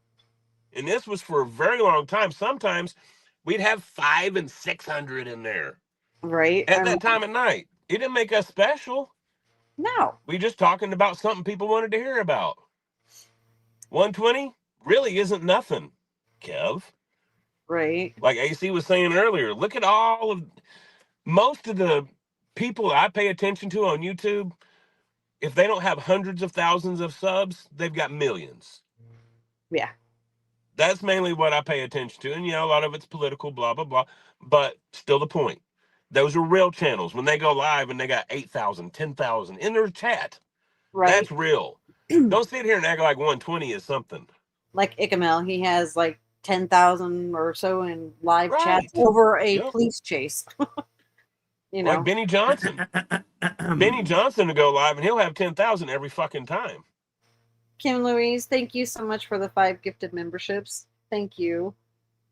And this was for a very long time. Sometimes we'd have 500 and 600 in there. Right. At that time of night. It didn't make us special. No. We just talking about something people wanted to hear about. 120 really isn't nothing, Kev. Right. Like AC was saying earlier, look at most of the people I pay attention to on YouTube. If they don't have hundreds of thousands of subs, they've got millions. Yeah. That's mainly what I pay attention to. And, a lot of it's political, blah, blah, blah. But still the point. Those are real channels. When they go live and they got 8,000, 10,000 in their chat, Right. that's real. Don't sit here and act like 120 is something. Like Icamel, he has like 10,000 or so in live Right. chats over a Yep. police chase. You know, Like Benny Johnson. Benny Johnson to go live and he'll have 10,000 every fucking time. Kim Louise, thank you so much for the 5 gifted memberships. Thank you.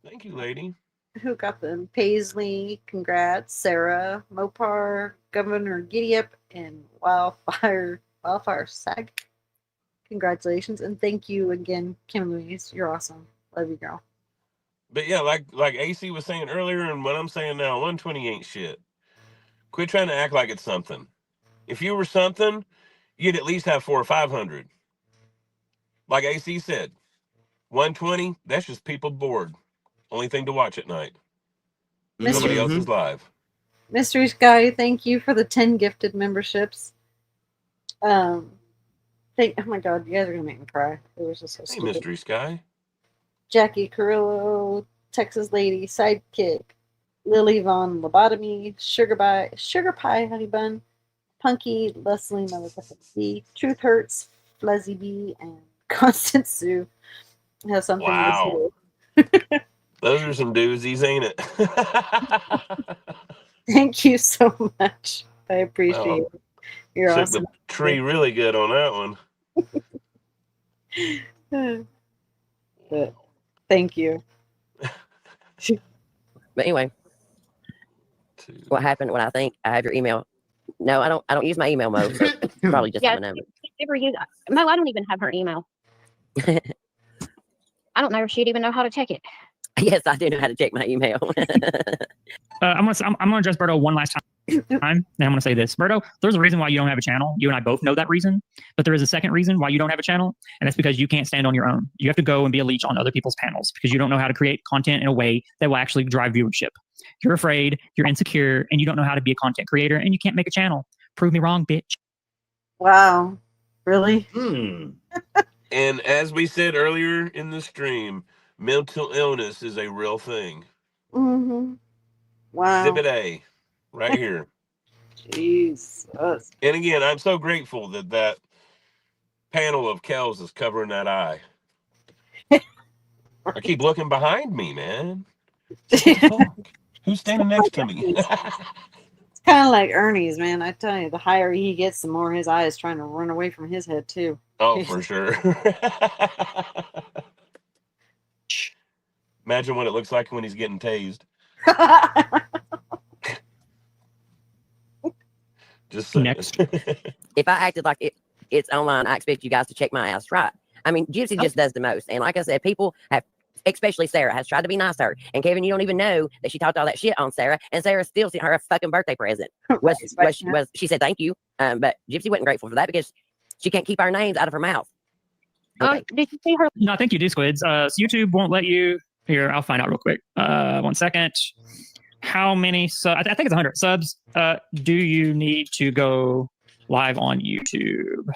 Thank you, lady. Who got them? Paisley, congrats. Sarah, Mopar, Governor Giddeyup, and Wildfire Sag. Congratulations and thank you again, Kim Louise. You're awesome. Love you, girl. But yeah, like AC was saying earlier, and what I'm saying now, 120 ain't shit. Quit trying to act like it's something. If you were something, you'd at least have 400 or 500. Like AC said, 120, that's just people bored. Only thing to watch at night. Nobody else is live. Mystery Sky, thank you for the 10 gifted memberships. Oh my god, you guys are gonna make me cry. It was just so Hey, stupid. Mystery Sky. Jackie Carrillo, Texas Lady, Sidekick, Lily Von Lobotomy, Sugar Pie Honey Bun, Punky, Leslie Motherfucker B, Truth Hurts, Flezzy B, and Constant Sue has something Wow. to say. Those are some doozies, ain't it? Thank you so much. I appreciate it. You're Took awesome. the tree really good on that one. But thank you. But anyway, what happened? What I think I have your email. No, I don't use my email, Mo. So it's probably just Yeah, my number. never use. Mo, I don't even have her email. I don't know if she'd even know how to check it. Yes, I do know how to check my email. I'm gonna address Berto one last time, and I'm gonna say this, Berto. There's a reason why you don't have a channel. You and I both know that reason, but there is a second reason why you don't have a channel, and that's because you can't stand on your own. You have to go and be a leech on other people's panels because you don't know how to create content in a way that will actually drive viewership. You're afraid, you're insecure, and you don't know how to be a content creator, and you can't make a channel. Prove me wrong, bitch. Wow, really? And as we said earlier in the stream, mental illness is a real thing. Mm-hmm. Wow. Exhibit A, right here. Jesus. And again, I'm so grateful that panel of Kells is covering that eye. I keep looking behind me, man. Who's standing next to me? It's kind of like Ernie's, man. I tell you, the higher he gets, the more his eye is trying to run away from his head, too. Oh, for sure. Imagine what it looks like when he's getting tased. Just saying. Next. If I acted like it's online, I expect you guys to check my ass, right? I mean, Gypsy just does the most. And like I said, people have especially Sarah, has tried to be nice to her. And Kevin, you don't even know that she talked all that shit on Sarah, and Sarah still sent her a fucking birthday present. She said thank you, but Gypsy wasn't grateful for that because she can't keep our names out of her mouth. Okay. Did you see her? No, I think you do, Squids. So YouTube won't let you. Here, I'll find out real quick. 1 second. How many I think it's 100 subs. Do you need to go live on YouTube?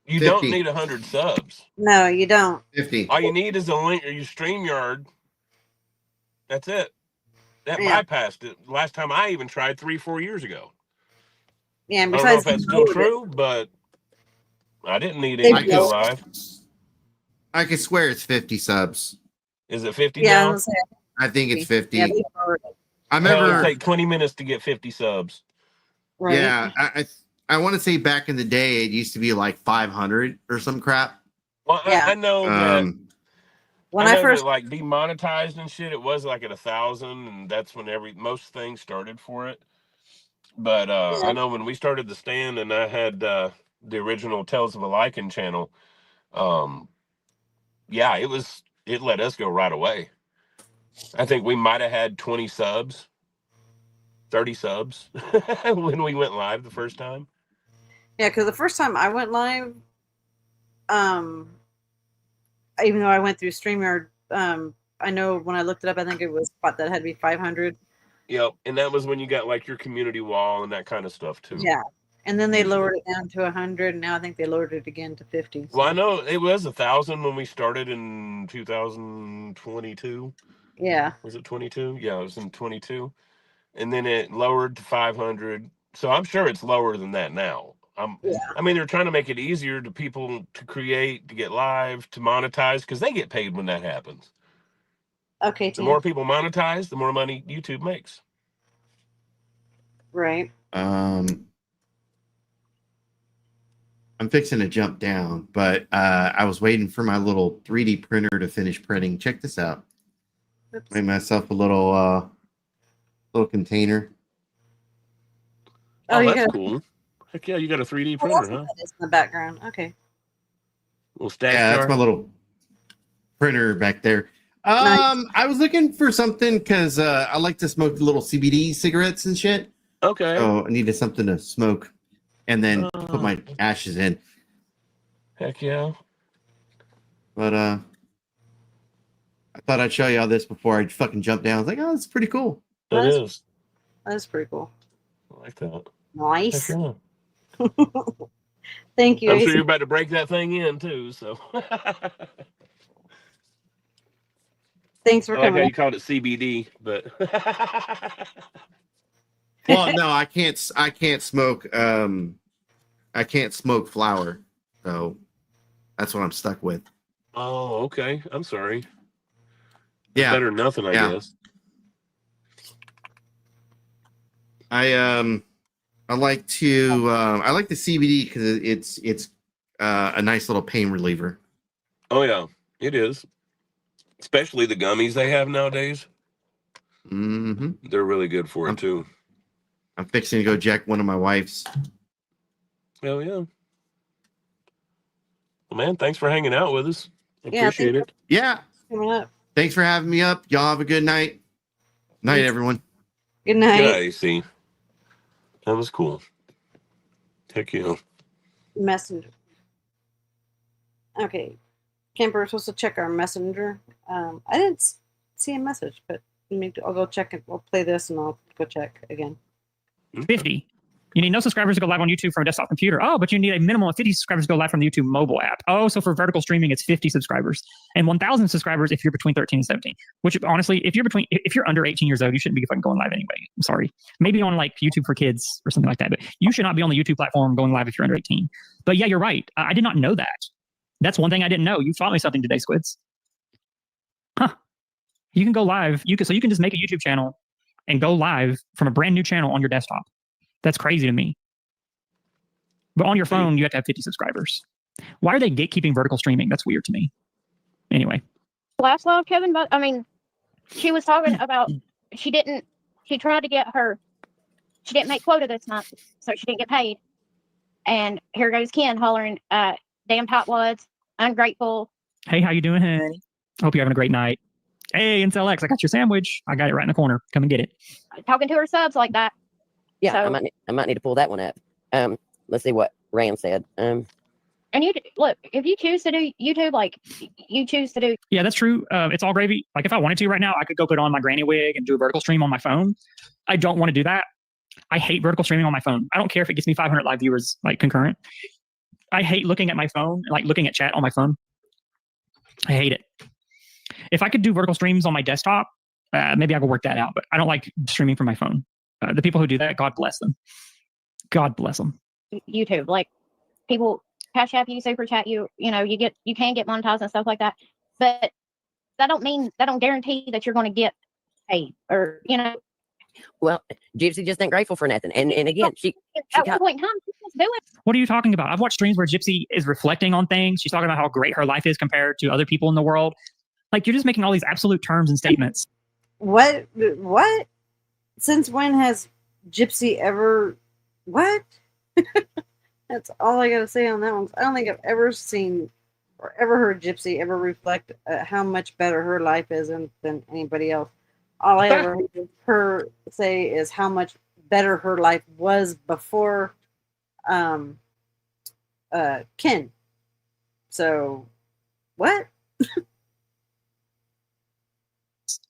You 50. don't need 100 subs. No, you don't. 50. All you need is a link or your StreamYard. That's it. That bypassed it. Last time I even tried 3-4 years ago. Yeah, and I don't know if besides, that's still true, but I didn't need it to go live. I could swear it's 50 subs. Is it 50 yeah, now? I think it's 50. Yeah, they lowered it. I Hell, remember. it'll take 20 minutes to get 50 subs. Right. Yeah, I want to say back in the day it used to be like 500 or some crap. Well, Yeah. I know that when I I know first that, like, demonetized and shit, it was like at 1,000, and that's when most things started for it. But I know when we started the stand and I had the original Tales of a Lycan channel, yeah, it let us go right away. I think we might have had 20 subs, 30 subs when we went live the first time. Yeah, because the first time I went live, even though I went through StreamYard, I know when I looked it up, I think it was thought that had to be 500. Yep, and that was when you got like your community wall and that kind of stuff too. Yeah, and then they lowered it down to 100, and now I think they lowered it again to 50. So. Well, I know it was 1,000 when we started in 2022. Yeah. Was it 22? Yeah, it was in 22, and then it lowered to 500. So I'm sure it's lower than that now. I mean, they're trying to make it easier to people to create, to get live, to monetize, because they get paid when that happens. Okay, The more people monetize, the more money YouTube makes. Right. I'm fixing to jump down, but I was waiting for my little 3D printer to finish printing. Check this out. Oops. Made myself a little container. Oh, you that's got cool. Heck yeah, you got a 3D Oh, printer, that's huh? what that is in the background. Okay. Little stash Yeah, jar. that's my little printer back there. Nice. I was looking for something because I like to smoke little CBD cigarettes and shit. Okay. So I needed something to smoke and then put my ashes in. Heck yeah. But I thought I'd show you all this before I fucking jump down. I was like, oh, that's pretty cool. It is. That's pretty cool. I like that. Nice. Heck yeah. Thank you. I'm AC. sure you're about to break that thing in too. So Thanks for I like how coming. you called it CBD, but Well, no, I can't smoke. I can't smoke flower, so that's what I'm stuck with. oh, okay. I'm sorry. Yeah, Better than nothing, I guess. I like the CBD because it's a nice little pain reliever. Oh yeah, it is. Especially the gummies they have nowadays. Mm-hmm. They're really good for it too. I'm fixing to go jack one of my wife's. Hell yeah. Well, man, thanks for hanging out with us. Yeah, Appreciate it. Yeah. Coming up. Thanks for having me up. Y'all have a good night. Night, everyone. Good night. Yeah, AC. That was cool. Heck yeah. Messenger. Okay. Camper, we're supposed to check our messenger. I didn't see a message, but I'll go check it. I'll play this and I'll go check again. 50. You need no subscribers to go live on YouTube from a desktop computer. Oh, but you need a minimum of 50 subscribers to go live from the YouTube mobile app. Oh, so for vertical streaming, it's 50 subscribers and 1,000 subscribers if you're between 13 and 17. Which honestly, if you're under 18 years old, you shouldn't be fucking going live anyway. I'm sorry. Maybe on like YouTube for kids or something like that, but you should not be on the YouTube platform going live if you're under 18. But yeah, you're right. I did not know that. That's one thing I didn't know. You taught me something today, Squids. Huh. You can go live. So you can just make a YouTube channel and go live from a brand new channel on your desktop. That's crazy to me. But on your phone, you have to have 50 subscribers. Why are they gatekeeping vertical streaming? That's weird to me. Anyway. Last love, Kevin, but I mean, she was talking about she tried to get she didn't make quota this month, so she didn't get paid. And here goes Ken hollering, damn tightwads, ungrateful. Hey, how you doing, honey? Hope you're having a great night. Hey, Intel X, I got your sandwich. I got it right in the corner. Come and get it. Talking to her subs like that. Yeah, So, I might need to pull that one up. Let's see what Ram said. and you look, if you choose to do YouTube, like you choose to do. Yeah, that's true. It's all gravy. Like if I wanted to right now, I could go put on my granny wig and do a vertical stream on my phone. I don't want to do that. I hate vertical streaming on my phone. I don't care if it gets me 500 live viewers like concurrent. I hate looking at my phone, like looking at chat on my phone. I hate it. If I could do vertical streams on my desktop, maybe I could work that out. But I don't like streaming from my phone. The people who do that, God bless them. God bless them. YouTube, like people cash app you, super chat you, you can get monetized and stuff like that. But that don't guarantee that you're going to get paid or, Well, Gypsy just ain't grateful for nothing. And again, she at one point in time, she was doing. What are you talking about? I've watched streams where Gypsy is reflecting on things. She's talking about how great her life is compared to other people in the world. Like, you're just making all these absolute terms and statements. What? Since when has Gypsy ever? What? That's all I gotta say on that one. I don't think I've ever seen or ever heard Gypsy ever reflect how much better her life is than anybody else. All I ever heard her say is how much better her life was before Ken. So, what?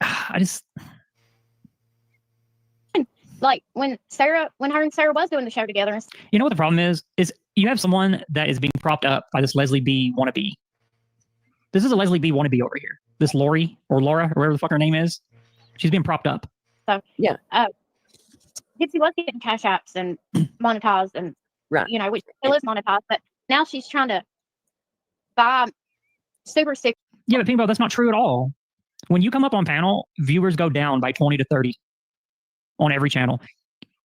I just Like when her and Sarah was doing the show together. You know what the problem is you have someone that is being propped up by this Leslie B wannabe. This is a Leslie B wannabe over here. This Lori or Laura or whatever the fuck her name is. She's being propped up. So yeah, Gypsy was getting cash apps and monetized and right, which still is monetized, but now she's trying to buy super sick. Yeah, but think about that's not true at all. When you come up on panel, viewers go down by 20 to 30 on every channel.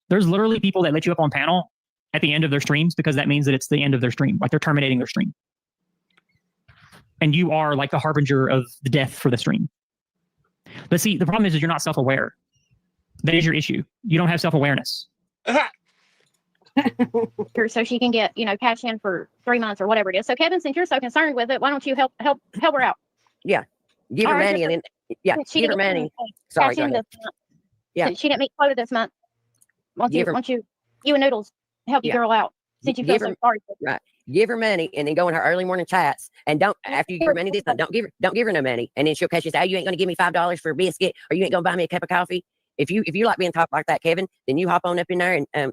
There's literally people that let you up on panel at the end of their streams because that means that it's the end of their stream, like they're terminating their stream. And you are like the harbinger of the death for the stream. But see, the problem is you're not self-aware. That is your issue. You don't have self-awareness. So she can get, cash in for 3 months or whatever it is. So Kevin, since you're so concerned with it, why don't you help her out? Yeah. Give her money and then give her money. Sorry, go ahead. Yeah. She didn't meet quota this month. Once you and Noodles help your girl out. Since you feel so sorry for her. Right. Give her money and then go in her early morning chats and don't after you give her money this time, don't give her no money. And then she'll catch you say, oh, you ain't gonna give me $5 for a biscuit or you ain't gonna buy me a cup of coffee. If you like being talked like that, Kevin, then you hop on up in there and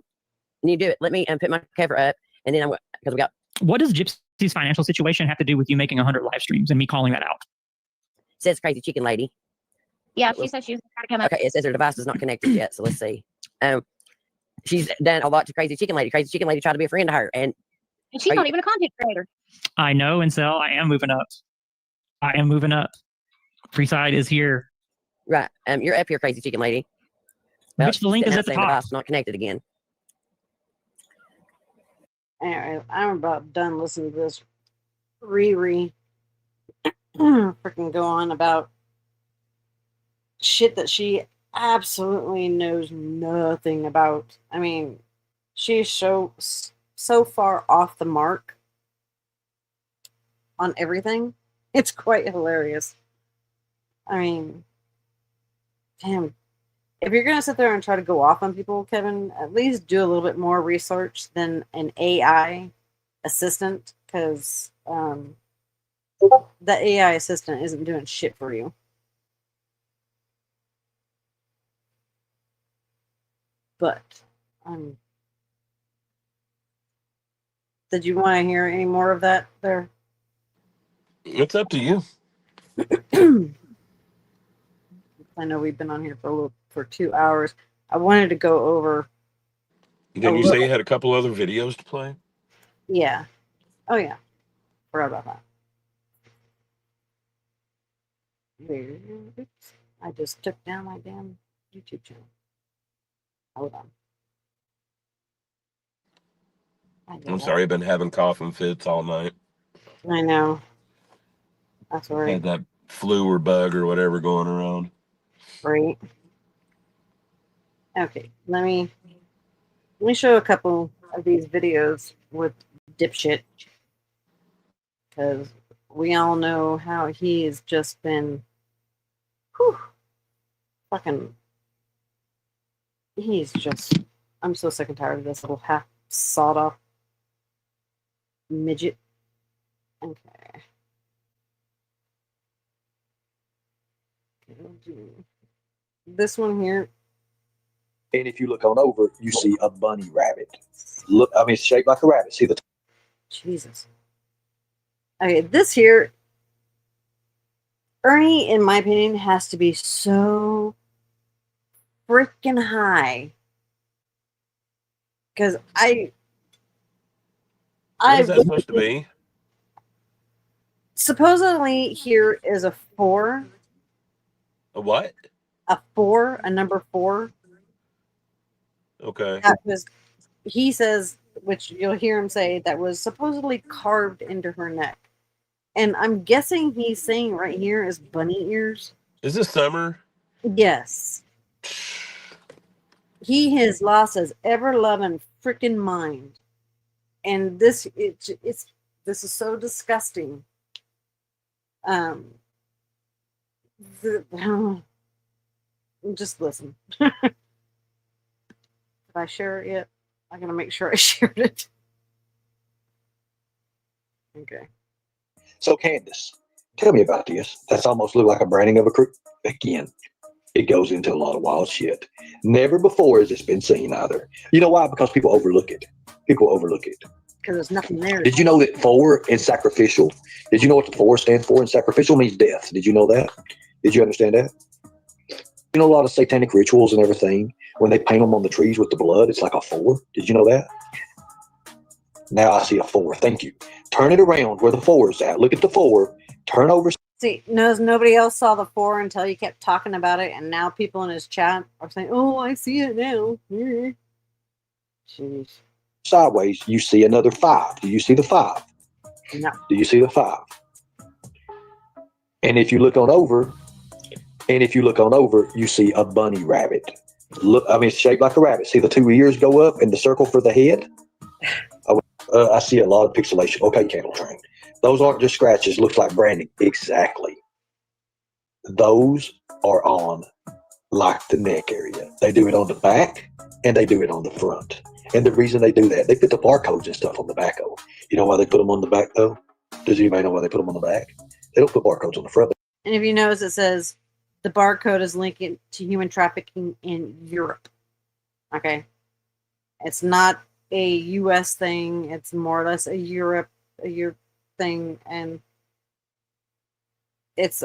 you do it. Let me put my cover up and then because we got. What does Gypsy's financial situation have to do with you making 100 live streams and me calling that out? Says Crazy Chicken Lady. Yeah, she said she was trying to come up. Okay, it says her device is not connected yet, so let's see. She's done a lot to Crazy Chicken Lady. Crazy Chicken Lady tried to be a friend to her, and she's not even a content creator. I know, Incel. I am moving up. Freeside is here. Right. You're up here, Crazy Chicken Lady. Well, Which the link is at the top. Device not connected again. Anyway, I'm about done listening to this Riri freaking go on about shit that she absolutely knows nothing about. I mean, she's so far off the mark on everything. It's quite hilarious. I mean, damn. If you're going to sit there and try to go off on people, Kevin, at least do a little bit more research than an AI assistant, because the AI assistant isn't doing shit for you. But, did you want to hear any more of that there? It's up to you. I know we've been on here for 2 hours. I wanted to go over. Didn't you say you had a couple other videos to play? Yeah. Oh yeah. Forgot about that. Oops. I just took down my damn YouTube channel. Hold on. I'm sorry, I've been having coughing fits all night. I know. That's right. Had that flu or bug or whatever going around. Right. Okay, let me show a couple of these videos with Dipshit, because we all know how he's just been Whew. Fucking. He's just. I'm so sick and tired of this little half sawed off midget. Okay. This one here. And if you look on over, you see a bunny rabbit. Look, I mean, it's shaped like a rabbit. See the Jesus. Okay, this here, Ernie, in my opinion, has to be so freaking high. Because What is that supposed to be? Supposedly here is a 4. A what? A 4, a number 4. Okay. That was, he says, which you'll hear him say, that was supposedly carved into her neck. And I'm guessing he's saying right here is bunny ears. Is this Summer? Yes. He has lost his ever-loving freaking mind. And this this is so disgusting. Just listen. Did I share it yet? I'm gonna make sure I shared it. Okay. So, Candace, tell me about this. That's almost look like a branding of a crew. Again, it goes into a lot of wild shit. Never before has this been seen either. You know why? Because people overlook it. People overlook it. Because there's nothing there. Did you know that 4 in sacrificial? Did you know what the 4 stands for? In sacrificial means death. Did you know that? Did you understand that? You know, a lot of satanic rituals and everything, when they paint them on the trees with the blood, it's like a 4. Did you know that? Now I see a 4. Thank you. Turn it around where the 4 is at. Look at the 4. Turn over. See, nobody else saw the 4 until you kept talking about it, and now people in his chat are saying, "Oh, I see it now." Jeez. Sideways, you see another 5. Do you see the 5? No. Do you see the 5? And if you look on over, you see a bunny rabbit. Look, I mean, it's shaped like a rabbit. See the 2 ears go up and the circle for the head? I see a lot of pixelation. Okay, Candle Train. Those aren't just scratches. Looks like branding. Exactly. Those are on like the neck area. They do it on the back and they do it on the front. And the reason they do that, they put the barcodes and stuff on the back of them. You know why they put them on the back though? Does anybody know why they put them on the back? They don't put barcodes on the front. And if you notice, it says the barcode is linked to human trafficking in Europe. Okay. It's not a U.S. thing. It's more or less a Europe thing. And it's,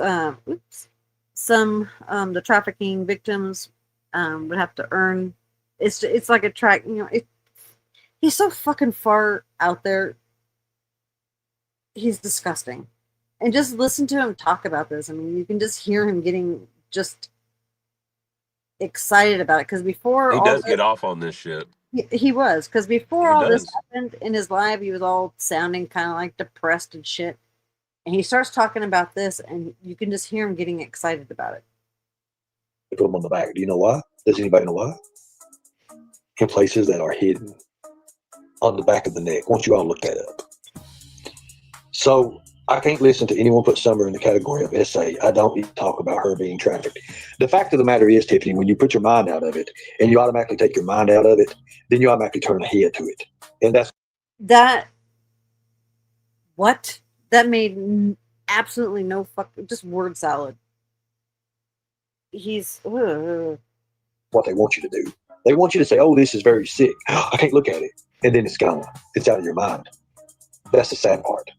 some, the trafficking victims, would have to earn, it's like a track, you know, he's so fucking far out there. He's disgusting. And just listen to him talk about this. I mean, you can just hear him getting just excited about it. Because before he does get off on this shit. He was. Because before all does. this happened in his life, he was all sounding kind of like depressed and shit. And he starts talking about this, and you can just hear him getting excited about it. They put them on the back. Do you know why? Does anybody know why? In places that are hidden on the back of the neck. Why don't you all look that up? So I can't listen to anyone put Summer in the category of essay. I don't need to talk about her being trafficked. The fact of the matter is, Tiffany, when you put your mind out of it and you automatically take your mind out of it, then you automatically turn a head to it. And that's what? That made absolutely no just word salad. He's what they want you to do. They want you to say, "Oh, this is very sick. I can't look at it." And then it's gone. It's out of your mind. That's the sad part.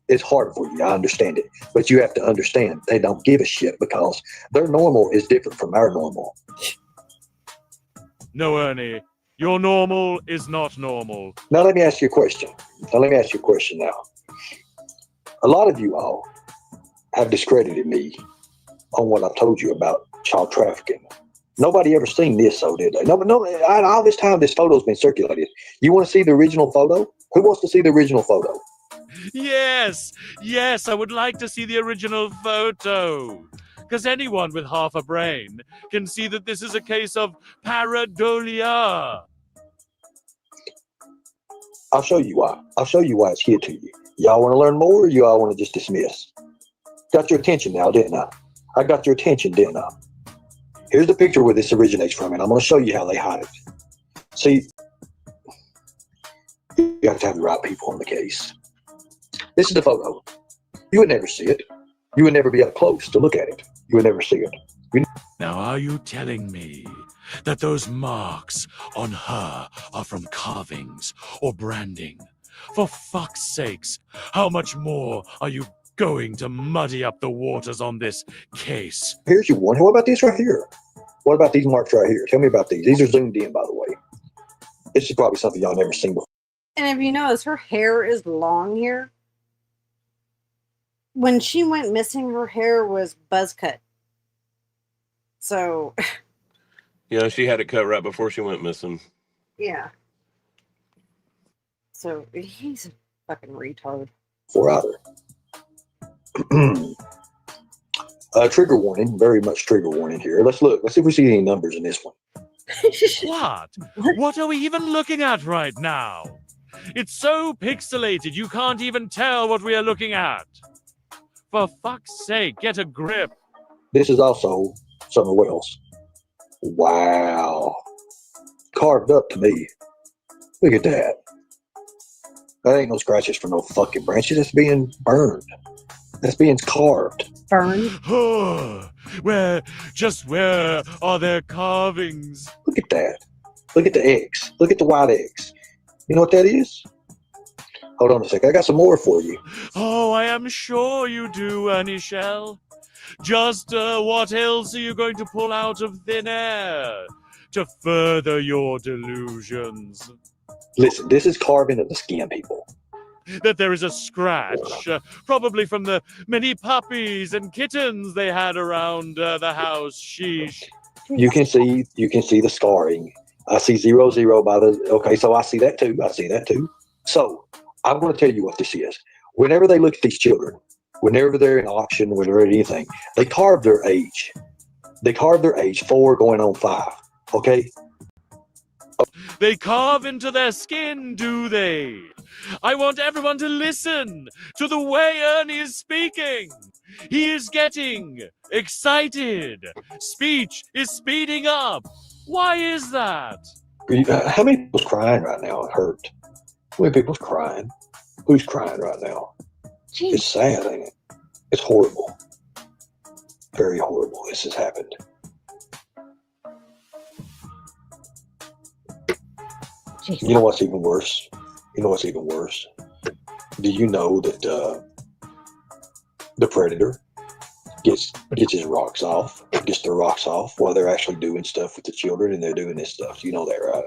It's hard for you. I understand it. But you have to understand they don't give a shit because their normal is different from our normal. No, Ernie. Your normal is not normal. Now, let me ask you a question. Now. A lot of you all have discredited me on what I've told you about child trafficking. Nobody ever seen this, though, did they? No, all this time this photo's been circulated. You want to see the original photo? Who wants to see the original photo? Yes, I would like to see the original photo. Because anyone with half a brain can see that this is a case of pareidolia. I'll show you why. It's here to you. Y'all want to learn more, or you all want to just dismiss? Got your attention now, didn't I? I got your attention, didn't I? Here's the picture where this originates from, and I'm going to show you how they hide it. See, you got to have the right people on the case. This is the photo. You would never see it. You would never be up close to look at it. You would never see it. Now, are you telling me that those marks on her are from carvings or branding? For fuck's sakes, how much more are you going to muddy up the waters on this case? Here's your one. What about this right here? What about these marks right here? Tell me about these. These are zoomed in, by the way. This is probably something y'all never seen before. And if you notice, her hair is long here. When she went missing, her hair was buzz cut. So, Yeah, she had it cut right before she went missing. yeah. So, he's a fucking retard. For either. Trigger warning, very much trigger warning here. Let's look. Let's see if we see any numbers in this one. What? What are we even looking at right now? It's so pixelated you can't even tell what we are looking at. For fuck's sake, get a grip. This is also Summer Wells. Wow. Carved up to me. Look at that. That ain't no scratches from no fucking branches. That's being burned. That's being carved. Burned? Where are their carvings? Look at that. Look at the eggs. Look at the white eggs. You know what that is? Hold on a second. I got some more for you. Oh, I am sure you do, Ernie Shell. Just what else are you going to pull out of thin air to further your delusions? Listen, this is carving of the skin, people. That there is a scratch, probably from the many puppies and kittens they had around the house. Sheesh. You can see the scarring. I see 00 by the. Okay, so I see that too. So I'm going to tell you what this is. Whenever they look at these children, whenever they're in auction, whenever anything, they carve their age. They carve their age 4 going on 5. Okay. They carve into their skin, do they? I want everyone to listen to the way Ernie is speaking. He is getting excited. Speech is speeding up. Why is that? How many people's crying right now? It hurt. How many people's crying? Who's crying right now? Jeez. It's sad, ain't it? It's horrible. Very horrible. This has happened. Jeez. You know what's even worse? Do you know that the predator gets his rocks off, gets their rocks off while they're actually doing stuff with the children, and they're doing this stuff? You know that, right?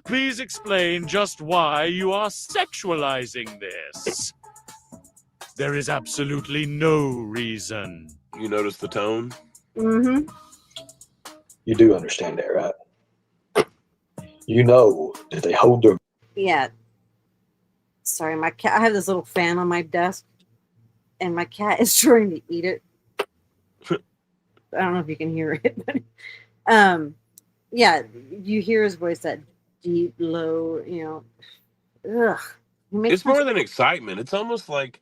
Please explain just why you are sexualizing this. There is absolutely no reason. You notice the tone? Mm-hmm. You do understand that, right? You know that they hold their... Yeah. Sorry, my cat. I have this little fan on my desk, and my cat is trying to eat it. I don't know if you can hear it, but yeah, you hear his voice, that deep, low, ugh. It's more than excitement. It's almost like,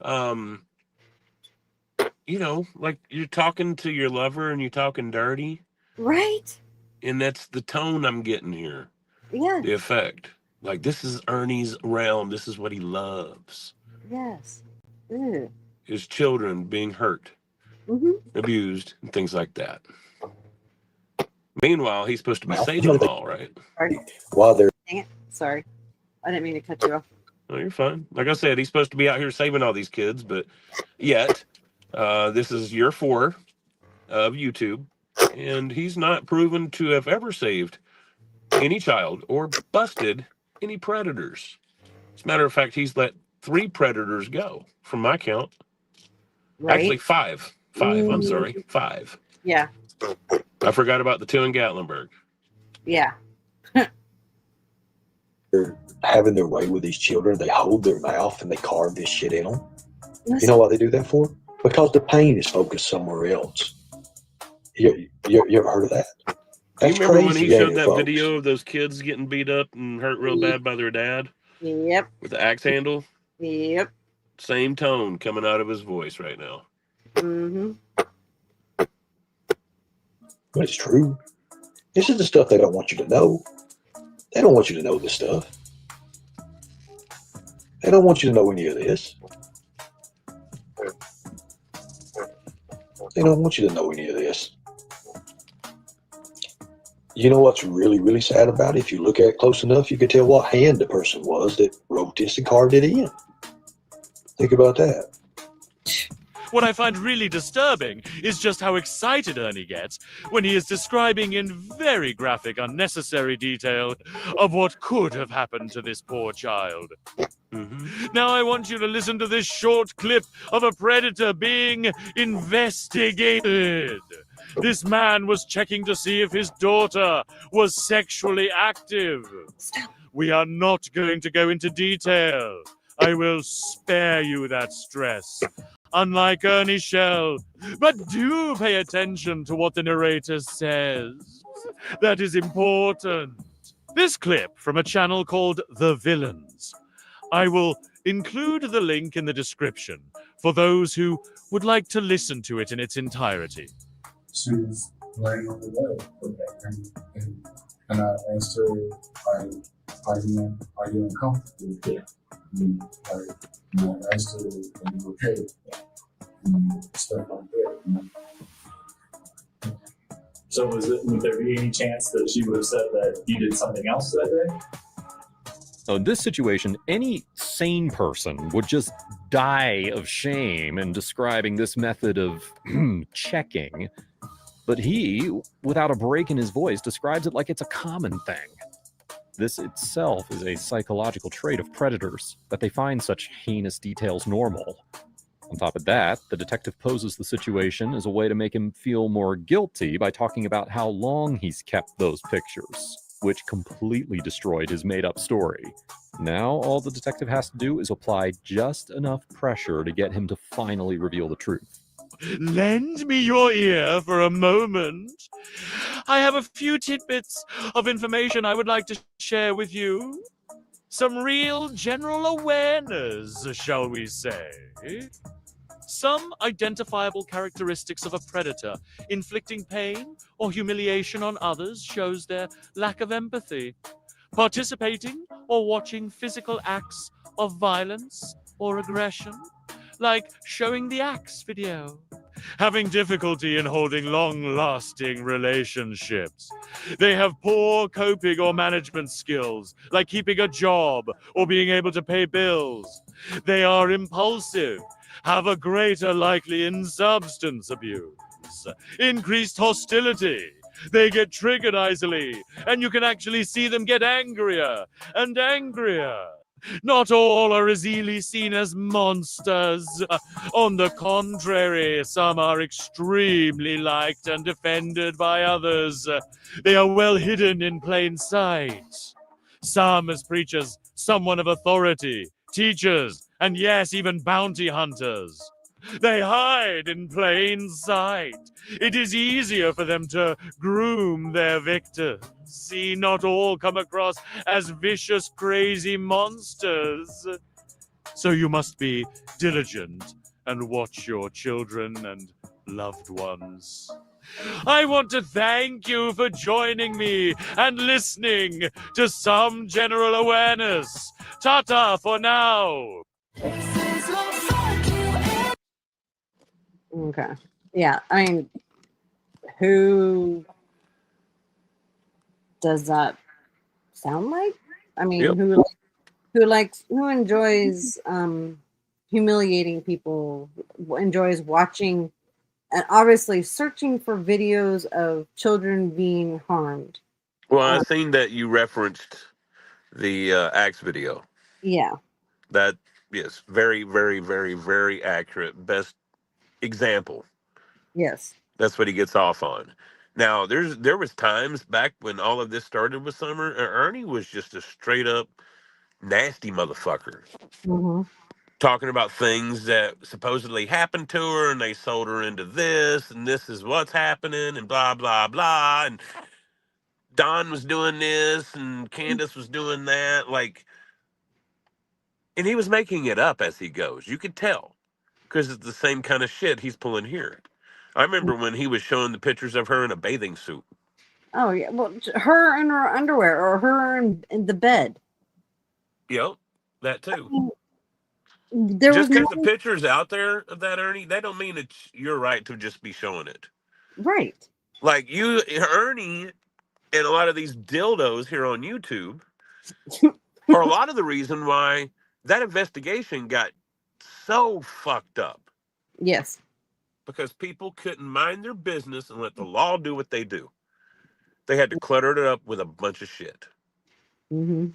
like you're talking to your lover and you're talking dirty. Right? And that's the tone I'm getting here. Yeah. The effect. Like, this is Ernie's realm. This is what he loves. Yes. Ew. His children being hurt, abused, and things like that. Meanwhile, he's supposed to be saving them all, right? Sorry. While they're... Dang it. Sorry. I didn't mean to cut you off. Oh, you're fine. Like I said, he's supposed to be out here saving all these kids, but yet, this is year 4 of YouTube, and he's not proven to have ever saved any child or busted any predators. As a matter of fact, he's let 3 predators go, from my count. Right? Actually, 5. 5. I'm sorry, 5. Yeah. I forgot about the 2 in Gatlinburg. Yeah. They're having their way with these children. They hold their mouth and they carve this shit in them. You know why they do that for? Because the pain is focused somewhere else. You ever heard of that? Do you remember when he showed that video of those kids getting beat up and hurt real bad by their dad? Yep. With the axe handle? Yep. Same tone coming out of his voice right now. Mm-hmm. but it's true. This is the stuff they don't want you to know. They don't want you to know this stuff. They don't want you to know any of this. They don't want you to know any of this. You know what's really, really sad about it? If you look at it close enough, you can tell what hand the person was that wrote this and carved it in. Think about that. What I find really disturbing is just how excited Ernie gets when he is describing in very graphic, unnecessary detail of what could have happened to this poor child. Now I want you to listen to this short clip of a predator being investigated. This man was checking to see if his daughter was sexually active. We are not going to go into detail. I will spare you that stress, unlike Ernie Shell. But do pay attention to what the narrator says. That is important. This clip from a channel called The Villains. I will include the link in the description for those who would like to listen to it in its entirety. She was laying on the bed, and I asked her, are you uncomfortable? Yeah. And I asked her, are you okay? And stuff like that. So would there be any chance that she would have said that you did something else that day? So in this situation, any sane person would just die of shame in describing this method of checking. But he, without a break in his voice, describes it like it's a common thing. This itself is a psychological trait of predators, that they find such heinous details normal. On top of that, the detective poses the situation as a way to make him feel more guilty by talking about how long he's kept those pictures, which completely destroyed his made-up story. Now, all the detective has to do is apply just enough pressure to get him to finally reveal the truth. Lend me your ear for a moment. I have a few tidbits of information I would like to share with you. Some real general awareness, shall we say. Some identifiable characteristics of a predator inflicting pain or humiliation on others shows their lack of empathy. Participating or watching physical acts of violence or aggression, like showing the axe video. Having difficulty in holding long-lasting relationships. They have poor coping or management skills, like keeping a job or being able to pay bills. They are impulsive, have a greater likely in substance abuse, increased hostility. They get triggered easily, and you can actually see them get angrier and angrier. Not all are as easily seen as monsters. On the contrary, some are extremely liked and defended by others. They are well hidden in plain sight. Some as preachers, someone of authority, teachers, and yes, even bounty hunters. They hide in plain sight. It is easier for them to groom their victims. See, not all come across as vicious, crazy monsters. So you must be diligent and watch your children and loved ones. I want to thank you for joining me and listening to Some General Awareness. Ta-ta for now. Okay. Yeah, I mean, who does that sound like? I mean, Yep. who enjoys humiliating people, enjoys watching and obviously searching for videos of children being harmed. Well, I seen that you referenced the axe video. Yeah. That, yes, very, very, very, very accurate. Best example. Yes. That's what he gets off on. Now, there was times back when all of this started with Summer, Ernie was just a straight up nasty motherfucker. Mm-hmm. Talking about things that supposedly happened to her, and they sold her into this, and this is what's happening, and blah blah blah. And Don was doing this, and Candace was doing that, like, and he was making it up as he goes. You could tell because it's the same kind of shit he's pulling here. I remember when he was showing the pictures of her in a bathing suit. Oh yeah, well, her in her underwear or her in the bed. Yep, that too. There was Just no because the picture's out there of that, Ernie, that don't mean it's your right to just be showing it. right. Like you, Ernie, and a lot of these dildos here on YouTube are a lot of the reason why that investigation got so fucked up. Yes. Because people couldn't mind their business and let the law do what they do. They had to clutter it up with a bunch of shit. Mm-hmm.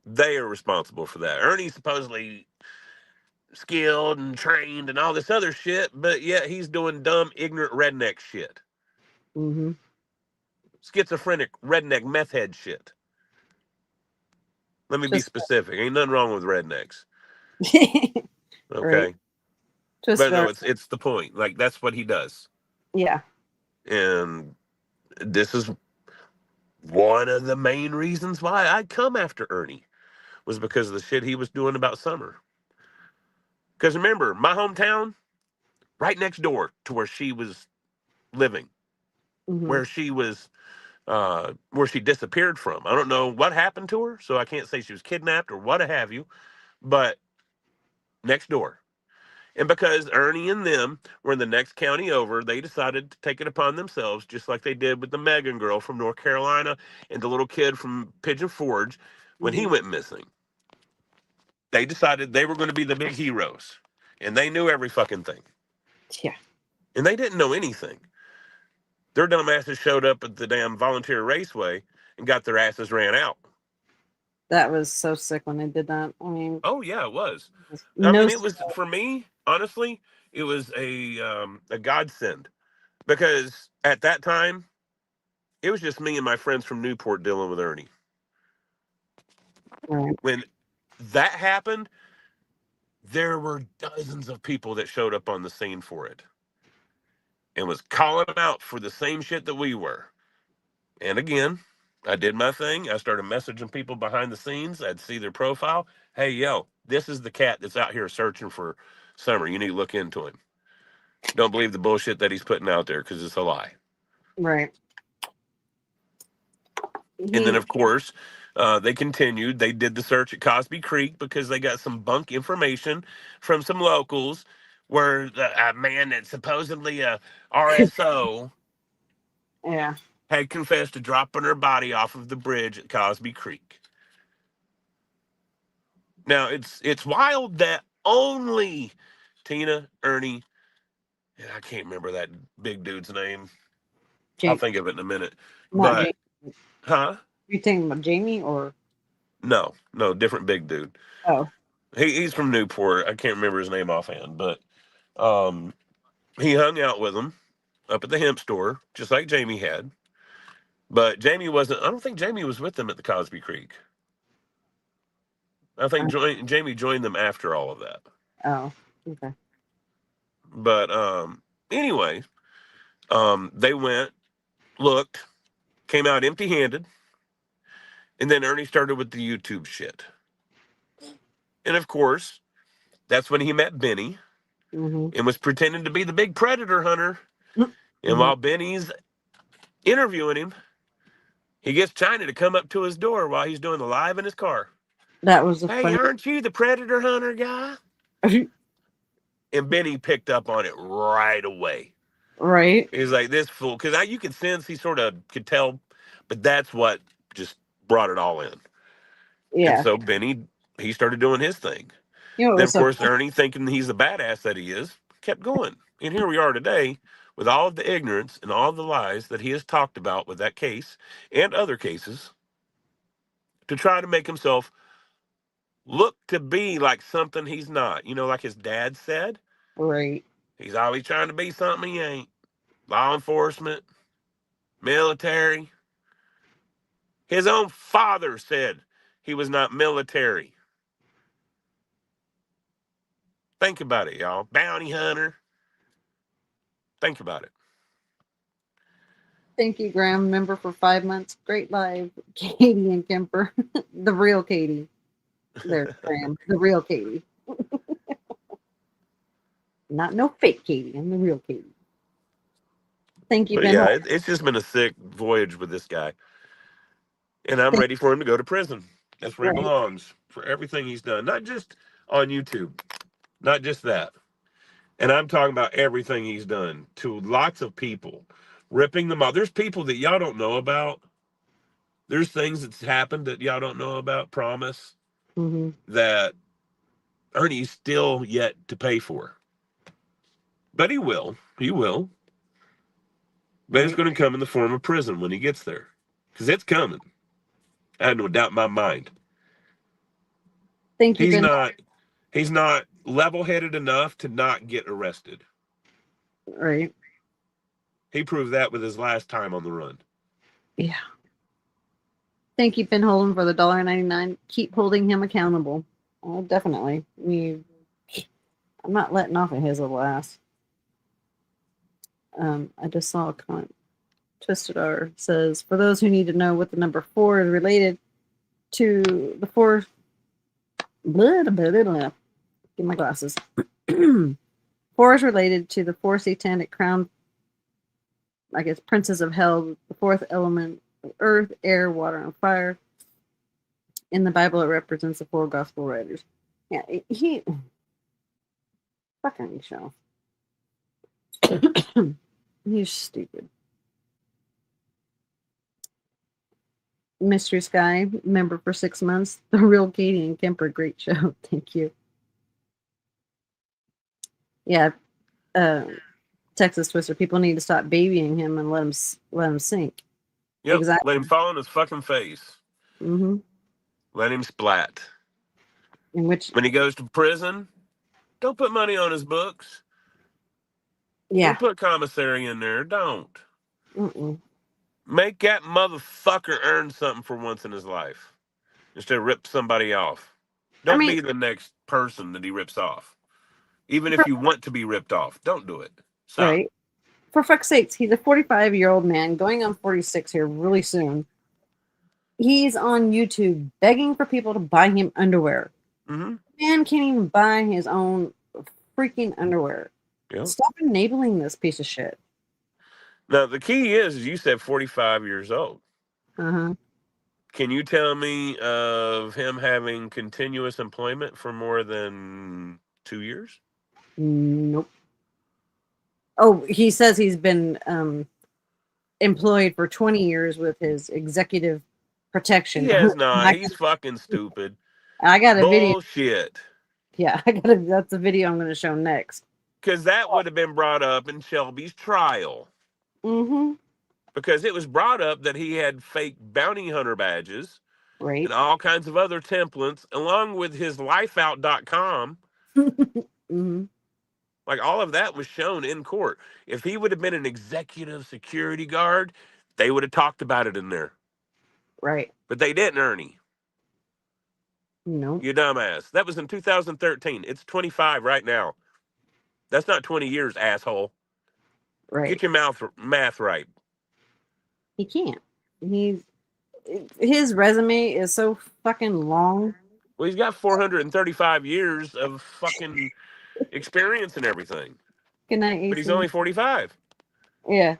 They are responsible for that. Ernie's supposedly skilled and trained and all this other shit, but yet he's doing dumb, ignorant redneck shit. Mm-hmm. Schizophrenic, redneck, meth head shit. Let me be specific. Ain't nothing wrong with rednecks. Okay. Right. Just But no, it's the point. Like that's what he does. yeah. And this is one of the main reasons why I come after Ernie was because of the shit he was doing about Summer. Because remember, my hometown, right next door to where she was living, Mm-hmm. where she disappeared from. I don't know what happened to her, so I can't say she was kidnapped or what have you, but next door. And because Ernie and them were in the next county over, they decided to take it upon themselves, just like they did with the Megan girl from North Carolina and the little kid from Pigeon Forge when he went missing. They decided they were going to be the big heroes, and they knew every fucking thing. Yeah. And they didn't know anything. Their dumb asses showed up at the damn volunteer raceway and got their asses ran out. That was so sick when they did that. I mean, oh yeah, it was. I no mean, it was for me. Honestly, it was a godsend because at that time, it was just me and my friends from Newport dealing with Ernie. Right. When that happened, there were dozens of people that showed up on the scene for it and was calling them out for the same shit that we were. And again, I did my thing. I started messaging people behind the scenes. I'd see their profile. Hey, yo, this is the cat that's out here searching for Summer. You need to look into him. Don't believe the bullshit that he's putting out there because it's a lie. Right. And then, of course, they continued. They did the search at Cosby Creek because they got some bunk information from some locals where a man that's supposedly a RSO Yeah. had confessed to dropping her body off of the bridge at Cosby Creek. Now, it's wild that only Tina, Ernie, and I can't remember that big dude's name. I'll think of it in a minute. Not But, Jamie. huh? You thinking about Jamie or? No, different big dude. Oh. He's from Newport. I can't remember his name offhand, but he hung out with him up at the hemp store, just like Jamie had. But Jamie wasn't. I don't think Jamie was with them at the Cosby Creek. I think Jamie joined them after all of that. Oh. Okay. But anyway, they went, looked, came out empty-handed, and then Ernie started with the YouTube shit. And of course, that's when he met Benny and was pretending to be the big predator hunter. And while Benny's interviewing him, he gets China to come up to his door while he's doing the live in his car. That was a Hey, funny. aren't you the predator hunter guy? And Benny picked up on it right away. Right. He's like, this fool, because you could sense he sort of could tell, but that's what just brought it all in. Yeah. And so Benny, he started doing his thing. You know, it Then, was of so course, Ernie, thinking he's the badass that he is, kept going. And here we are today with all of the ignorance and all of the lies that he has talked about with that case and other cases to try to make himself look to be like something he's not. You know, like his dad said. Right. He's always trying to be something he ain't. Law enforcement, military. His own father said he was not military. Think about it, y'all. Bounty hunter. Think about it. Thank you, Graham. Member for 5 months. Great live, Katie and Kemper. The real Katie. There's Graham. The real Katie. Not no fake Katie. I'm the real Katie. Thank you, But Ben. yeah, it's just been a sick voyage with this guy. And I'm ready for him to go to prison. That's where he Right. belongs for everything he's done. Not just on YouTube, not just that. And I'm talking about everything he's done to lots of people, ripping them off. There's people that y'all don't know about. There's things that's happened that y'all don't know about, promise, Mm-hmm. that Ernie's still yet to pay for. But he will. He will. But it's going to come in the form of prison when he gets there. Because it's coming. I have no doubt in my mind. Thank you, Ben. He's not level-headed enough to not get arrested. Right. He proved that with his last time on the run. Yeah. Thank you, Ben Holden, for the $1.99. Keep holding him accountable. Oh, definitely. I'm not letting off at his little ass. I just saw a comment. Twisted R says, for those who need to know what the number 4 is related to the 4. Blah, blah, blah, blah. Get my glasses. 4 is related to the 4 satanic crown, I guess, princes of hell, the 4th element of earth, air, water, and fire. In the Bible, it represents the 4 gospel writers. Yeah, he fucking show. He's stupid. Mystery Sky, member for 6 months. The Real Katie and Kemper, great show. Thank you. Yeah, Texas Twister. People need to stop babying him and let him sink. Yep. Exactly. Let him fall on his fucking face. Mm-hmm. Let him splat. When he goes to prison, don't put money on his books. Yeah. Don't put commissary in there. Don't. Mm-mm. Make that motherfucker earn something for once in his life instead of rip somebody off. Don't be the next person that he rips off. Even if you want to be ripped off, don't do it. Stop. Right. For fuck's sakes, he's a 45-year-old man going on 46 here really soon. He's on YouTube begging for people to buy him underwear. Mm-hmm. Man can't even buy his own freaking underwear. Yep. Stop enabling this piece of shit. Now, the key is you said 45 years old. Uh-huh. Can you tell me of him having continuous employment for more than 2 years? Nope. Oh, he says he's been employed for 20 years with his executive protection. He has not. He's fucking stupid. I got a video. Bullshit. Yeah, that's the video I'm going to show next. Because that would have been brought up in Shelby's trial. Mm-hmm. Because it was brought up that he had fake bounty hunter badges. Right. And all kinds of other templates, along with his lifeout.com. Mm-hmm. Like, all of that was shown in court. If he would have been an executive security guard, they would have talked about it in there. Right. But they didn't, Ernie. No. You dumbass. That was in 2013. It's 25 right now. That's not 20 years, asshole. Right. Get your math right. He can't. His resume is so fucking long. Well, he's got 435 years of fucking experience and everything. Good night, but he's only 45. Yeah.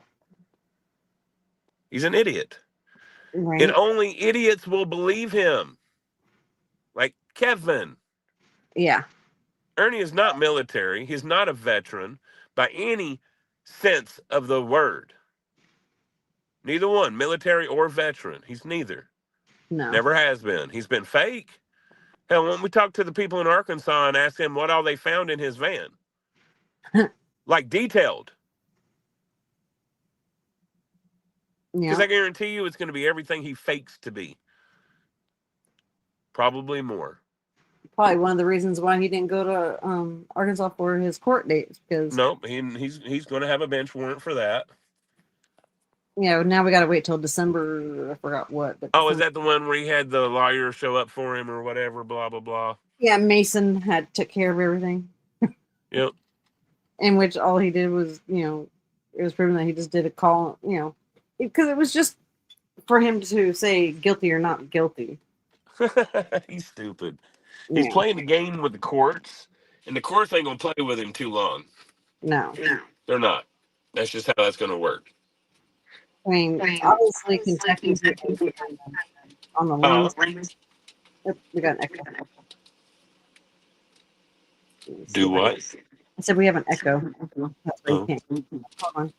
He's an idiot. Right. And only idiots will believe him. Like Kevin. Yeah. Ernie is not military. He's not a veteran by any sense of the word. Neither one, military or veteran. He's neither. No. Never has been. He's been fake. Hell, when we talked to the people in Arkansas and asked them what all they found in his van. Like detailed. Because I guarantee you it's going to be everything he fakes to be. Probably more. Probably one of the reasons why he didn't go to Arkansas for his court dates. Because nope, he's going to have a bench warrant for that. Now we got to wait till December. I forgot what. But is that the one where he had the lawyer show up for him or whatever, blah, blah, blah? Yeah, Mason took care of everything. Yep. In which all he did was, it was proven that he just did a call, because it was just for him to say guilty or not guilty. He's stupid. He's playing the game with the courts, and the courts ain't going to play with him too long. No. They're not. That's just how that's going to work. I mean, obviously Kentucky's on the lens. Oop, we got an echo. Do what? I said we have an echo. That's why you Oh. can't. Hold on.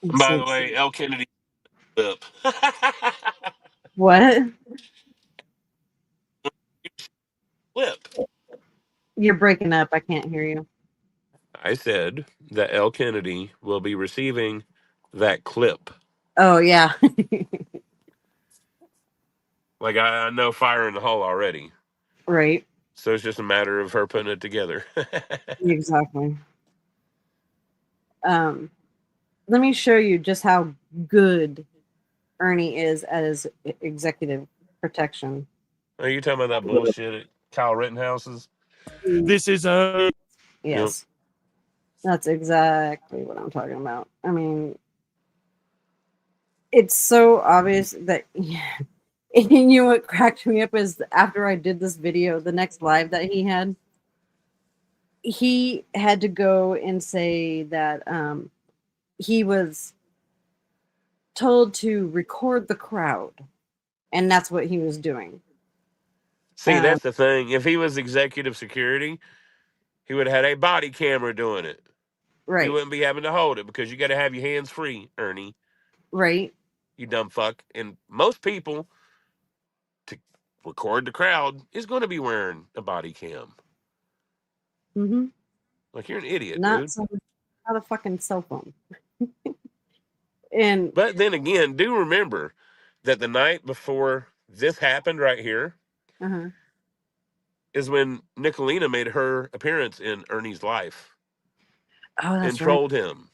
By the way, L. Kennedy up. What? Flip. You're breaking up. I can't hear you. I said that L. Kennedy will be receiving that clip. Oh yeah. Like I know fire in the hole already. Right. So it's just a matter of her putting it together. Exactly. Let me show you just how good Ernie is at his executive protection. Are you talking about that bullshit at Kyle Rittenhouse's? This is a Yes. That's exactly what I'm talking about. I mean, it's so obvious that and you know what cracked me up is after I did this video, the next live that he had to go and say that he was told to record the crowd, and that's what he was doing. See, that's the thing. If he was executive security, he would have had a body camera doing it. Right. He wouldn't be having to hold it because you got to have your hands free, Ernie. Right. You dumb fuck. And most people, to record the crowd, is going to be wearing a body cam. Mm-hmm. Like, you're an idiot, Not dude. not a fucking cell phone. But then again, do remember that the night before this happened right here is when Nicolina made her appearance in Ernie's life. Oh, that's and trolled him.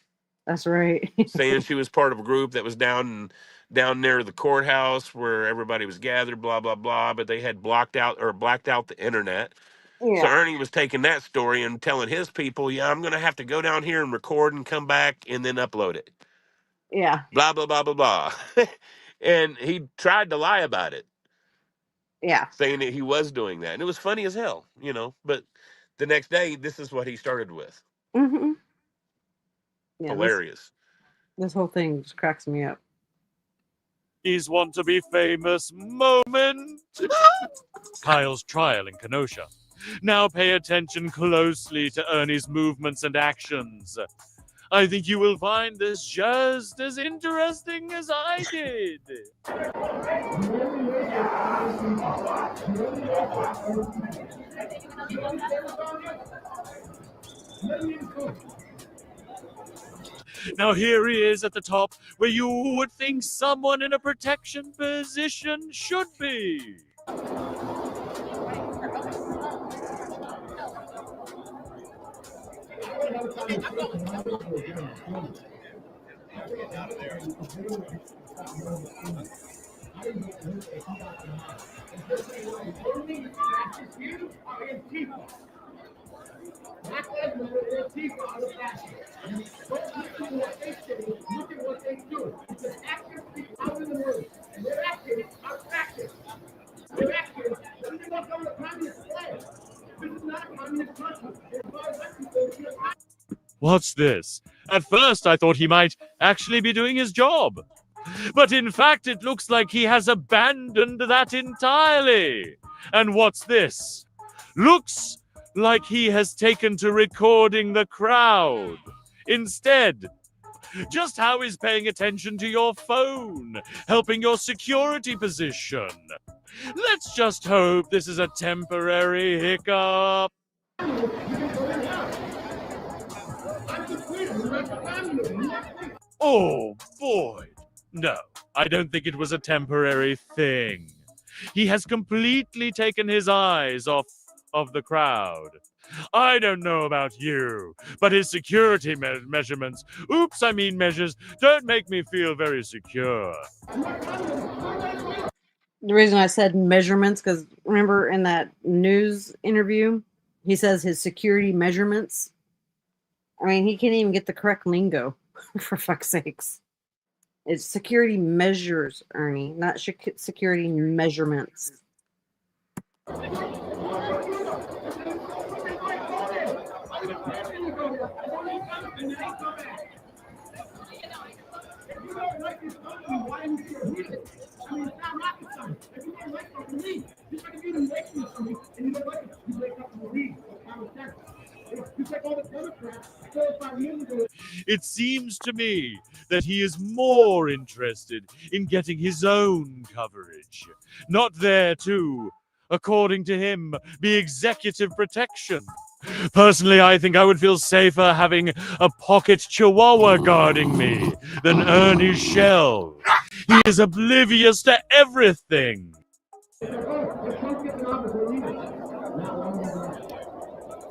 That's right. Saying she was part of a group that was down near the courthouse where everybody was gathered, blah, blah, blah, but they had blacked out the internet. Yeah. So Ernie was taking that story and telling his people, yeah, I'm going to have to go down here and record and come back and then upload it. Yeah. Blah, blah, blah, blah, blah. And he tried to lie about it. Yeah. Saying that he was doing that. And it was funny as hell, but the next day, this is what he started with. Mm-hmm. Yeah, Hilarious. This whole thing just cracks me up. He's want to be famous moment. Kyle's trial in Kenosha. Now pay attention closely to Ernie's movements and actions. I think you will find this just as interesting as I did. Now here he is at the top where you would think someone in a protection position should be. What's this? At first I thought he might actually be doing his job. But in fact it looks like he has abandoned that entirely. And what's this? Looks like he has taken to recording the crowd instead. Just how is paying attention to your phone helping your security position? Let's just hope this is a temporary hiccup. Oh, boy. No, I don't think it was a temporary thing. He has completely taken his eyes off of the crowd. I don't know about you, but his security measures, don't make me feel very secure. The reason I said measurements, because remember in that news interview, he says his security measurements. I mean, he can't even get the correct lingo, for fuck's sakes. It's security measures, Ernie, not security measurements. It seems to me that he is more interested in getting his own coverage, not there to, according to him, be executive protection. Personally, I think I would feel safer having a pocket chihuahua guarding me than Ernie Shell. He is oblivious to everything.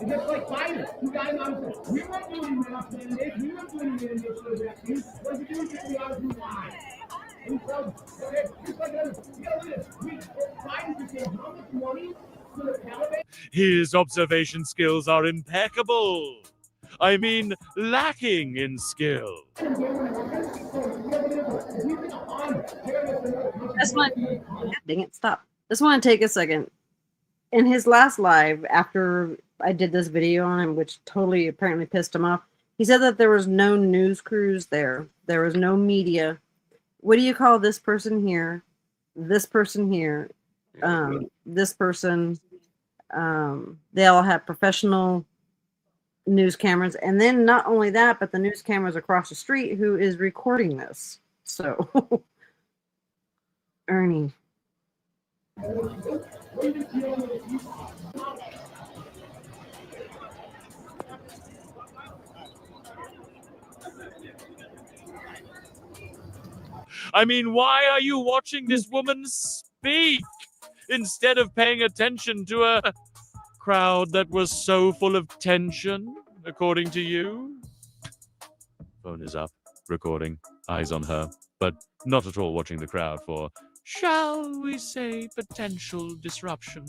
Just like fighters, you guys understand. We weren't doing enough mandates. We weren't doing enough for the vaccine. What you do, get the odds you lie. And so, okay, just like others, you gotta look at this. Biden just gave how much money to the Taliban? His observation skills are impeccable. I mean, lacking in skill. That's one. Dang it! Stop. Just want to take a second. In his last live, after I did this video on him, which totally apparently pissed him off, he said that there was no news crews there. There was no media. What do you call this person here? This person here? This person? They all have professional news cameras, and then not only that, but the news cameras across the street who is recording this. So, Ernie. I mean, why are you watching this woman speak instead of paying attention to a crowd that was so full of tension, according to you? Phone is up, recording, eyes on her, but not at all watching the crowd for, shall we say, potential disruption.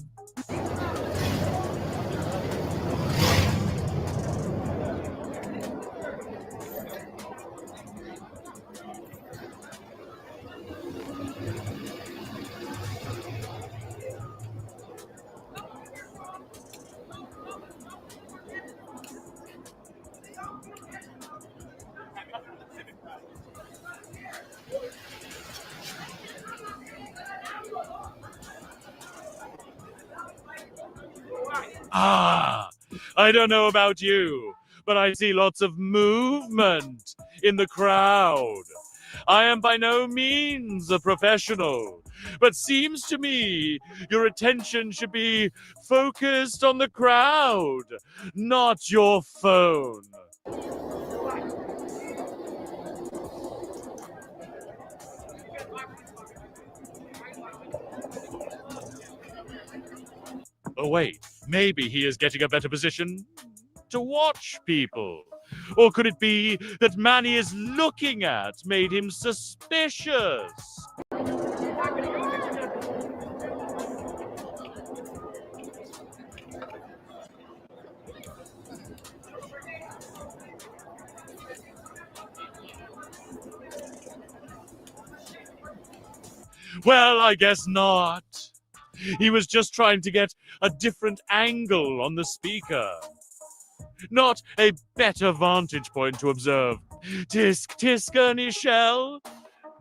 I don't know about you, but I see lots of movement in the crowd. I am by no means a professional, but seems to me your attention should be focused on the crowd, not your phone. Oh, wait, maybe he is getting a better position to watch people. Or could it be that Manny is looking at made him suspicious? Well, I guess not. He was just trying to get a different angle on the speaker. Not a better vantage point to observe. Tisk, tisk, Ernie Shell.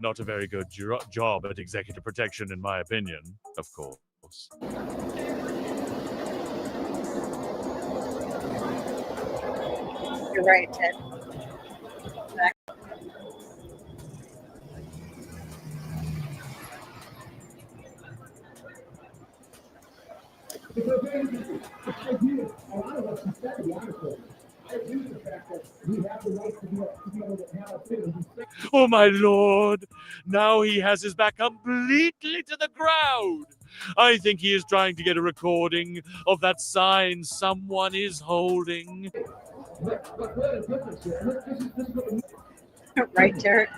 Not a very good job at executive protection, in my opinion, of course. You're right, Ted. Oh my lord! Now he has his back completely to the crowd. I think he is trying to get a recording of that sign someone is holding. Right, Derek?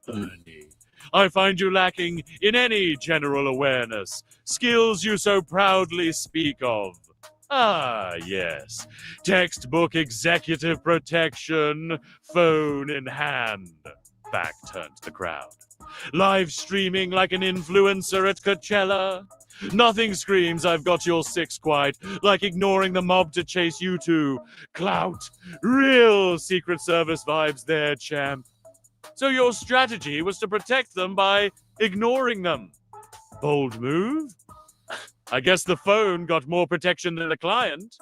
Ernie, I find you lacking in any general awareness, skills you so proudly speak of. Ah, yes. Textbook executive protection, phone in hand. Back turned to the crowd. Live streaming like an influencer at Coachella. Nothing screams I've got your six quite like ignoring the mob to chase you two. Clout. Real Secret Service vibes there, champ. So your strategy was to protect them by ignoring them. Bold move? I guess the phone got more protection than the client.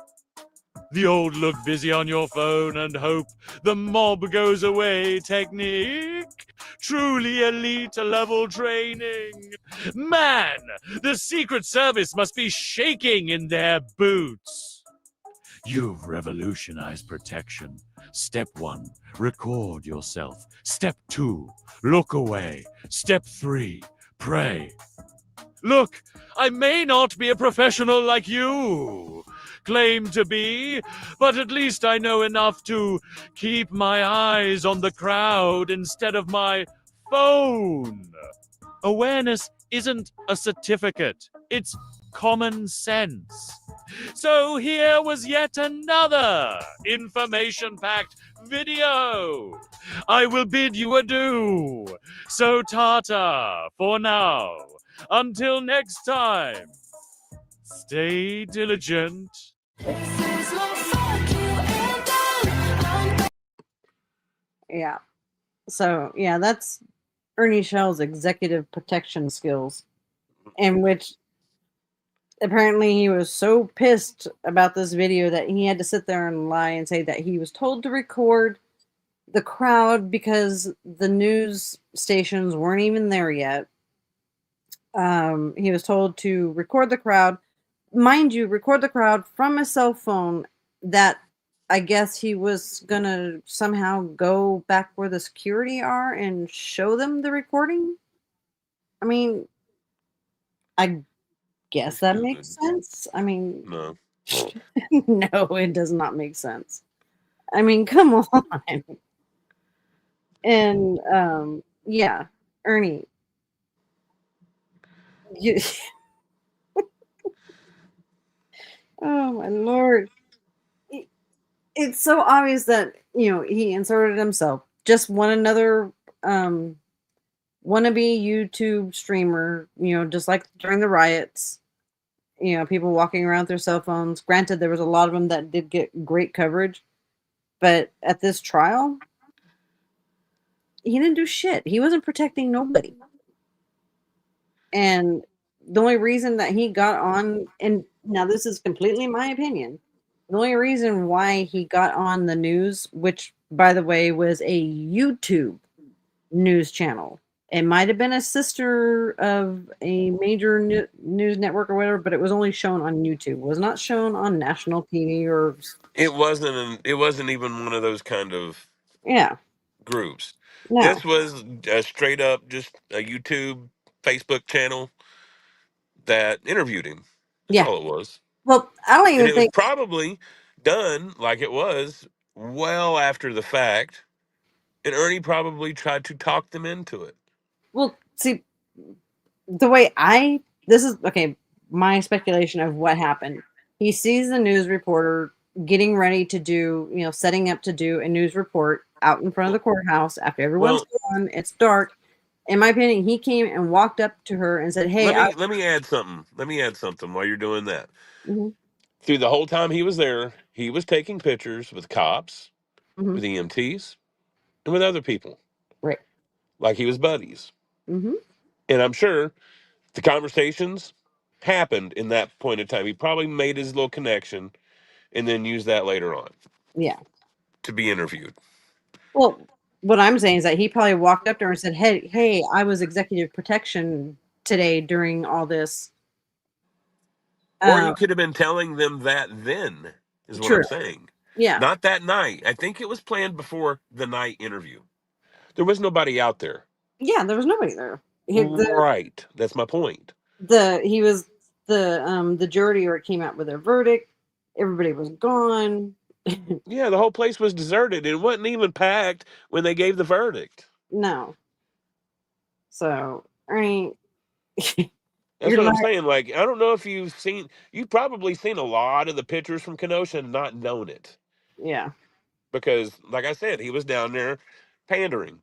The old look busy on your phone and hope the mob goes away technique. Truly elite level training. Man, the Secret Service must be shaking in their boots. You've revolutionized protection. Step 1, record yourself. Step 2, look away. Step 3, pray. Look, I may not be a professional like you claim to be, but at least I know enough to keep my eyes on the crowd instead of my phone. Awareness isn't a certificate, it's common sense. So here was yet another information-packed video. I will bid you adieu. So Tata for now. Until next time, stay diligent. Yeah. So yeah, that's Ernie Shell's executive protection skills, in which apparently he was so pissed about this video that he had to sit there and lie and say that he was told to record the crowd because the news stations weren't even there yet. He was told to record the crowd. Mind you, record the crowd from a cell phone that I guess he was gonna somehow go back where the security are and show them the recording. I mean, I guess that makes sense. I mean, No. no, it does not make sense. I mean, come on. And yeah, Ernie, you, oh my lord, it's so obvious that he inserted himself. Just one another wannabe YouTube streamer. Just like during the riots. People walking around with their cell phones. Granted, there was a lot of them that did get great coverage, but at this trial, he didn't do shit. He wasn't protecting nobody. And the only reason that he got on, and now this is completely my opinion, the only reason why he got on the news, which by the way was a YouTube news channel, it might have been a sister of a major news network or whatever, but it was only shown on YouTube. It was not shown on national TV or It wasn't even one of those kind of yeah. groups. No. This was a straight up just a YouTube, Facebook channel that interviewed him. That's Yeah. all it was. Well, I don't And even it was think. probably done like it was well after the fact. And Ernie probably tried to talk them into it. Well, see, the way this is okay, my speculation of what happened. He sees the news reporter getting ready to do, setting up to do a news report out in front of the courthouse after everyone's gone. It's dark. In my opinion, he came and walked up to her and said, "Hey, let me add something. Let me add something while you're doing that. Mhm. Through the whole time he was there, he was taking pictures with cops, Mhm. with EMTs, and with other people. Right. Like he was buddies. Mm-hmm. And I'm sure the conversations happened in that point in time. He probably made his little connection and then used that later on Yeah. to be interviewed. Well, what I'm saying is that he probably walked up to her and said, "Hey, I was executive protection today during all this." Or you could have been telling them that then, is what True. I'm saying. Yeah. Not that night. I think it was planned before the night interview. There was nobody out there. Yeah, there was nobody there. Right. That's my point. He was the jury, or it came out with a verdict. Everybody was gone. Yeah, the whole place was deserted. It wasn't even packed when they gave the verdict. No. So, Ernie. That's what I'm saying. Like, I don't know if you've probably seen a lot of the pictures from Kenosha and not known it. Yeah. Because, like I said, he was down there pandering,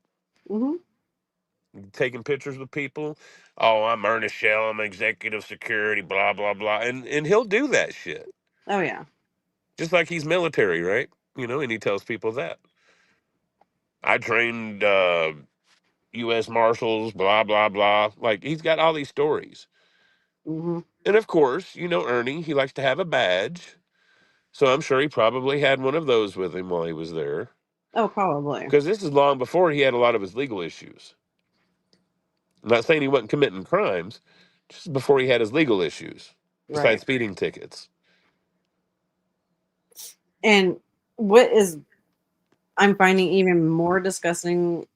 Mm-hmm. taking pictures with people. Oh, I'm Ernest Shell. I'm executive security, blah, blah, blah. And he'll do that shit. Oh, yeah. Just like he's military, right? And he tells people that. I trained U.S. Marshals, blah, blah, blah. Like, he's got all these stories. Mm-hmm. And, of course, Ernie, he likes to have a badge. So I'm sure he probably had one of those with him while he was there. Oh, probably. Because this is long before he had a lot of his legal issues. I'm not saying he wasn't committing crimes, just before he had his legal issues, besides Right. speeding tickets. And I'm finding even more disgusting,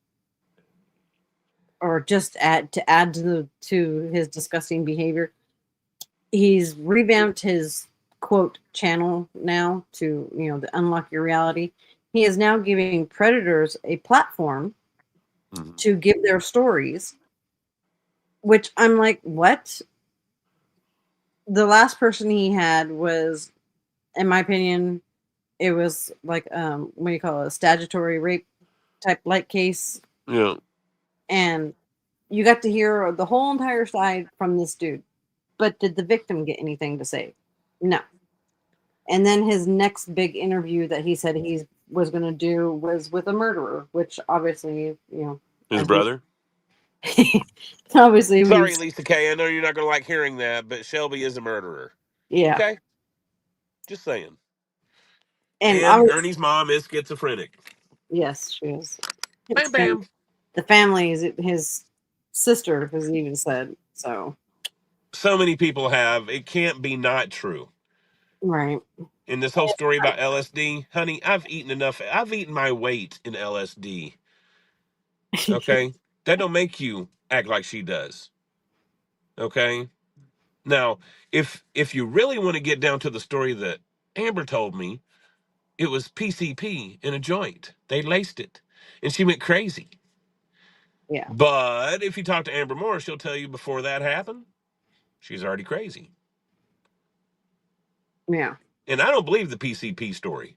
or just to add to his disgusting behavior, he's revamped his quote channel now to the Unlock Your Reality. He is now giving predators a platform to give their stories, which I'm like, what? The last person he had was, in my opinion, it was like what do you call it, a statutory rape type like case. Yeah. And you got to hear the whole entire side from this dude. But did the victim get anything to say? No. And then his next big interview that he said he was going to do was with a murderer, which obviously, His brother? Obviously. Sorry, Lisa Kay. I know you're not going to like hearing that, but Shelby is a murderer. Yeah. Okay? Just saying. And Ernie's mom is schizophrenic. Yes, she is. Bam, bam. The family is his sister has even said so. So many people have. It can't be not true. Right. In this whole story about LSD, honey, I've eaten my weight in LSD. Okay? That don't make you act like she does. Okay? Now, if you really want to get down to the story that Amber told me, it was PCP in a joint. They laced it. And she went crazy. Yeah. But if you talk to Amber Moore, she'll tell you before that happened, she's already crazy. Yeah. And I don't believe the PCP story.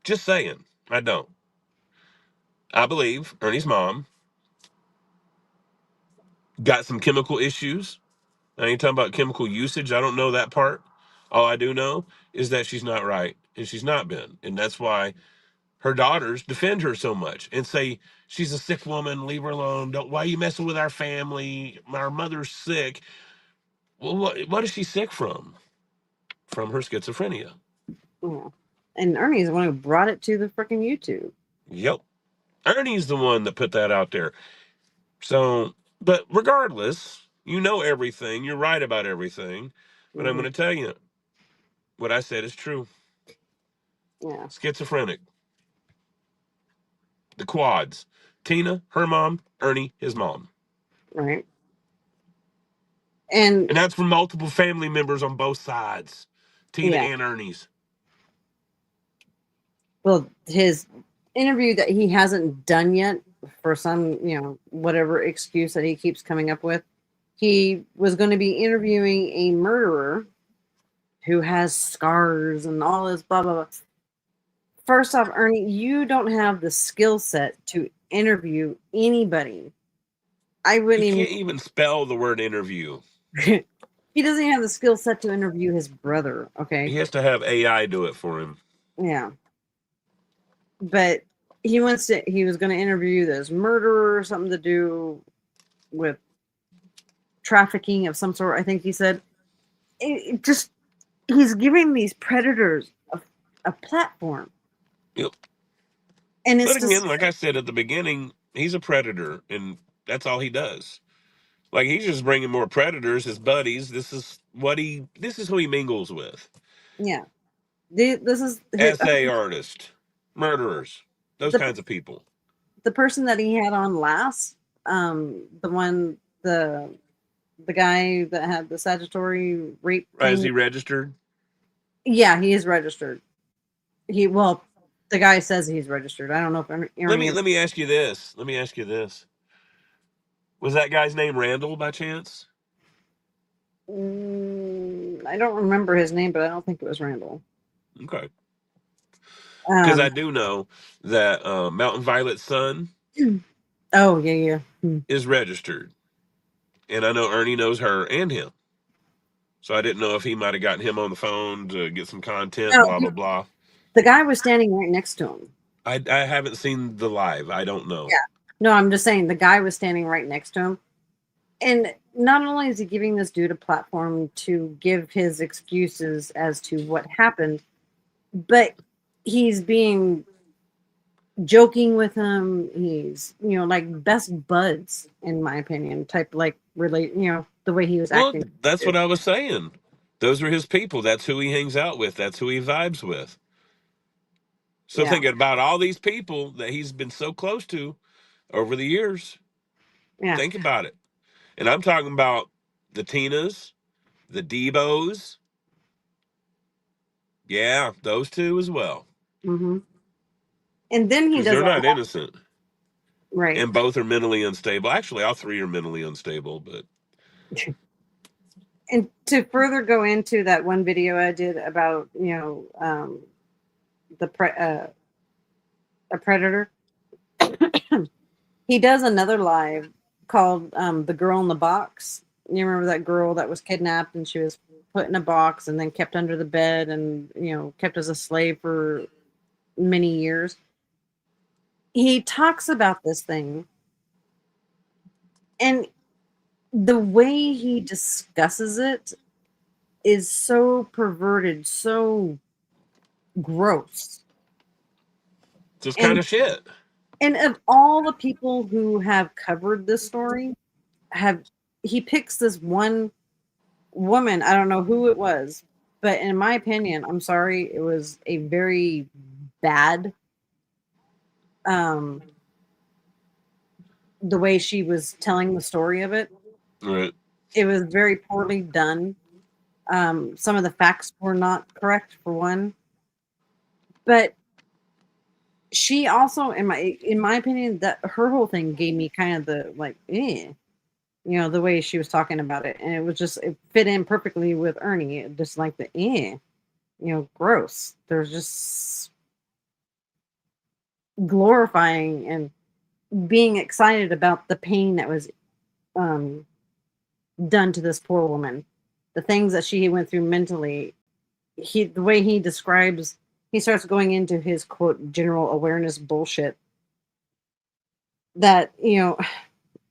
Just saying. I don't. I believe Ernie's mom got some chemical issues. I ain't talking about chemical usage. I don't know that part. All I do know is that she's not right. And she's not been. And that's why her daughters defend her so much and say, she's a sick woman, leave her alone. Why are you messing with our family? Our mother's sick. Well, what is she sick from? From her schizophrenia. Yeah. And Ernie's the one who brought it to the freaking YouTube. Yep. Ernie's the one that put that out there. So, but regardless, you know everything. You're right about everything. But I'm going to tell you, what I said is true. Yeah. Schizophrenic. The quads. Tina, her mom. Ernie, his mom. Right. And that's from multiple family members on both sides. Tina and Ernie's. Well, his interview that he hasn't done yet for some, whatever excuse that he keeps coming up with, he was going to be interviewing a murderer who has scars and all this blah, blah, blah. First off, Ernie, you don't have the skill set to interview anybody. I wouldn't You can't even spell the word interview. He doesn't have the skill set to interview his brother, okay? He has to have AI do it for him. Yeah. But he was going to interview this murderer or something to do with trafficking of some sort, I think he said. He's giving these predators a platform. Yep. And it's but again, like I said at the beginning, he's a predator, and that's all he does. Like, he's just bringing more predators, his buddies. This is who he mingles with. Yeah. This is essay artist, murderers, those kinds of people. The person that he had on last, the guy that had the statutory rape thing. Is he registered? Yeah, he is registered. The guy says he's registered. I don't know if Ernie Let me ask you this. Was that guy's name Randall by chance? I don't remember his name, but I don't think it was Randall. Okay. Because I Um, do know that Mountain Violet's son oh yeah. is registered, and I know Ernie knows her and him. So I didn't know if he might have gotten him on the phone to get some content. No, Blah blah blah. the guy was standing right next to him. I haven't seen the live. I don't know. Yeah. No, I'm just saying the guy was standing right next to him. And not only is he giving this dude a platform to give his excuses as to what happened, but he's being joking with him. He's, like best buds, in my opinion, type like relate, the way he was Well, acting. that's what I was saying. Those are his people. That's who he hangs out with. That's who he vibes with. So Yeah. thinking about all these people that he's been so close to over the years, Yeah. think about it. And I'm talking about the Tinas, the Debos. Yeah, those two as well. Mm-hmm. And then he Because does they're a not innocent. right. And both are mentally unstable. Actually, all three are mentally unstable, but And to further go into that one video I did about, a predator, he does another live called The Girl in the Box. You remember that girl that was kidnapped and she was put in a box and then kept under the bed and, kept as a slave for many years. He talks about this thing, and the way he discusses it is so perverted, so gross. just kind And of shit. and of all the people who have covered this story, he picks this one woman, I don't know who it was, but in my opinion, I'm sorry, it was a very bad um the way she was telling the story of it. Right. It was very poorly done. Some of the facts were not correct for one, but she also, in my opinion, that her whole thing gave me kind of the like, the way she was talking about it, and it fit in perfectly with Ernie, just like the gross. There's just glorifying and being excited about the pain that was um, done to this poor woman, the things that she went through mentally. The way he describes, he starts going into his quote general awareness bullshit. That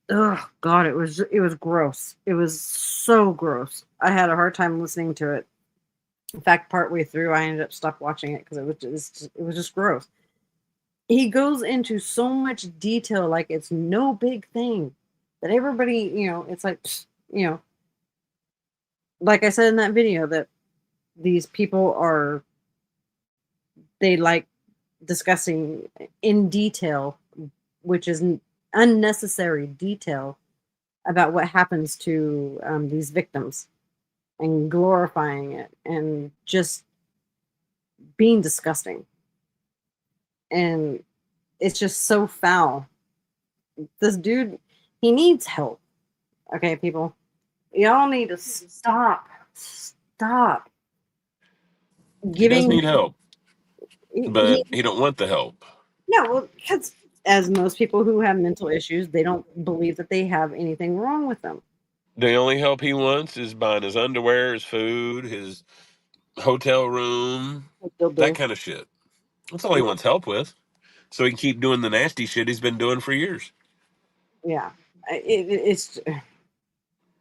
oh god, it was gross. It was so gross. I had a hard time listening to it. In fact, partway through, I ended up stopped watching it because it was just gross. He goes into so much detail like it's no big thing that everybody, it's like, like I said in that video, that these people they like discussing in detail, which is unnecessary detail about what happens to these victims and glorifying it and just being disgusting. And it's just so foul. This dude, he needs help. Okay, people, y'all need to stop He does giving. need help, but He, he don't want the help. no, well, because as most people who have mental issues, they don't believe that they have anything wrong with them. The only help he wants is buying his underwear, his food, his hotel room, that kind of shit. That's all he wants help with. So he can keep doing the nasty shit he's been doing for years. Yeah, it's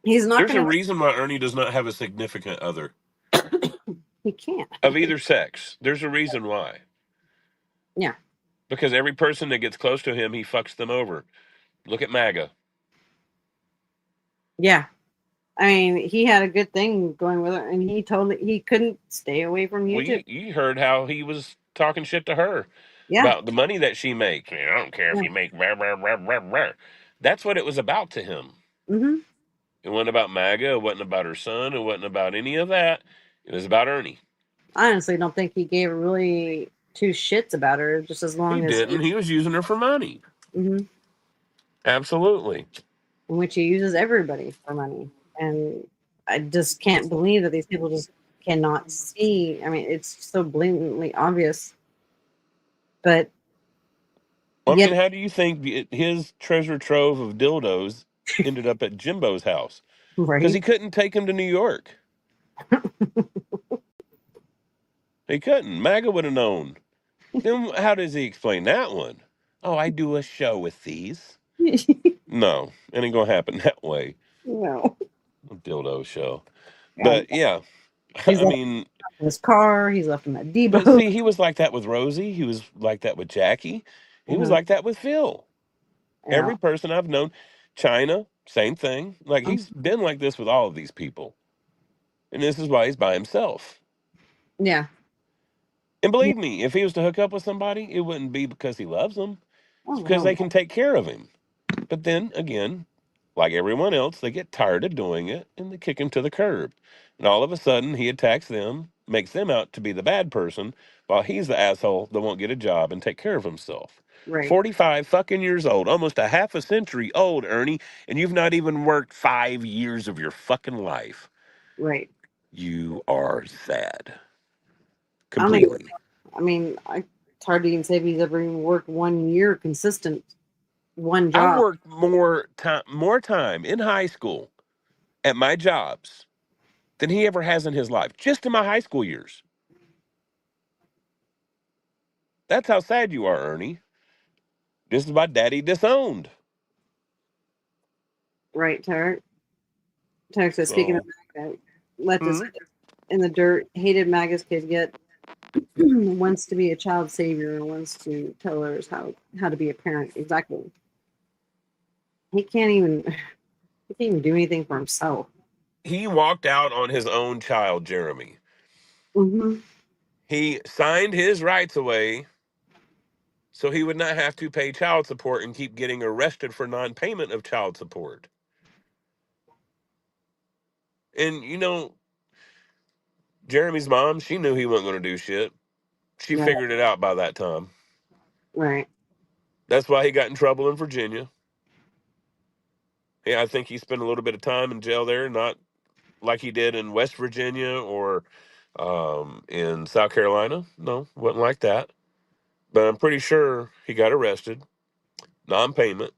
he's not There's a going to. reason why Ernie does not have a significant other He can't. of either sex. There's a reason why. Yeah. Because every person that gets close to him, he fucks them over. Look at MAGA. Yeah. I mean, he had a good thing going with it, and he couldn't stay away from Well, YouTube. you heard how he was talking shit to her Yeah. about the money that she makes. I don't care if Yeah. you make rah, rah, rah, rah, rah. That's what it was about to him. Mm-hmm. It wasn't about MAGA. It wasn't about her son. It wasn't about any of that. It was about Ernie. I honestly don't think he gave really two shits about her, just as long He as didn't. He was using her for money. Mm-hmm. Absolutely. In which he uses everybody for money. And I just can't believe that these people just cannot see. I mean, it's so blatantly obvious. But I yet, mean, how do you think his treasure trove of dildos ended up at Jimbo's house? Because he right? couldn't take him to New York. He couldn't. MAGA would have known. Then how does he explain that one? Oh, I do a show with these. No, it ain't gonna happen that way. No. A dildo show. And But yeah, he's I left mean, in his car. He's left him at but Depot. see, he was like that with Rosie. He was like that with Jackie. He was Uh-huh. like that with Phil. Yeah. Every person I've known, China, same thing. Like he's been like this with all of these people. And this is why he's by himself. Yeah. And Yeah. believe me, if he was to hook up with somebody, it wouldn't be because he loves them. It's Oh, because hell they no. can take care of him. But then again, like everyone else, they get tired of doing it and they kick him to the curb. And all of a sudden, he attacks them, makes them out to be the bad person, while he's the asshole that won't get a job and take care of himself. Right. 45 fucking years old, almost a half a century old, Ernie, and you've not even worked 5 years of your fucking life. Right. You are sad. I don't think. Completely. I mean, it's hard to even say if he's ever even worked 1 year consistent, one I've job. worked more time in high school at my jobs than he ever has in his life, just in my high school years. That's how sad you are, Ernie. This is my daddy disowned. Right, Tarek. Tarek says, speaking of So, MAGA, left his hmm? head in the dirt, hated MAGA's kid, yet wants to be a child savior and wants to tell others how to be a parent. Exactly. He can't even he can't even do anything for himself. He walked out on his own child, Jeremy. Mm-hmm. He signed his rights away so he would not have to pay child support and keep getting arrested for non-payment of child support. And Jeremy's mom, she knew he wasn't going to do shit. She Right. figured it out by that time. Right. That's why he got in trouble in Virginia. Yeah, I think he spent a little bit of time in jail there, not like he did in West Virginia or in South Carolina. No, wasn't like that. But I'm pretty sure he got arrested, non-payment,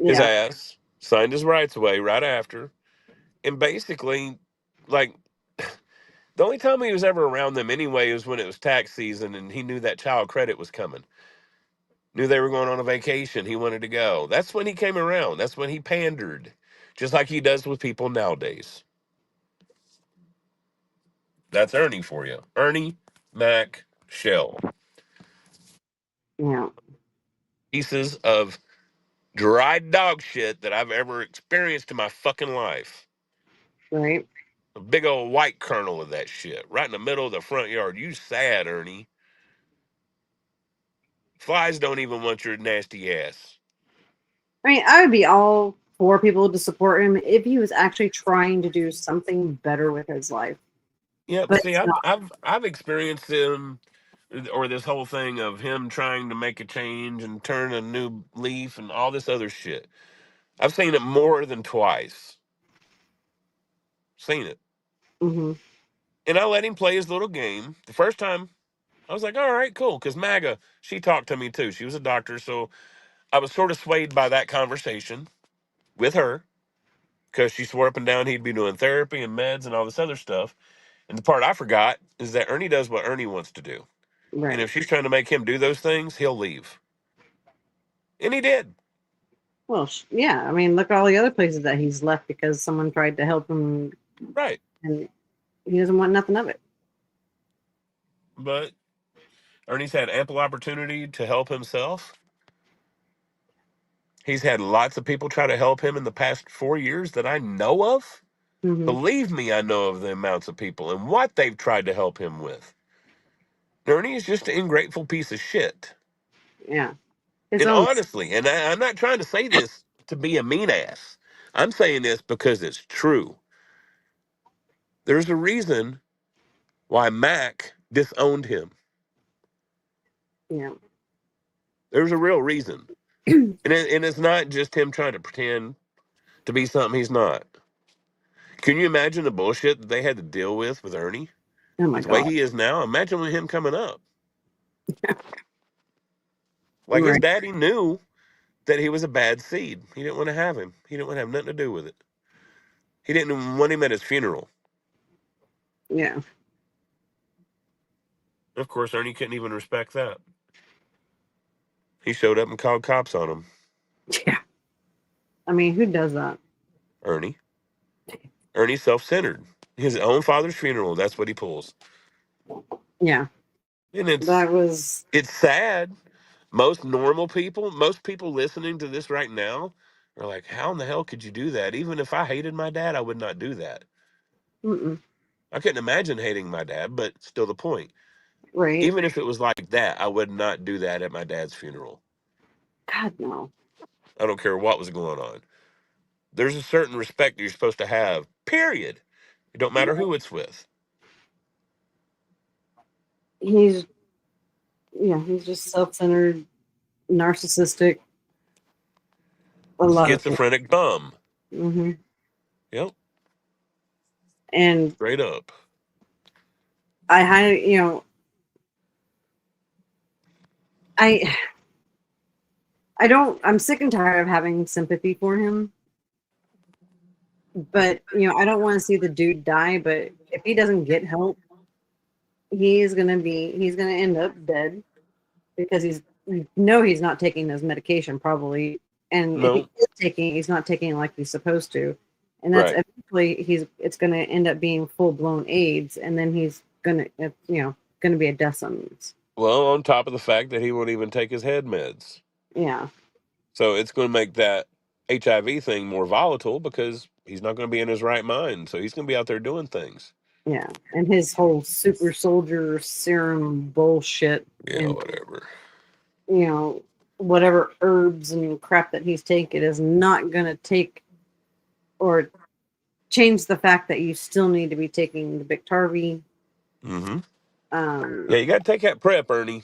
his Yeah. ass, signed his rights away right after. And basically, like, the only time he was ever around them anyway was when it was tax season and he knew that child credit was coming. Knew they were going on a vacation. He wanted to go. That's when he came around. That's when he pandered, just like he does with people nowadays. That's Ernie for you. Ernie Mac Shell. Yeah. Pieces of dried dog shit that I've ever experienced in my fucking life. Right. A big old white kernel of that shit right in the middle of the front yard. You sad, Ernie. Flies don't even want your nasty ass. I mean, I would be all for people to support him if he was actually trying to do something better with his life. Yeah, But see, it's I've not. I've I've experienced him, or this whole thing of him trying to make a change and turn a new leaf and all this other shit. I've seen it more than twice. Seen it. Mm-hmm. And I let him play his little game. The first time, I was like, all right, cool. Because MAGA, she talked to me too. She was a doctor. So I was sort of swayed by that conversation with her because she swore up and down he'd be doing therapy and meds and all this other stuff. And the part I forgot is that Ernie does what Ernie wants to do. And Right. if she's trying to make him do those things, he'll leave. And he did. Well, yeah. I mean, look at all the other places that he's left because someone tried to help him, Right. and he doesn't want nothing of it. But Ernie's had ample opportunity to help himself. He's had lots of people try to help him in the past 4 years that I know of. Mm-hmm. Believe me, I know of the amounts of people and what they've tried to help him with. Ernie is just an ungrateful piece of shit. Yeah. His And own. honestly, and I'm not trying to say this to be a mean ass. I'm saying this because it's true. There's a reason why Mac disowned him. Yeah. There's a real reason. And it's not just him trying to pretend to be something he's not. Can you imagine the bullshit that they had to deal with Ernie? Oh my The way god. he is now, imagine with him coming up. Like his Right. daddy knew that he was a bad seed. He didn't want to have him. He didn't want to have nothing to do with it. He didn't even want him at his funeral. Yeah. Of course, Ernie couldn't even respect that. He showed up and called cops on him. Yeah. I mean, who does that? Ernie. Ernie's self-centered. His own father's funeral, that's what he pulls. Yeah. And That was it's sad. Most normal people, most people listening to this right now are like, how in the hell could you do that? Even if I hated my dad, I would not do that. mm-mm. I couldn't imagine hating my dad, but still the point. Right. Even if it was like that, I would not do that at my dad's funeral. God no. I don't care what was going on. There's a certain respect that you're supposed to have, period. It don't matter who it's with. He's just self-centered, narcissistic. A lot of things. Schizophrenic bum. Mm-hmm. Yep. And Straight up. I had, I don't. I'm sick and tired of having sympathy for him. But I don't want to see the dude die. But if he doesn't get help, he's gonna end up dead because he's not taking his medication probably, and if he No. is taking, he's not taking it like he's supposed to, and that's Right. eventually it's gonna end up being full blown AIDS, and then he's gonna be a death sentence. Well, on top of the fact that he won't even take his head meds. Yeah. So it's going to make that HIV thing more volatile because he's not going to be in his right mind. So he's going to be out there doing things. Yeah, and his whole super soldier serum bullshit, Yeah, and whatever. Whatever herbs and crap that he's taking is not gonna take or change the fact that you still need to be taking the Biktarvy. Mm-hmm. Um, Yeah, you got to take that prep, Ernie.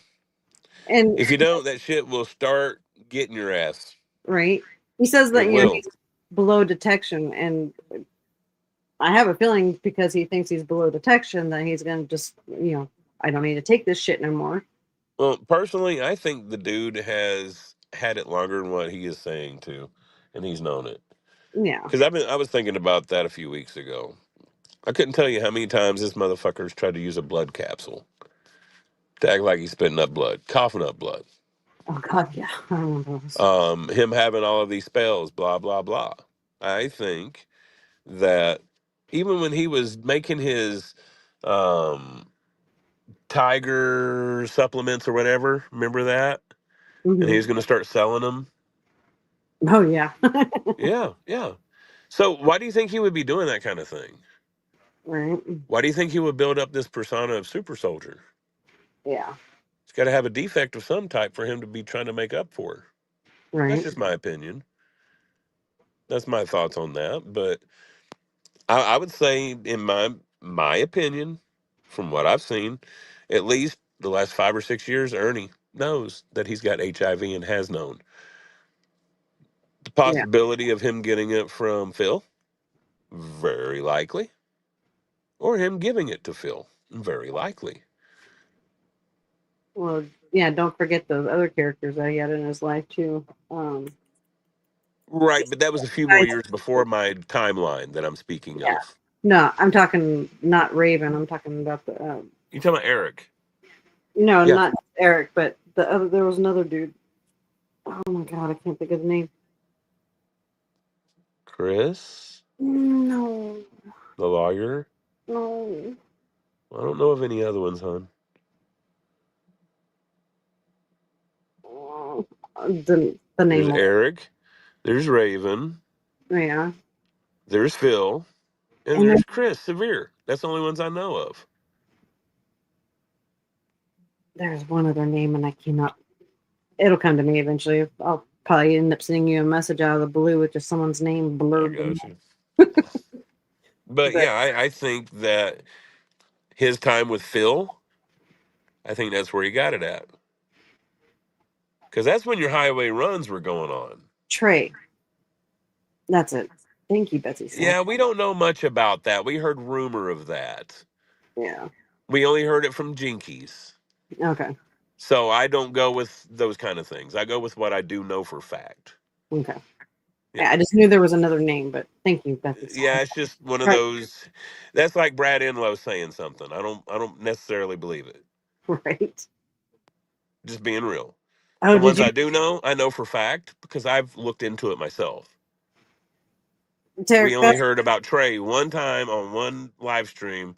and If you don't, that shit will start getting your ass. right, he says that It will. he's below detection, and I have a feeling because he thinks he's below detection that he's gonna just I don't need to take this shit no more. Well, personally, I think the dude has had it longer than what he is saying too, and he's known it. Yeah. Because I was thinking about that a few weeks ago. I couldn't tell you how many times this motherfucker's tried to use a blood capsule to act like he's spitting up blood, coughing up blood. Oh God, yeah. I remember this. Him having all of these spells, blah blah blah. I think that even when he was making his tiger supplements or whatever, remember that? And he Mhm. was going to start selling them. Oh yeah. Yeah, yeah. So why do you think he would be doing that kind of thing? Right. Why do you think he would build up this persona of super soldier? Yeah. He's got to have a defect of some type for him to be trying to make up for. Right. That's just my opinion. That's my thoughts on that. But I would say, in my opinion, from what I've seen, at least the last 5 or 6 years, Ernie knows that he's got HIV and has known. The Yeah. possibility of him getting it from Phil, very likely. Or him giving it to Phil, very likely. Well, yeah. Don't forget those other characters that he had in his life too. Right, but that was a few more years before my timeline that I'm speaking Yeah. of. No, I'm talking not Raven. I'm talking about the. You talking about Eric? No, Yeah. not Eric, but the other. There was another dude. Oh my God, I can't think of the name. Chris, No, the lawyer. no. I don't know of any other ones, hon. The name. There's Eric, there's Raven, Yeah. there's Phil, and And there's Chris Severe. That's the only ones I know of. there's one other name, and I cannot. It'll come to me eventually. I'll probably end up sending you a message out of the blue with just someone's name blurred. I got you. But yeah, I think that his time with Phil, I think that's where he got it at. Because that's when your highway runs were going on. Trey. That's it. Thank you, Betsy. Yeah, we don't know much about that. We heard rumor of that. Yeah. We only heard it from Jinkies. Okay. So I don't go with those kind of things. I go with what I do know for fact. Okay. Yeah. Yeah, I just knew there was another name, but thank you, Betsy. Yeah, it's just one of Right. those. That's like Brad Enlow saying something. I don't necessarily believe it. Right. Just being real. Oh, The did ones you? I do know, I know for fact because I've looked into it myself. We Derek, only heard about Trey one time on one live stream.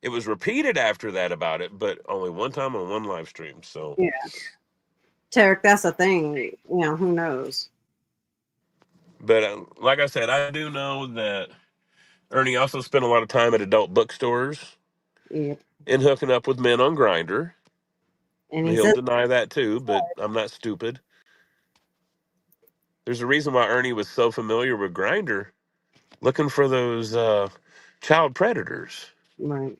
It was repeated after that about it, but only one time on one live stream. So, yeah. Tarek, that's the thing. You know, who knows? but like I said, I do know that Ernie also spent a lot of time at adult bookstores Yep. and hooking up with men on Grinder. And he He'll said, deny that too, but I'm not stupid. There's a reason why Ernie was so familiar with Grinder, looking for those child predators, right.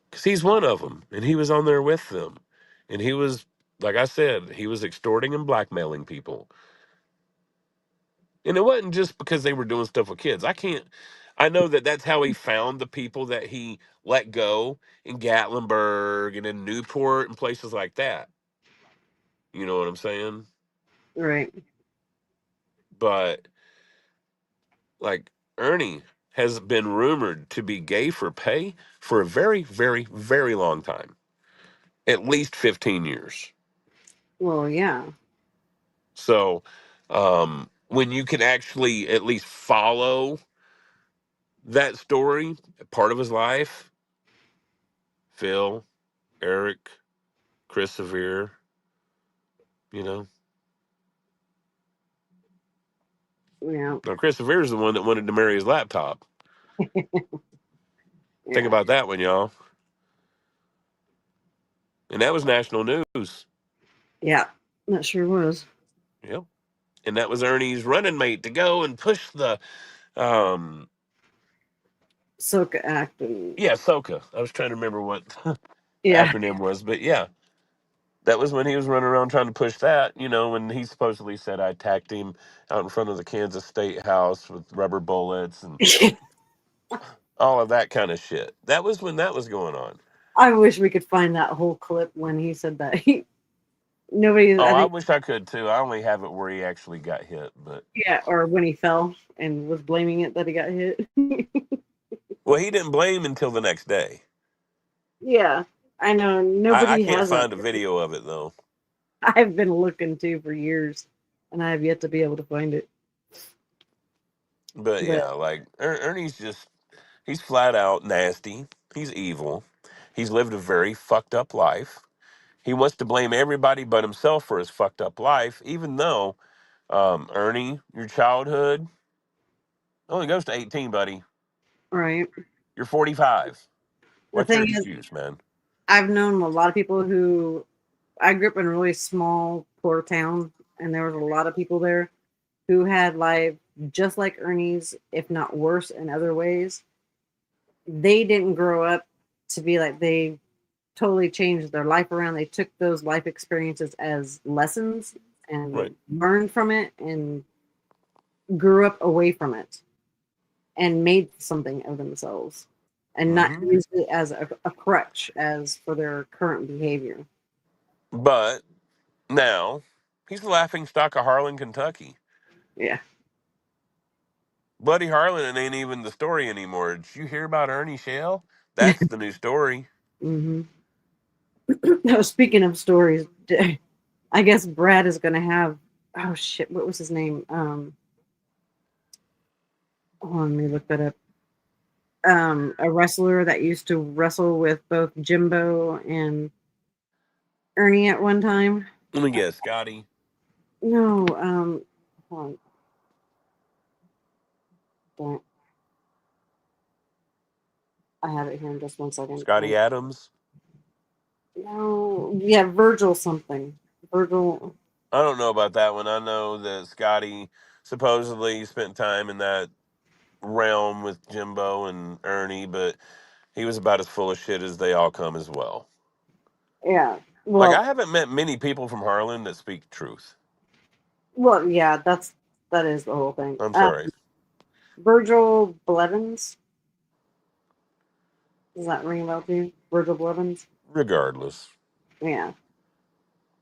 because he's one of them, and he was on there with them, and he was, like I said, he was extorting and blackmailing people. And it wasn't just because they were doing stuff with kids. I know that that's how he found the people that he let go in Gatlinburg and in Newport and places like that. You know what I'm saying? Right. But like Ernie has been rumored to be gay for pay for a very, very, very long time. At least 15 years. Well, yeah. So when you can actually at least follow that story, part of his life, Phil, Eric, Chris Severe, you know. Yeah. Now, Chris Severe is the one that wanted to marry his laptop. Think Yeah. about that one, y'all. And that was national news. Yeah. That sure was. Yep. And that was Ernie's running mate to go and push the Soka Act and yeah, SOCA. I was trying to remember what the yeah. acronym was, but yeah. That was when he was running around trying to push that, you know, when he supposedly said I attacked him out in front of the Kansas State House with rubber bullets and all of that kind of shit. That was when that was going on. I wish we could find that whole clip when he said that. Nobody, Oh, I I think, wish I could too. I only have it where he actually got hit, but yeah, or when he fell and was blaming it that he got hit. well, he didn't blame until the next day. Yeah, I know. I Nobody can't has that. find a video of it though. I've been looking to for years, and I have yet to be able to find it. But But yeah, like Ernie's just he's flat out nasty. He's evil. He's lived a very fucked up life. He wants to blame everybody but himself for his fucked up life, even though Ernie, your childhood only goes to 18, buddy. right, You're 45. the What's your thing is, excuse, man? I've known a lot of people who I grew up in a really small, poor town, and there was a lot of people there who had life just like Ernie's, if not worse in other ways. They didn't grow up to be like they totally changed their life around. They took those life experiences as lessons Right. and learned from it and grew up away from it and made something of themselves and not Mhm. used it as a crutch as for their current behavior. But now he's the laughing stock of Harlan, Kentucky. Yeah. Buddy Harlan ain't even the story anymore. Did you hear about Ernie Shale? That's the new story. Mm-hmm. Now, speaking of stories, I guess Brad is going to have. Oh shit! What was his name? Hold on, let me look that up. A wrestler that used to wrestle with both Jimbo and Ernie at one time. Let me guess, Scotty. No, hold on. Don't. I have it here in just one second. Scotty Adams. No, yeah, Virgil something. Virgil. I don't know about that one. I know that Scotty supposedly spent time in that realm with Jimbo and Ernie, but he was about as full of shit as they all come as well. Yeah. Like Well, I haven't met many people from Harlan that speak truth. well, yeah. That's That is the whole thing. I'm sorry. Virgil Blevins. Does that ring a bell to you? Virgil Blevins? Regardless. Yeah.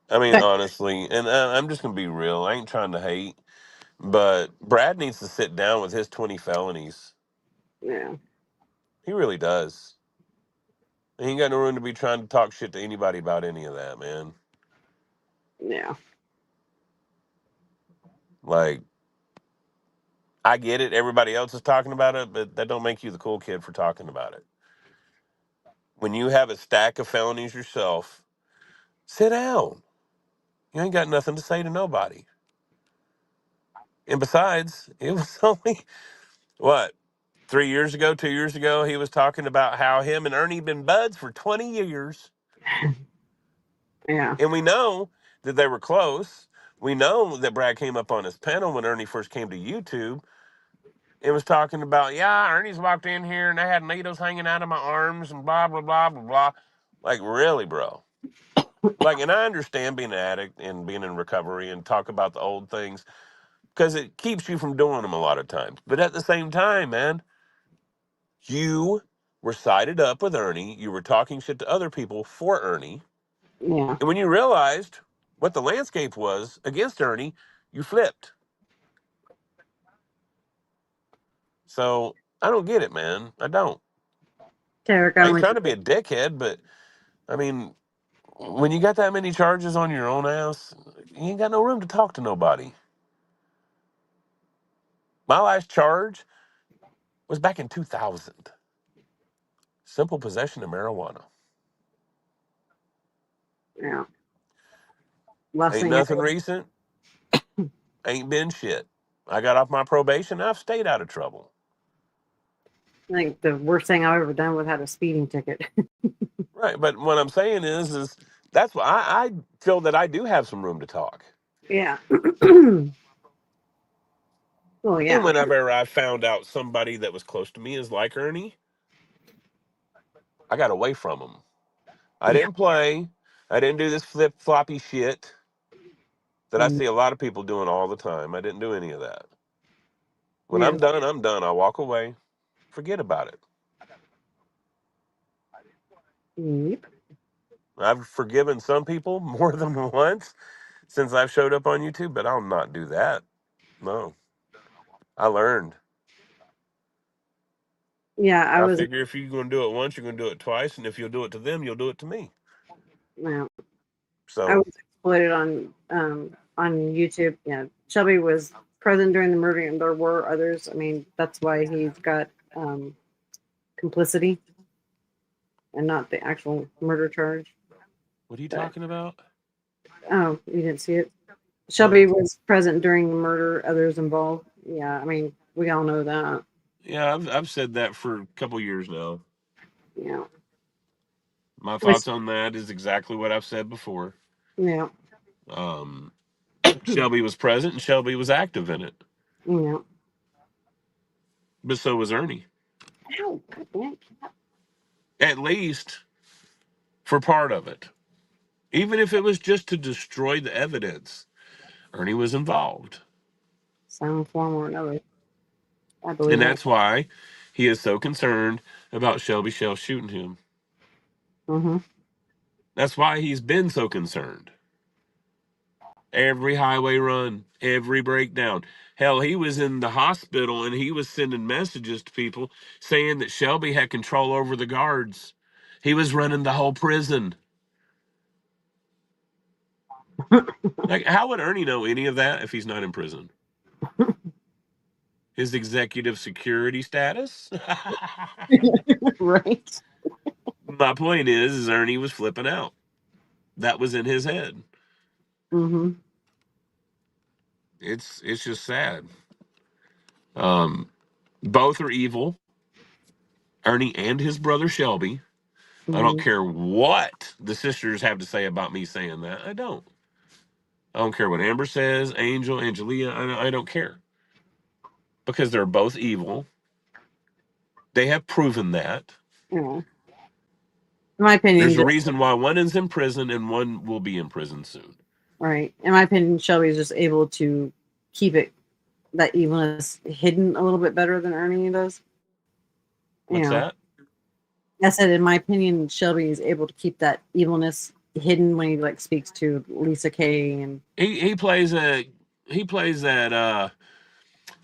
I mean, But honestly, and I'm just going to be real. I ain't trying to hate, but Brad needs to sit down with his 20 felonies. yeah. He really does. He ain't got no room to be trying to talk shit to anybody about any of that, man. Yeah. Like, I get it. Everybody else is talking about it, but that don't make you the cool kid for talking about it. When you have a stack of felonies yourself, sit down. You ain't got nothing to say to nobody. And besides, it was only, what, 3 years ago, 2 years ago, he was talking about how him and Ernie been buds for 20 years. Yeah. And we know that they were close. We know that Brad came up on his panel when Ernie first came to YouTube and was talking about, yeah, Ernie's walked in here and I had needles hanging out of my arms and blah, blah, blah, blah, blah. Like, really, bro? Like, and I understand being an addict and being in recovery and talk about the old things because it keeps you from doing them a lot of times. But at the same time, man, you were sided up with Ernie. You were talking shit to other people for Ernie. Yeah. And when you realized what the landscape was against Ernie, you flipped. So I don't get it, man. I don't. Tarek, I I ain't only trying to be a dickhead, but I mean, when you got that many charges on your own ass, you ain't got no room to talk to nobody. My last charge was back in 2000. Simple possession of marijuana. yeah. Last Ain't thing I nothing recent. Ain't been shit. I got off my probation. I've stayed out of trouble. think the worst thing I've ever done was had a speeding ticket. Right. But what I'm saying is that's why I feel that I do have some room to talk. Yeah. Well, And yeah. whenever I found out somebody that was close to me is like Ernie, I got away from him. I Yeah. didn't play. I didn't do this flip floppy shit that I Mm, see a lot of people doing all the time. I didn't do any of that. When yeah. I'm done, I'm done. I walk away. Forget about it. Yep. I've forgiven some people more than once since I've showed up on YouTube, but I'll not do that. No. I learned. Yeah, I I was. figure if you're going to do it once, you're going to do it twice. And if you'll do it to them, you'll do it to me. Well, I So, was exploited on YouTube. Yeah, Shelby was present during the murder, and there were others. I mean, that's why he's got complicity and not the actual murder charge. what are you But talking about? oh, you didn't see it. Shelby No. was present during the murder. Others involved. Yeah, I mean, we all know that. Yeah, I've said that for a couple years now. Yeah. My Which, thoughts on that is exactly what I've said before. yeah. Um, Shelby was present and Shelby was active in it, Yeah. but so was Ernie. Ow, God damn it. At least for part of it, even if it was just to destroy the evidence. Ernie was involved, Some form or another. I and believe that. that's why he is so concerned about Shelby Shell shooting him. Mm-hmm. That's why he's been so concerned. Every highway run, every breakdown. Hell, he was in the hospital and he was sending messages to people saying that Shelby had control over the guards. He was running the whole prison. Like, how would Ernie know any of that if he's not in prison? His executive security status? Right. My point is Ernie was flipping out. That was in his head. Mm-hmm. It's just sad. Um, both are evil. Ernie and his brother Shelby. I don't Mm-hmm. care what the sisters have to say about me saying that. I don't. I don't care what Amber says, Angel, Angelia. I don't care because they're both evil. They have proven that. Yeah. In my opinion, There's a just reason why one is in prison and one will be in prison soon. right. In my opinion, Shelby is just able to keep it that evilness hidden a little bit better than Ernie does. What's that? I said, in my opinion, Shelby is able to keep that evilness hidden when he like speaks to Lisa Kay, and He plays that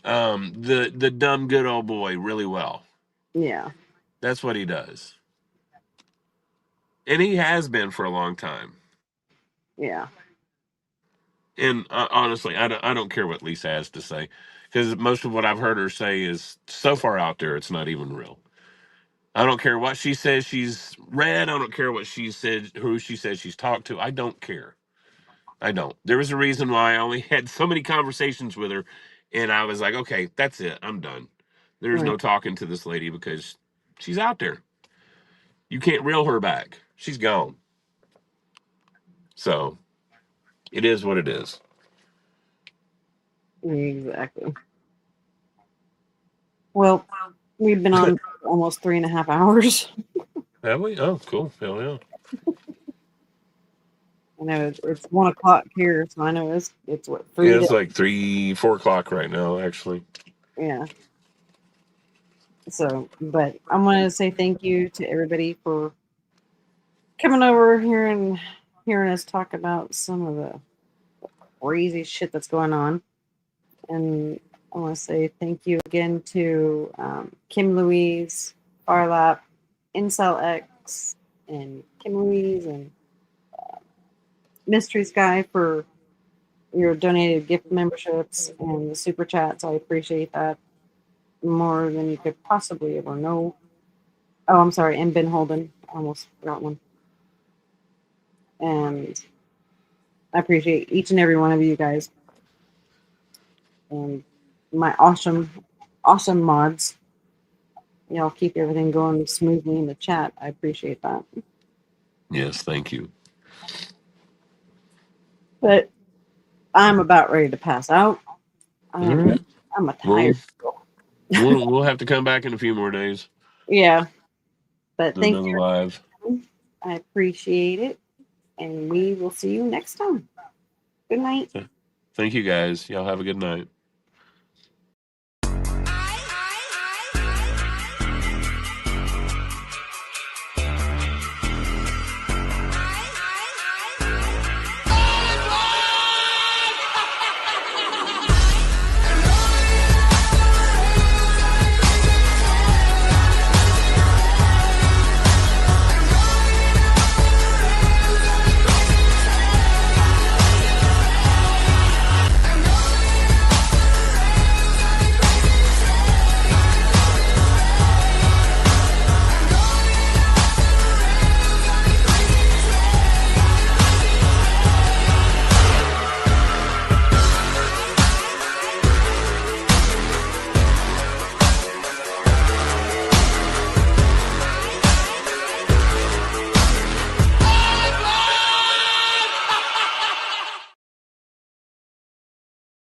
the dumb good old boy really well. yeah, That's what he does, and he has been for a long time. yeah. And honestly, I don't care what Lisa has to say, because most of what I've heard her say is so far out there, it's not even real. I don't care what she says she's read. I don't care what she said, who she says she's talked to. I don't care. I don't. There was a reason why I only had so many conversations with her, and I was like, okay, that's it. I'm done. There's Right. no talking to this lady because she's out there. You can't reel her back. She's gone. So it is what it is. Exactly. Well, we've been on almost 3.5 hours. Have we? Oh, cool. Hell yeah. I know it's 1 o'clock here, so I know it's what Yeah, 3 it's to, like 4 o'clock right now, actually. yeah. So, but I want to say thank you to everybody for coming over here and hearing us talk about some of the crazy shit that's going on. And I want to say thank you again to Kim Louise, Farlap, Incel X, and Kim Louise and Mystery Sky for your donated gift memberships and the super chats. I appreciate that more than you could possibly ever know. Oh, I'm sorry, and Ben Holden. I almost forgot one. And I appreciate each and every one of you guys. And my awesome mods. Y'all keep everything going smoothly in the chat. I appreciate that. Yes, thank you. But I'm about ready to pass out. All right. I'm a tired girl. We'll have to come back in a few more days. Yeah. But Do thank another you. live. I appreciate it. And we will see you next time. Good night. Thank you guys. Y'all have a good night.